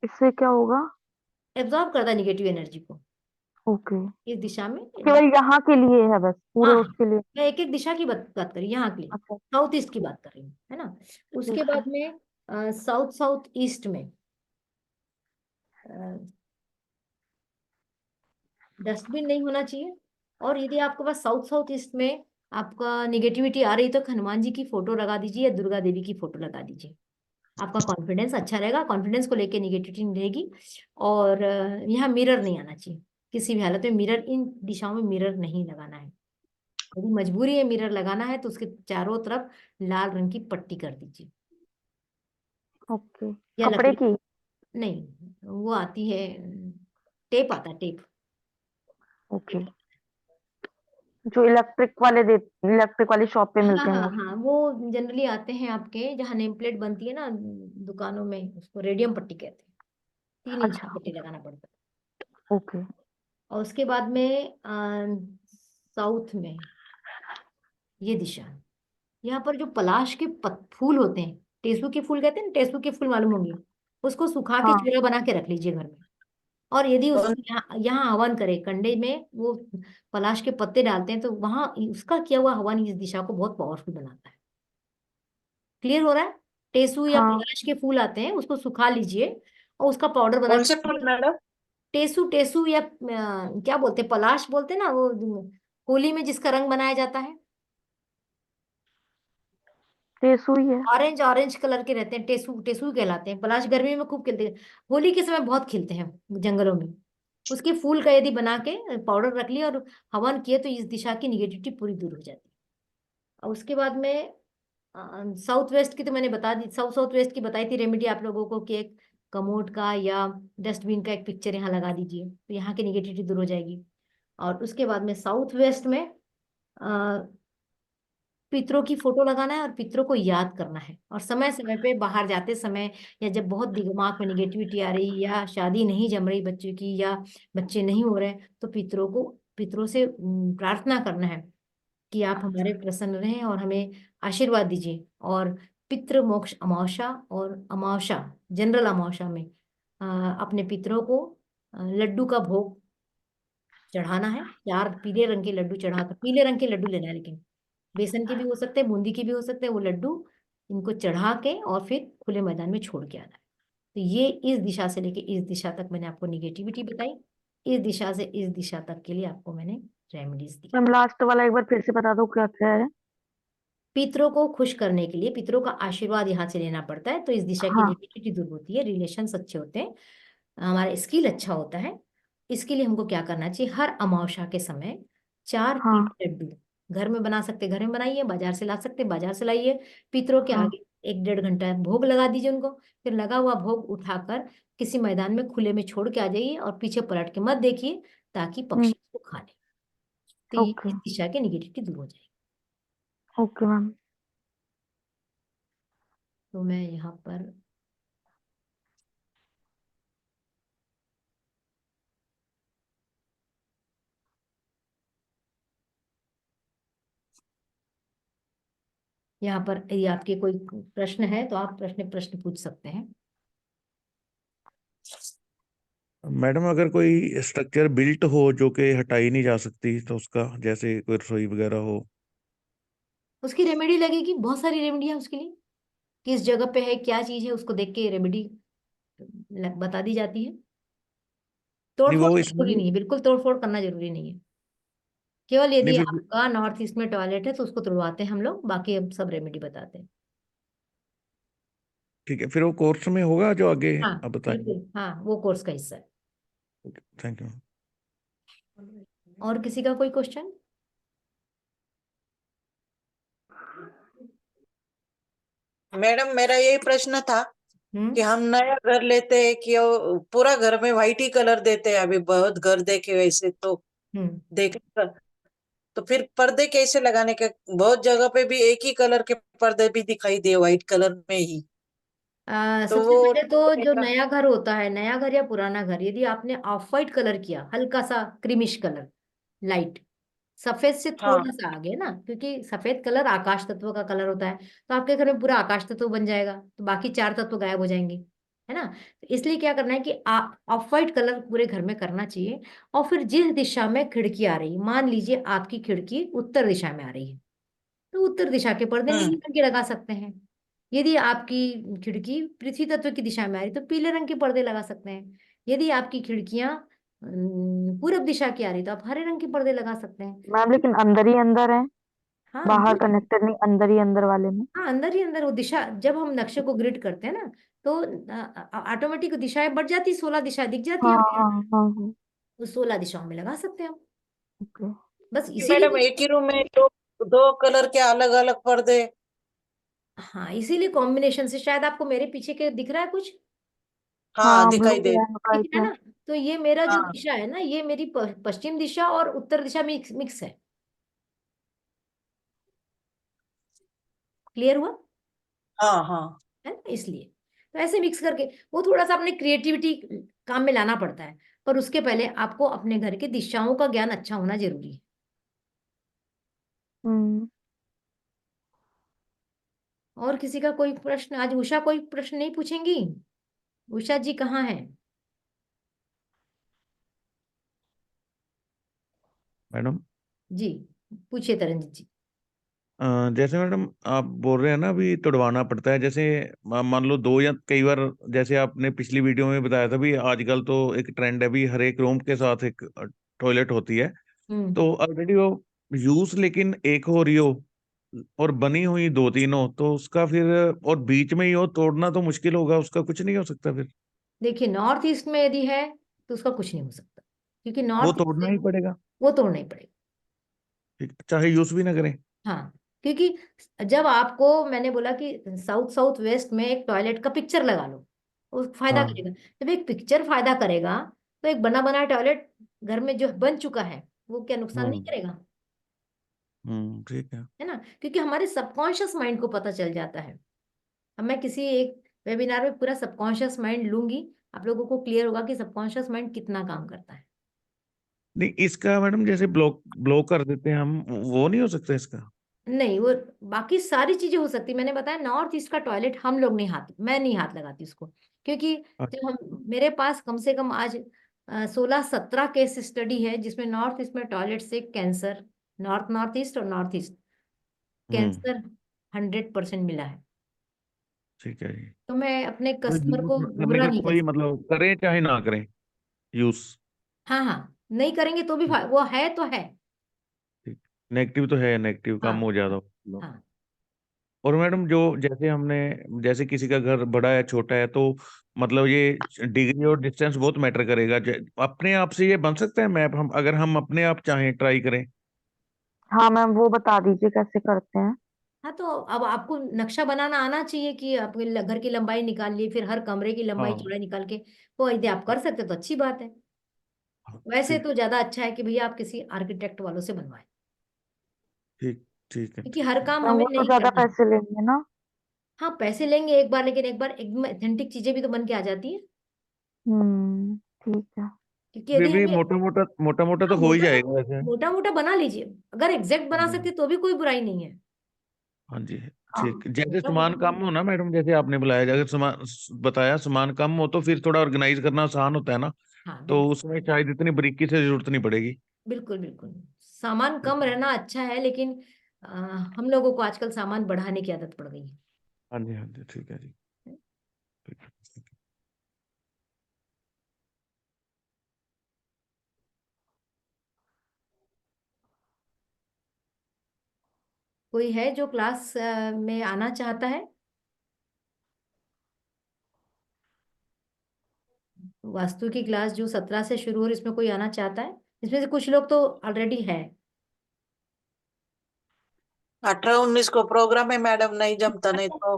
इससे क्या होगा? एब्जॉर्ब करता है निगेटिव एनर्जी को ओके। इस दिशा में। केवल यहाँ के लिए है बस, पूरे हाँ हाँ, उसके लिए? मैं एक एक दिशा की बात कर रही हूँ, यहाँ के लिए अच्छा। साउथ ईस्ट की बात कर रही हूँ, है ना। उसके ठीक है। बाद में साउथ साउथ ईस्ट में डस्टबिन नहीं होना चाहिए। और यदि आपके पास साउथ साउथ ईस्ट में आपका निगेटिविटी आ रही तो हनुमान जी की फोटो लगा दीजिए या दुर्गा देवी की फोटो लगा दीजिए। आपका कॉन्फिडेंस अच्छा रहेगा, कॉन्फिडेंस को लेके निगेटिविटी नहीं रहेगी। और यहाँ मिरर नहीं आना चाहिए किसी भी हालत में। मिरर, इन दिशाओं में मिरर नहीं लगाना है। यदि मजबूरी है मिरर लगाना है तो उसके चारों तरफ लाल रंग की पट्टी कर दीजिए, ओके। या कपड़े लकड़ी। की? नहीं, वो आती है, टेप आता है, टेप। ओके। जो इलेक्ट्रिक वाली शॉप पे हाँ मिलते हैं हाँ मोस्टली? हाँ, वो जनरली आते हैं आपके जहाँ नेम प्लेट बनती है ना दुकानों में, उसको रेडियम पट्टी कहते हैं। 3 इंच की अच्छा। पट्टी लगाना पड़ता है। ओके। और उसके बाद में साउथ में ये दिशा, यहाँ पर जो पलाश के फूल होते हैं, टेसू के फूल कहते हैं ना, टेसू के फूल मालूम होंगे, उसको सुखा के हाँ। चूरा बना के रख लीजिए घर में। और यदि कौन? उसको यहाँ यहाँ हवन करे, कंडे में वो पलाश के पत्ते डालते हैं, तो वहां उसका किया हुआ हवन इस दिशा को बहुत पावरफुल बनाता है। क्लियर हो रहा है? टेसू या हाँ। पलाश के फूल आते हैं, उसको सुखा लीजिए और उसका पाउडर बना कौन से के। फूल मैडम? टेसू, टेसू या क्या बोलते हैं, पलाश बोलते हैं ना वो, होली में जिसका रंग बनाया जाता है। टेसू ही है। ऑरेंज ऑरेंज कलर के रहते हैं, टेसू, टेसू कहलाते हैं। पलाश गर्मी में खूब खिलते हैं, होली के समय बहुत खिलते हैं जंगलों में। उसके फूल का यदि बना के पाउडर रख लिया और हवन किए, तो इस दिशा की निगेटिविटी पूरी दूर हो जाती है। और उसके बाद में साउथ वेस्ट की तो मैंने बता दी, साउथ साउथ वेस्ट की बताई थी रेमेडी आप लोगों को, कि एक कमोड का या डस्टबिन का एक पिक्चर यहाँ लगा दीजिए, तो यहाँ की निगेटिविटी दूर हो जाएगी। और उसके बाद में साउथ वेस्ट में पितरों की फोटो लगाना है और पितरों को याद करना है। और समय समय पे बाहर जाते समय, या जब बहुत दिमाग में निगेटिविटी आ रही, या शादी नहीं जम रही बच्चे की, या बच्चे नहीं हो रहे, तो पितरों से प्रार्थना करना है कि आप हमारे प्रसन्न रहें और हमें आशीर्वाद दीजिए। और पितृ मोक्ष अमावस्या और अमावस्या, जनरल अमावस्या में अपने पितरों को लड्डू का भोग चढ़ाना है। 4 पीले रंग के लड्डू चढ़ाकर, पीले रंग के लड्डू लेना है, लेकिन बेसन के भी हो सकते हैं, बूंदी के भी हो सकते हैं, वो लड्डू इनको चढ़ा के और फिर खुले मैदान में छोड़ के आना है। तो ये इस दिशा से लेके इस दिशा तक मैंने आपको निगेटिविटी बताई। इस दिशा से इस दिशा तक के लिए आपको मैंने रेमेडीज दी। मैम लास्ट वाला एक बार फिर से बता दो, क्या क्या है? पितरों को खुश करने के लिए पितरों का आशीर्वाद यहाँ से लेना पड़ता है, तो इस दिशा की हाँ। नेगेटिविटी दूर होती है, रिलेशंस अच्छे होते हैं, हमारा स्किल अच्छा होता है। इसके लिए हमको क्या करना चाहिए, हर अमावस्या के समय 4 हाँ। पीले लड्डू घर में बना सकते, घर में बनाइए, बाजार से ला सकते, बाजार से लाइए। पितरों के हाँ। आगे 1-1.5 घंटा भोग लगा दीजिए उनको, फिर लगा हुआ भोग उठाकर किसी मैदान में खुले में छोड़ के आ जाइए, और पीछे पलट के मत देखिए, ताकि हम्म। पक्षी इसको खा ले। तो ये ओके। इस दिशा की निगेटिविटी दूर हो जाएगी। Okay ma'am. तो मैं यहाँ पर यहाँ पर यदि आपके कोई प्रश्न है तो आप प्रश्न प्रश्न पूछ सकते हैं। मैडम अगर कोई स्ट्रक्चर बिल्ट हो जो कि हटाई नहीं जा सकती, तो उसका जैसे कोई रसोई वगैरह हो। उसकी रेमेडी लगेगी, बहुत सारी रेमेडी है उसके लिए। किस जगह पे है, क्या चीज है, उसको देख के रेमेडी बता दी जाती है। नहीं तोड़फोड़ वो इसमें जरूरी नहीं है, बिल्कुल तोड़फोड़ करना जरूरी नहीं है। केवल नहीं यदि फिर आपका नॉर्थ ईस्ट में टॉयलेट है तो उसको तुड़वाते हैं हम लोग, बाकी हम सब रेमेडी बताते हैं। ठीक है, फिर वो कोर्स में होगा जो आगे हाँ आप बताएंगे। बिल्कुल, हाँ वो कोर्स का हिस्सा है। Thank you. और किसी का कोई क्वेश्चन? मैडम मेरा यही प्रश्न था हम्म। कि हम नया घर लेते हैं कि पूरा घर में व्हाइट ही कलर देते हैं, अभी बहुत घर देखे वैसे तो हम्म। देख, तो फिर पर्दे कैसे लगाने के? बहुत जगह पे भी एक ही कलर के पर्दे भी दिखाई दिए, व्हाइट कलर में ही। तो सबसे वो पहले तो जो नया घर होता है, नया घर या पुराना घर, यदि आपने ऑफ वाइट कलर किया, हल्का सा क्रीमिश कलर, लाइट, सफेद से हाँ। थोड़ा सा आगे ना, क्योंकि सफेद कलर आकाश तत्व का कलर होता है, तो आपके घर में पूरा आकाश तत्व बन जाएगा, तो बाकी 4 तत्व गायब हो जाएंगे, है ना। तो इसलिए क्या करना है कि ऑफ वाइट कलर पूरे घर में करना चाहिए। और फिर जिस दिशा में खिड़की आ रही, मान लीजिए आपकी खिड़की उत्तर दिशा में आ रही है, तो उत्तर दिशा के पर्दे हम्म। नीले रंग के लगा सकते हैं। यदि आपकी खिड़की पृथ्वी तत्व की दिशा में आ रही, तो पीले रंग के पर्दे लगा सकते हैं। यदि आपकी खिड़कियां पूरब दिशा की आ रही, तो आप हरे रंग के पर्दे लगा सकते हैं। मैम लेकिन अंदर ही अंदर है, हाँ बाहर अंदर, कनेक्टेड नहीं, अंदर ही अंदर वाले में। हाँ अंदर ही अंदर, वो दिशा जब हम नक्शे को ग्रिड करते हैं ना, तो ऑटोमेटिक दिशाएं बढ़ जाती, 16 दिशा दिख जाती हाँ है हाँ हमें। हाँ हाँ। तो 16 दिशाओं में लगा सकते हैं हम। ओके। बस मैडम इसीलिए, एक ही रूम में दो दो कलर के अलग अलग पर्दे? हाँ इसीलिए कॉम्बिनेशन से, शायद आपको मेरे पीछे के दिख रहा है कुछ, हाँ, हाँ ब्लू दिखाई दे। एंड दिख वाइट रहा है है। ना। तो ये मेरा जो हाँ दिशा है ना, ये मेरी पश्चिम दिशा और उत्तर दिशा मिक्स मिक्स है। क्लियर हुआ? हाँ हाँ। है ना, इसलिए तो ऐसे मिक्स करके वो थोड़ा सा अपने क्रिएटिविटी काम में लाना पड़ता है, पर उसके पहले आपको अपने घर की दिशाओं का ज्ञान अच्छा होना जरूरी है। हम्म। और किसी का कोई प्रश्न? आज उषा कोई प्रश्न नहीं पूछेंगी? उषा जी कहाँ है? मैडम जी, पूछिए तरनजीत जी। जैसे मैडम आप बोल रहे हैं ना अभी तुड़वाना पड़ता है, जैसे मान लो दो या कई बार, जैसे आपने पिछली वीडियो में बताया था भी आजकल तो एक ट्रेंड है भी हर एक रूम के साथ एक टॉयलेट होती है। हम्म। तो ऑलरेडी वो यूज लेकिन एक हो रही हो और बनी हुई दो तीन हो, तो उसका फिर और बीच में ही हो, तोड़ना तो मुश्किल होगा, उसका कुछ नहीं हो सकता फिर? देखिए, नॉर्थ ईस्ट में यदि है तो उसका कुछ नहीं हो सकता, क्योंकि वो नॉर्थ ईस्ट तोड़ना से ही पड़ेगा, वो तोड़ना ही पड़ेगा। ठीक, चाहे यूज भी ना करें। हाँ, क्योंकि जब आपको मैंने बोला कि साउथ साउथ वेस्ट में एक टॉयलेट का पिक्चर लगा लो, वो फायदा हाँ। करेगा। जब एक पिक्चर फायदा करेगा तो एक बना बना टॉयलेट घर में जो बन चुका है वो क्या नुकसान नहीं हम्म। करेगा? ठीक है। है ना? क्योंकि हमारे सबकॉन्शियस माइंड को पता चल जाता है। अब मैं किसी एक वेबिनार में पूरा सबकॉन्शियस माइंड लूंगी, आप लोगों को क्लियर होगा कि सबकॉन्शियस माइंड कितना काम करता है। नहीं, इसका मैडम जैसे ब्लॉक ब्लॉक कर देते हैं हम, वो नहीं हो सकता इसका? नहीं, वो बाकी सारी चीजें हो सकती। मैंने बताया नॉर्थ ईस्ट का टॉयलेट हम लोग नहीं हाथ मैं नहीं हाथ लगाती उसको, क्योंकि जब हम मेरे पास कम से कम आज 16-17 केस स्टडी है जिसमें नॉर्थ ईस्ट में टॉयलेट से कैंसर, नॉर्थ नॉर्थ ईस्ट और नॉर्थ ईस्ट, हम्म। कैंसर 100% मिला है। ठीक है जी। तो मैं अपने तो कस्टमर यूज को करने गुमराह का नहीं कर कोई सकती। मतलब, करें चाहे ना करें यूज? हाँ हाँ, नहीं करेंगे तो भी वो है तो है। ठीक। नेगेटिव तो है, नेगेटिव हाँ कम हो ज्यादा हाँ हो। हाँ। और मैडम जो जैसे हमने, जैसे किसी का घर बड़ा है छोटा है, तो मतलब ये डिग्री और डिस्टेंस बहुत मैटर करेगा। अपने आप से ये बन सकता है मैप, हम अगर हम अपने आप चाहें ट्राई करें? हाँ मैम, वो बता दीजिए कैसे करते हैं। हाँ, तो अब आपको नक्शा बनाना आना चाहिए कि आपके घर की लंबाई निकाल लिए, फिर हर कमरे की लंबाई हाँ। चौड़ाई निकाल के वो यदि आप कर सकते हो तो अच्छी बात है। हाँ, वैसे ठीक। तो ज्यादा अच्छा है कि भैया आप किसी आर्किटेक्ट वालों से बनवाएं, ठीक। ठीक है। क्योंकि हर काम मैम हमें वो तो नहीं ज्यादा करना है। पैसे लेंगे ना। हाँ, पैसे लेंगे एक बार, लेकिन एक बार एकदम ऑथेंटिक चीजें भी तो बन के आ जाती है। ठीक है। क्योंकि फिर यदि भी हमें मोटा मोटा मोटा मोटा हाँ, तो हो ही जाएगा वैसे। मोटा मोटा बना लीजिए। अगर एग्जैक्ट बना हम्म। सकते तो भी कोई बुराई नहीं है। हाँ जी। हाँ। ठीक, जैसे मोटा मोटा सामान कम हो ना मैडम, जैसे आपने बुलाया, अगर सामान बताया सामान कम हो तो फिर थोड़ा ऑर्गेनाइज करना आसान होता है ना, हाँ, तो बिल्कुल उसमें शायद इतनी बारीकी से जरूरत नहीं पड़ेगी। बिल्कुल बिल्कुल। सामान ठीक कम है। रहना अच्छा है, लेकिन हम लोगों को आजकल सामान बढ़ाने की आदत पड़ गई है। हाँ जी, हाँ जी, ठीक है जी। ठीक है। कोई है जो क्लास में आना चाहता है? वास्तु की क्लास जो 17 से शुरू हो रही, इसमें कोई आना चाहता है? इसमें से कुछ लोग तो ऑलरेडी है। 18-19 को प्रोग्राम है मैडम, नहीं जमता नहीं तो।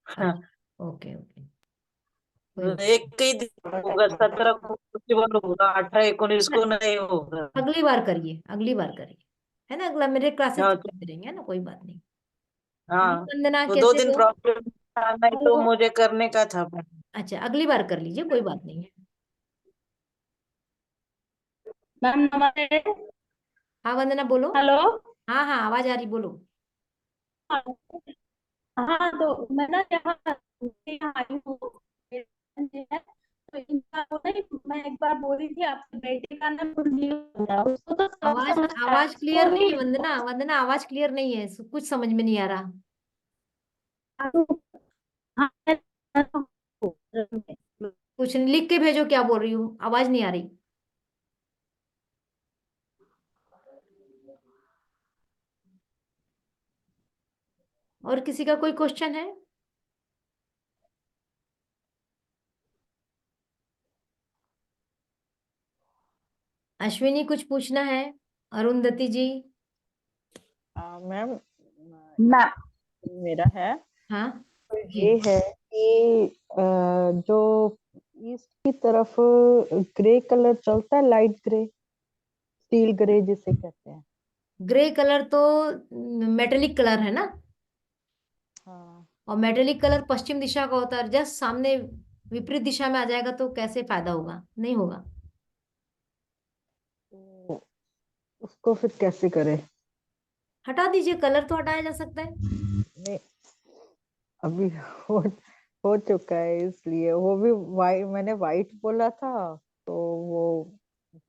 हाँ, अच्छा, ओके ओके, कोई बात एक ही दिन होगा, 17 को पॉसिबल होगा, 18-19 को नहीं होगा। नहीं। अगली बार करिए, अगली बार करिए, है ना? अगला मेरे क्लासेस हाँ चलते रहेंगे, है ना? कोई बात नहीं। है ना हाँ, वंदना, वो दो कैसे दिन हो? प्रॉब्लम था, नहीं तो मुझे करने का था। अच्छा, अगली बार कर लीजिए, कोई बात नहीं है। मैम नमस्ते। हाँ वंदना, बोलो। हेलो। हाँ हाँ, आवाज आ रही, बोलो। हाँ तो मैं ना यहाँ यहाँ आई हूँ, जी है, तो इनका वो नहीं, मैं एक बार बोल रही थी आपके बेटे का नाम गुरजीत है, उसको तो सब आवाज समझ आ रहा है, आवाज उसको क्लियर नहीं है नहीं। वंदना, वंदना आवाज क्लियर नहीं है, कुछ समझ में नहीं आ रहा। हाँ, कुछ लिख के भेजो, क्या बोल रही हूँ, आवाज नहीं आ रही। और किसी का कोई क्वेश्चन है? अश्विनी, कुछ पूछना है? अरुंधति जी? मैम, मैं मेरा है, हाँ तो जी। ये है कि जो ईस्ट की तरफ ग्रे कलर चलता है, लाइट ग्रे, स्टील ग्रे जिसे कहते हैं। ग्रे कलर तो मेटेलिक कलर है ना, हाँ, और मेटेलिक कलर पश्चिम दिशा का होता है। जस्ट सामने विपरीत दिशा में आ जाएगा तो कैसे फायदा होगा? नहीं होगा। तो उसको फिर कैसे करें? हटा दीजिए, कलर तो हटाया जा सकता है। नहीं, अभी हो हो चुका है, इसलिए वो भी वाइट, मैंने वाइट बोला था, तो वो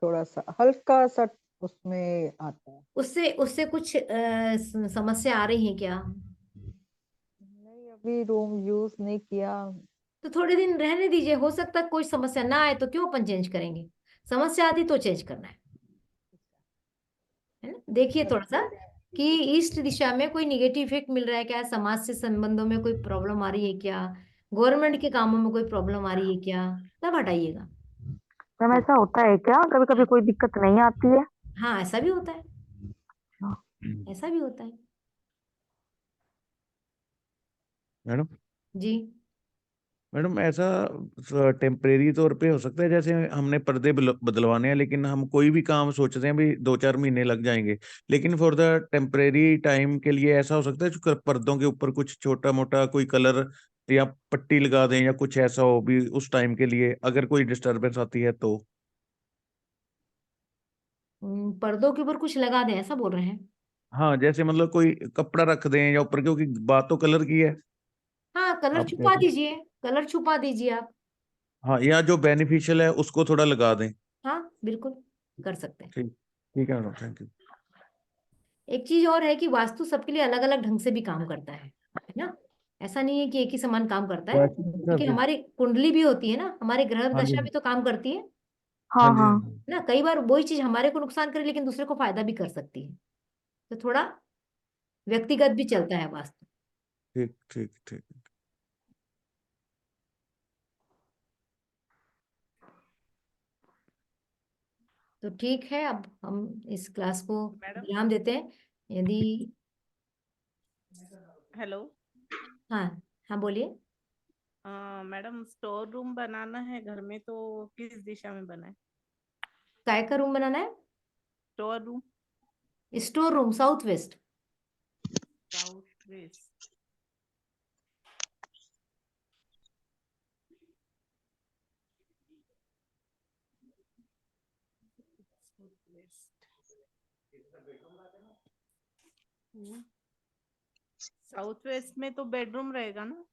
थोड़ा सा हल्का सा उसमें आता है। उससे उससे कुछ समस्या आ रही है क्या? नहीं, अभी रूम यूज नहीं किया। तो थोड़े दिन रहने दीजिए, हो सकता है कोई समस्या ना आए तो क्यों अपन चेंज करेंगे। समस्या आती तो चेंज करना है ना। देखिए थोड़ा सा कि ईस्ट दिशा में कोई निगेटिव इफेक्ट मिल रहा है क्या, समाज से संबंधों में कोई प्रॉब्लम आ रही है क्या, गवर्नमेंट के कामों में कोई प्रॉब्लम आ रही है क्या, तब हटाइएगा। मैम ऐसा होता है क्या, कभी कभी कोई दिक्कत नहीं आती है? हाँ ऐसा भी होता है, ऐसा भी होता है। मैडम जी। मैडम ऐसा टेम्परेरी तौर पे हो सकता है, जैसे हमने पर्दे बदलवाने हैं, लेकिन हम कोई भी काम सोचते हैं भी 2-4 महीने लग जाएंगे, लेकिन फॉर द टेम्परेरी टाइम के लिए ऐसा हो सकता है जो पर्दों के ऊपर कुछ छोटा मोटा कोई कलर या पट्टी लगा दें या कुछ ऐसा हो भी उस टाइम के लिए, अगर कोई डिस्टरबेंस आती है तो। पर्दों के ऊपर कुछ लगा दें ऐसा बोल रहे हैं? हाँ, जैसे मतलब कोई कपड़ा रख दें या ऊपर, क्योंकि बात तो कलर की है। हाँ कलर आप छुपा जैसे, दीजिए, कलर छुपा दीजिए आप। हाँ, या जो बेनिफिशियल है उसको थोड़ा लगा दें। हाँ बिल्कुल कर सकते हैं। ठीक, ठीक है मैडम, थैंक यू। एक चीज और है कि वास्तु सबके लिए अलग अलग ढंग से भी काम करता है ना। ऐसा नहीं है कि एक ही समान काम करता है, वैसे भी क्योंकि सब भी- हमारी कुंडली भी होती है ना, हमारे ग्रह हाँ जी, दशा भी तो काम करती है हाँ हाँ जी, हाँ हाँ। जी। ना। कई बार वही चीज हमारे को नुकसान करे लेकिन दूसरे को फायदा भी कर सकती है, तो थोड़ा व्यक्तिगत भी चलता है वास्तु। ठीक, ठीक, ठीक। तो ठीक है, अब हम इस क्लास को मैडम। विराम देते हैं। यदि हेलो। हाँ, हाँ बोलिए। मैडम, स्टोर रूम बनाना है घर में तो किस दिशा में बनाए? काय का रूम बनाना है? Store room. Store room south west. South west. South west. South west में तो बेडरूम रहेगा ना?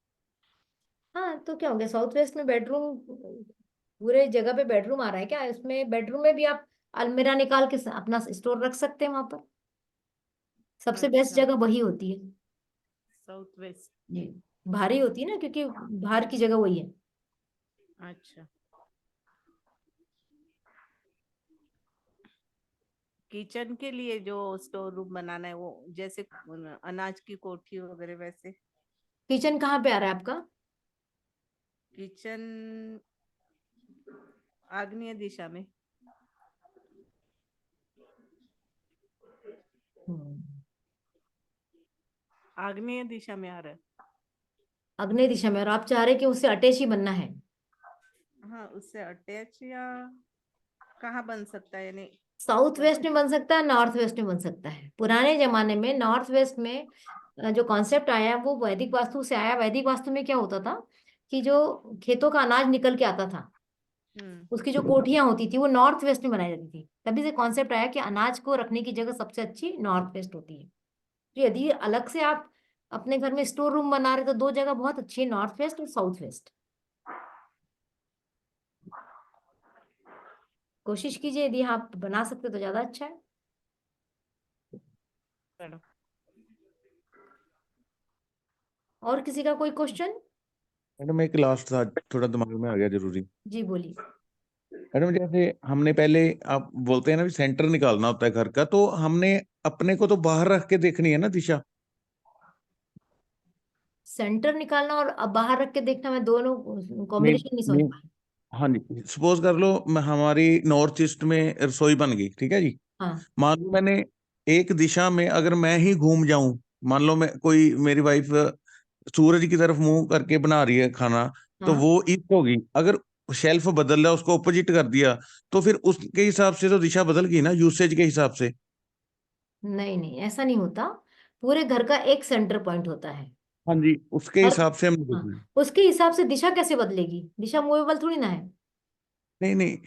हाँ तो क्या हो गया, साउथ वेस्ट में बेडरूम, पूरे जगह पे बेडरूम आ रहा है क्या? इसमें बेडरूम में भी आप अलमीरा निकाल के अपना स्टोर रख सकते हैं वहां पर। सबसे बेस्ट अच्छा, जगह वही होती है साउथ वेस्ट। जी। भारी होती है ना, क्योंकि बाहर की जगह वही है। अच्छा। किचन के लिए जो स्टोर रूम बनाना है वो जैसे अनाज की कोठी वगैरह वैसे? किचन कहाँ पे आ रहा है आपका? किचन आग्नेय दिशा में। हम्म, आग्नेय दिशा में आ रहा है। आग्नेय दिशा में, और आप चाह रहे हैं कि उससे अटैच ही बनना है? हाँ, उससे अटैच या कहाँ बन सकता है यानी? साउथ कैसे? वेस्ट में बन सकता है, नॉर्थ वेस्ट में बन सकता है। पुराने जमाने में नॉर्थ वेस्ट में जो कॉन्सेप्ट आया वो वैदिक वास्तु से आया। वैदिक वास्तु में क्या होता था कि जो खेतों का अनाज निकल के आता था, हम्म। उसकी जो कोठियां होती थी वो नॉर्थ वेस्ट में बनाई जाती थी। तभी से कॉन्सेप्ट आया कि अनाज को रखने की जगह सबसे अच्छी नॉर्थ वेस्ट होती है। तो यदि अलग से आप अपने घर में स्टोर रूम बना रहे तो दो जगह बहुत अच्छी है, नॉर्थ वेस्ट और साउथ वेस्ट। कोशिश कीजिए, यदि आप बना सकते तो ज्यादा अच्छा है। चलो। और किसी का कोई क्वेश्चन? मैडम एक लास्ट था, थोड़ा दिमाग में आ गया जरूरी। जी बोलिए। मैडम जैसे हमने पहले, आप बोलते हैं ना भी सेंटर निकालना होता है घर का, तो हमने अपने को तो बाहर रख के देखनी है ना दिशा। सेंटर निकालना और अब बाहर रख के देखना, मैं दोनों नहीं, कॉम्बिनेशन नहीं समझ नहीं। पाई। हाँ जी, सपोज कर लो हमारी नॉर्थ ईस्ट में रसोई बन गई, ठीक है जी। हाँ। मान लो मैंने एक दिशा में अगर मैं ही घूम जाऊं, मान लो मैं, कोई मेरी वाइफ सूरज की तरफ मुंह करके बना रही है खाना, तो हाँ वो ईस्ट होगी। अगर शेल्फ बदल रहा है, उसको ऑपोजिट कर दिया, तो फिर उसके हिसाब से तो दिशा बदल गई ना, यूसेज के हिसाब से। नहीं नहीं, ऐसा नहीं होता। पूरे घर का एक सेंटर पॉइंट होता है। हाँ जी, उसके और हिसाब से हम हाँ, देखना है। उसके हिसाब से दिशा कैसे बदलेगी? दिशा मूवेबल थोड़ी ना है। नहीं, नहीं,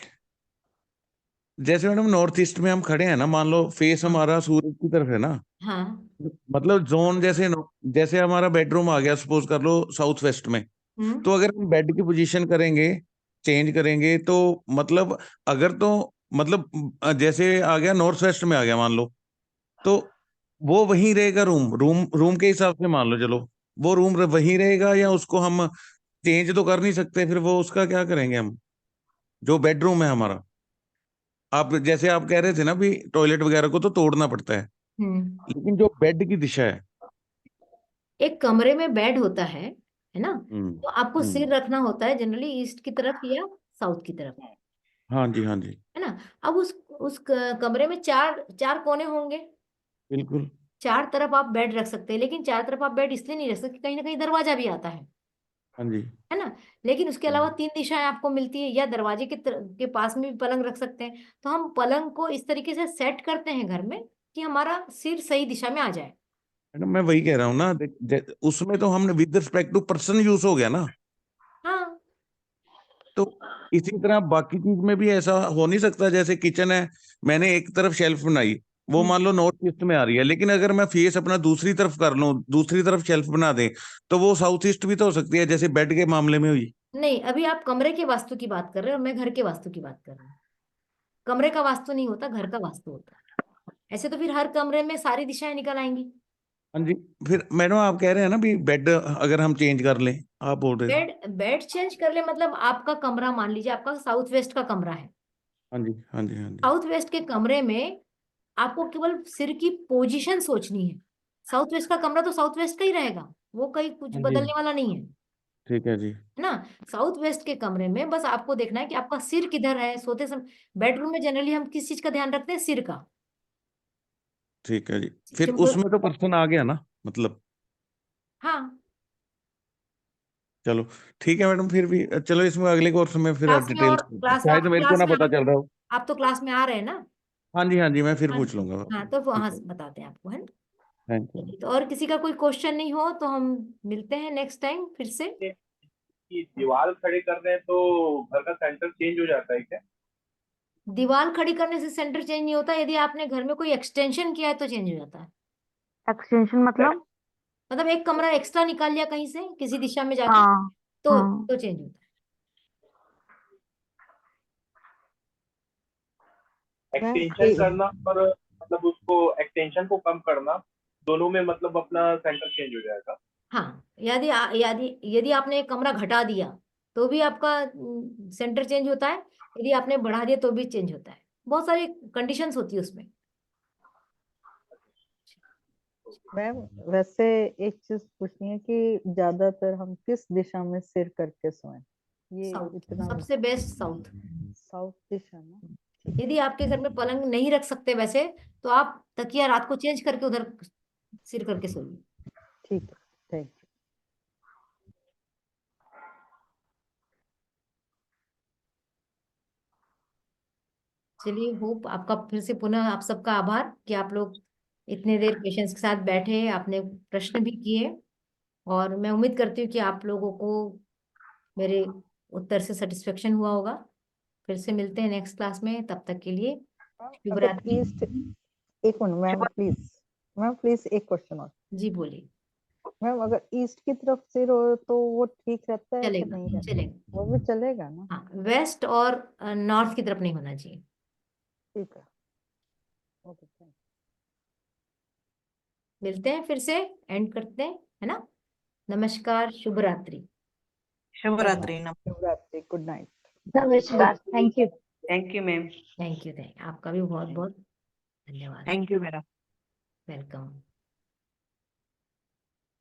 जैसे मैडम नॉर्थ ईस्ट में हम खड़े हैं ना, मान लो फेस हाँ हमारा सूरज की तरफ है ना, हाँ। मतलब जोन, जैसे जैसे हमारा बेडरूम आ गया सपोज कर लो साउथ वेस्ट में, हम्म। तो अगर हम बेड की पोजीशन करेंगे, चेंज करेंगे, तो मतलब अगर तो मतलब जैसे आ गया नॉर्थ वेस्ट में आ गया मान लो, तो वो वहीं रहेगा रूम रूम रूम के हिसाब से मान लो, चलो वो रूम वहीं रहेगा, या उसको हम चेंज तो कर नहीं सकते, फिर वो उसका क्या करेंगे हम, जो बेडरूम है हमारा। आप जैसे आप कह रहे थे ना भी टॉयलेट वगैरह को तो तोड़ना पड़ता है, हम्म। लेकिन जो बेड की दिशा है। एक कमरे में बेड होता है ना? हम्म। तो आपको सिर रखना होता है जनरली ईस्ट की तरफ या साउथ की तरफ, हाँ जी, हाँ जी, है ना? अब उस कमरे में चार चार कोने होंगे। बिल्कुल। चार तरफ आप बेड रख सकते हैं, लेकिन चार तरफ आप बेड इसलिए नहीं रख सकते, कहीं ना कहीं दरवाजा भी आता हाँ जी। है ना? लेकिन उसके अलावा हम्म। तीन दिशाएं आपको मिलती है, या दरवाजे के पास में भी पलंग रख सकते हैं। तो हम पलंग को इस तरीके से सेट करते हैं घर में कि हमारा सिर सही दिशा में आ जाए। मैडम मैं वही कह रहा हूँ ना, उसमें तो हमने with respect to person use हो गया ना, हाँ। तो इसी तरह बाकी चीज में भी ऐसा हो नहीं सकता। जैसे किचन है, मैंने एक तरफ शेल्फ बनाई, वो हम्म। मान लो नॉर्थ ईस्ट में आ रही है, लेकिन अगर मैं फेस अपना दूसरी तरफ कर लूं, दूसरी तरफ शेल्फ बना दें, तो वो साउथ ईस्ट भी तो हो सकती है, जैसे बेड के मामले में हुई। नहीं, अभी आप कमरे के वास्तु की बात कर रहे हो और मैं घर के वास्तु की बात कर रही हूँ। कमरे का वास्तु नहीं होता, घर का वास्तु होता है। ऐसे तो फिर हर कमरे में सारी दिशाएं निकल आएंगी। हाँ जी। फिर मैडम आप कह रहे हैं ना भी बेड अगर हम चेंज कर लें, आप बोल रहे थे। बेड बेड चेंज कर ले मतलब आपका कमरा, मान लीजिए आपका साउथ वेस्ट का कमरा है। हाँ जी, हाँ जी, हाँ जी। साउथ वेस्ट के कमरे में आपको केवल सिर की पोजीशन सोचनी है। साउथ वेस्ट का कमरा तो साउथ वेस्ट का ही रहेगा, वो कहीं कुछ हाँ जी, बदलने वाला नहीं है ठीक है जी। है ना? साउथ वेस्ट के कमरे में बस आपको देखना है कि आपका सिर किधर है सोते समय। बेडरूम में जनरली हम किस चीज का ध्यान रखते हैं? सिर का। ठीक है जी। फिर सिंपल। उसमें तो पर्सन आ गया ना, मतलब। हाँ। चलो ठीक है मैडम, फिर भी चलो इसमें अगले कोर्स में फिर क्लास में, डिटेल्स, और क्लास शायद आप मेरे को क्लास ना में पता चल रहा हो। आप तो क्लास में आ रहे हैं ना? हाँ जी, हाँ जी, मैं फिर हाँ। पूछ लूंगा। हाँ, तो ठीक वहां है, से बताते हैं आपको, है ना? Thank you. चलिए, तो और किसी का कोई क्वेश्चन नहीं हो तो हम मिलते हैं नेक्स्ट टाइम फिर से। कि दीवार खड़े कर रहे हैं तो घर का सेंटर चेंज हो जाता है क्या? दीवार खड़ी करने से सेंटर चेंज नहीं होता, यदि आपने घर में कोई एक्सटेंशन किया है तो चेंज हो जाता है। एक्सटेंशन मतलब? मतलब एक कमरा एक्स्ट्रा निकाल लिया कहीं से किसी दिशा में जाके, हाँ हाँ। तो चेंज होता मैम एक्सटेंशन करना और मतलब उसको एक्सटेंशन को कम करना, दोनों में मतलब अपना सेंटर चेंज हो जाएगा। है। हाँ, यदि यदि आपने एक कमरा घटा दिया तो भी आपका सेंटर चेंज होता है। यदि आपने बढ़ा दिया तो भी चेंज होता है। बहुत सारी कंडीशंस होती है उसमें। मैम वैसे एक चीज पूछनी है कि ज्यादातर हम किस दिशा में सिर करके सोएं? ये साउथ इतना सबसे बेस्ट, साउथ। साउथ दिशा में। ठीक है, यदि आपके घर में पलंग नहीं रख सकते वैसे, तो आप तकिया रात को चेंज करके उधर सिर करके सोइए। ठीक है, थैंक यू। चलिए, होप आपका फिर से पुनः आप सबका आभार कि आप लोग इतने देर पेशेंस के साथ बैठे, आपने प्रश्न भी किए। और मैं उम्मीद करती हूँ कि आप लोगों को मेरे उत्तर से सेटिस्फेक्शन हुआ होगा। फिर से मिलते हैं नेक्स्ट क्लास में, तब तक के लिए शुभ अगर रात्रि। ईस्ट, एक minute ma'am please, ma'am please एक क्वेश्चन और। जी बोलिए। मैम अगर ईस्ट की तरफ सिर हो तो वो ठीक रहता है कि चलेगा, नहीं रहता? चलेगा। वो भी चलेगा ना? हाँ, वेस्ट और नॉर्थ की तरफ नहीं होना चाहिए। ठीक है, ओके थैंक मिलते हैं फिर से, एंड करते हैं, है ना? नमस्कार, शुभ रात्रि। शुभ यू। रात्रि। शुभ रात्रि, गुड नाइट। नमस्कार, thank you. Thank you ma'am. Thank you, आपका भी बहुत बहुत धन्यवाद। Thank you madam. वेलकम।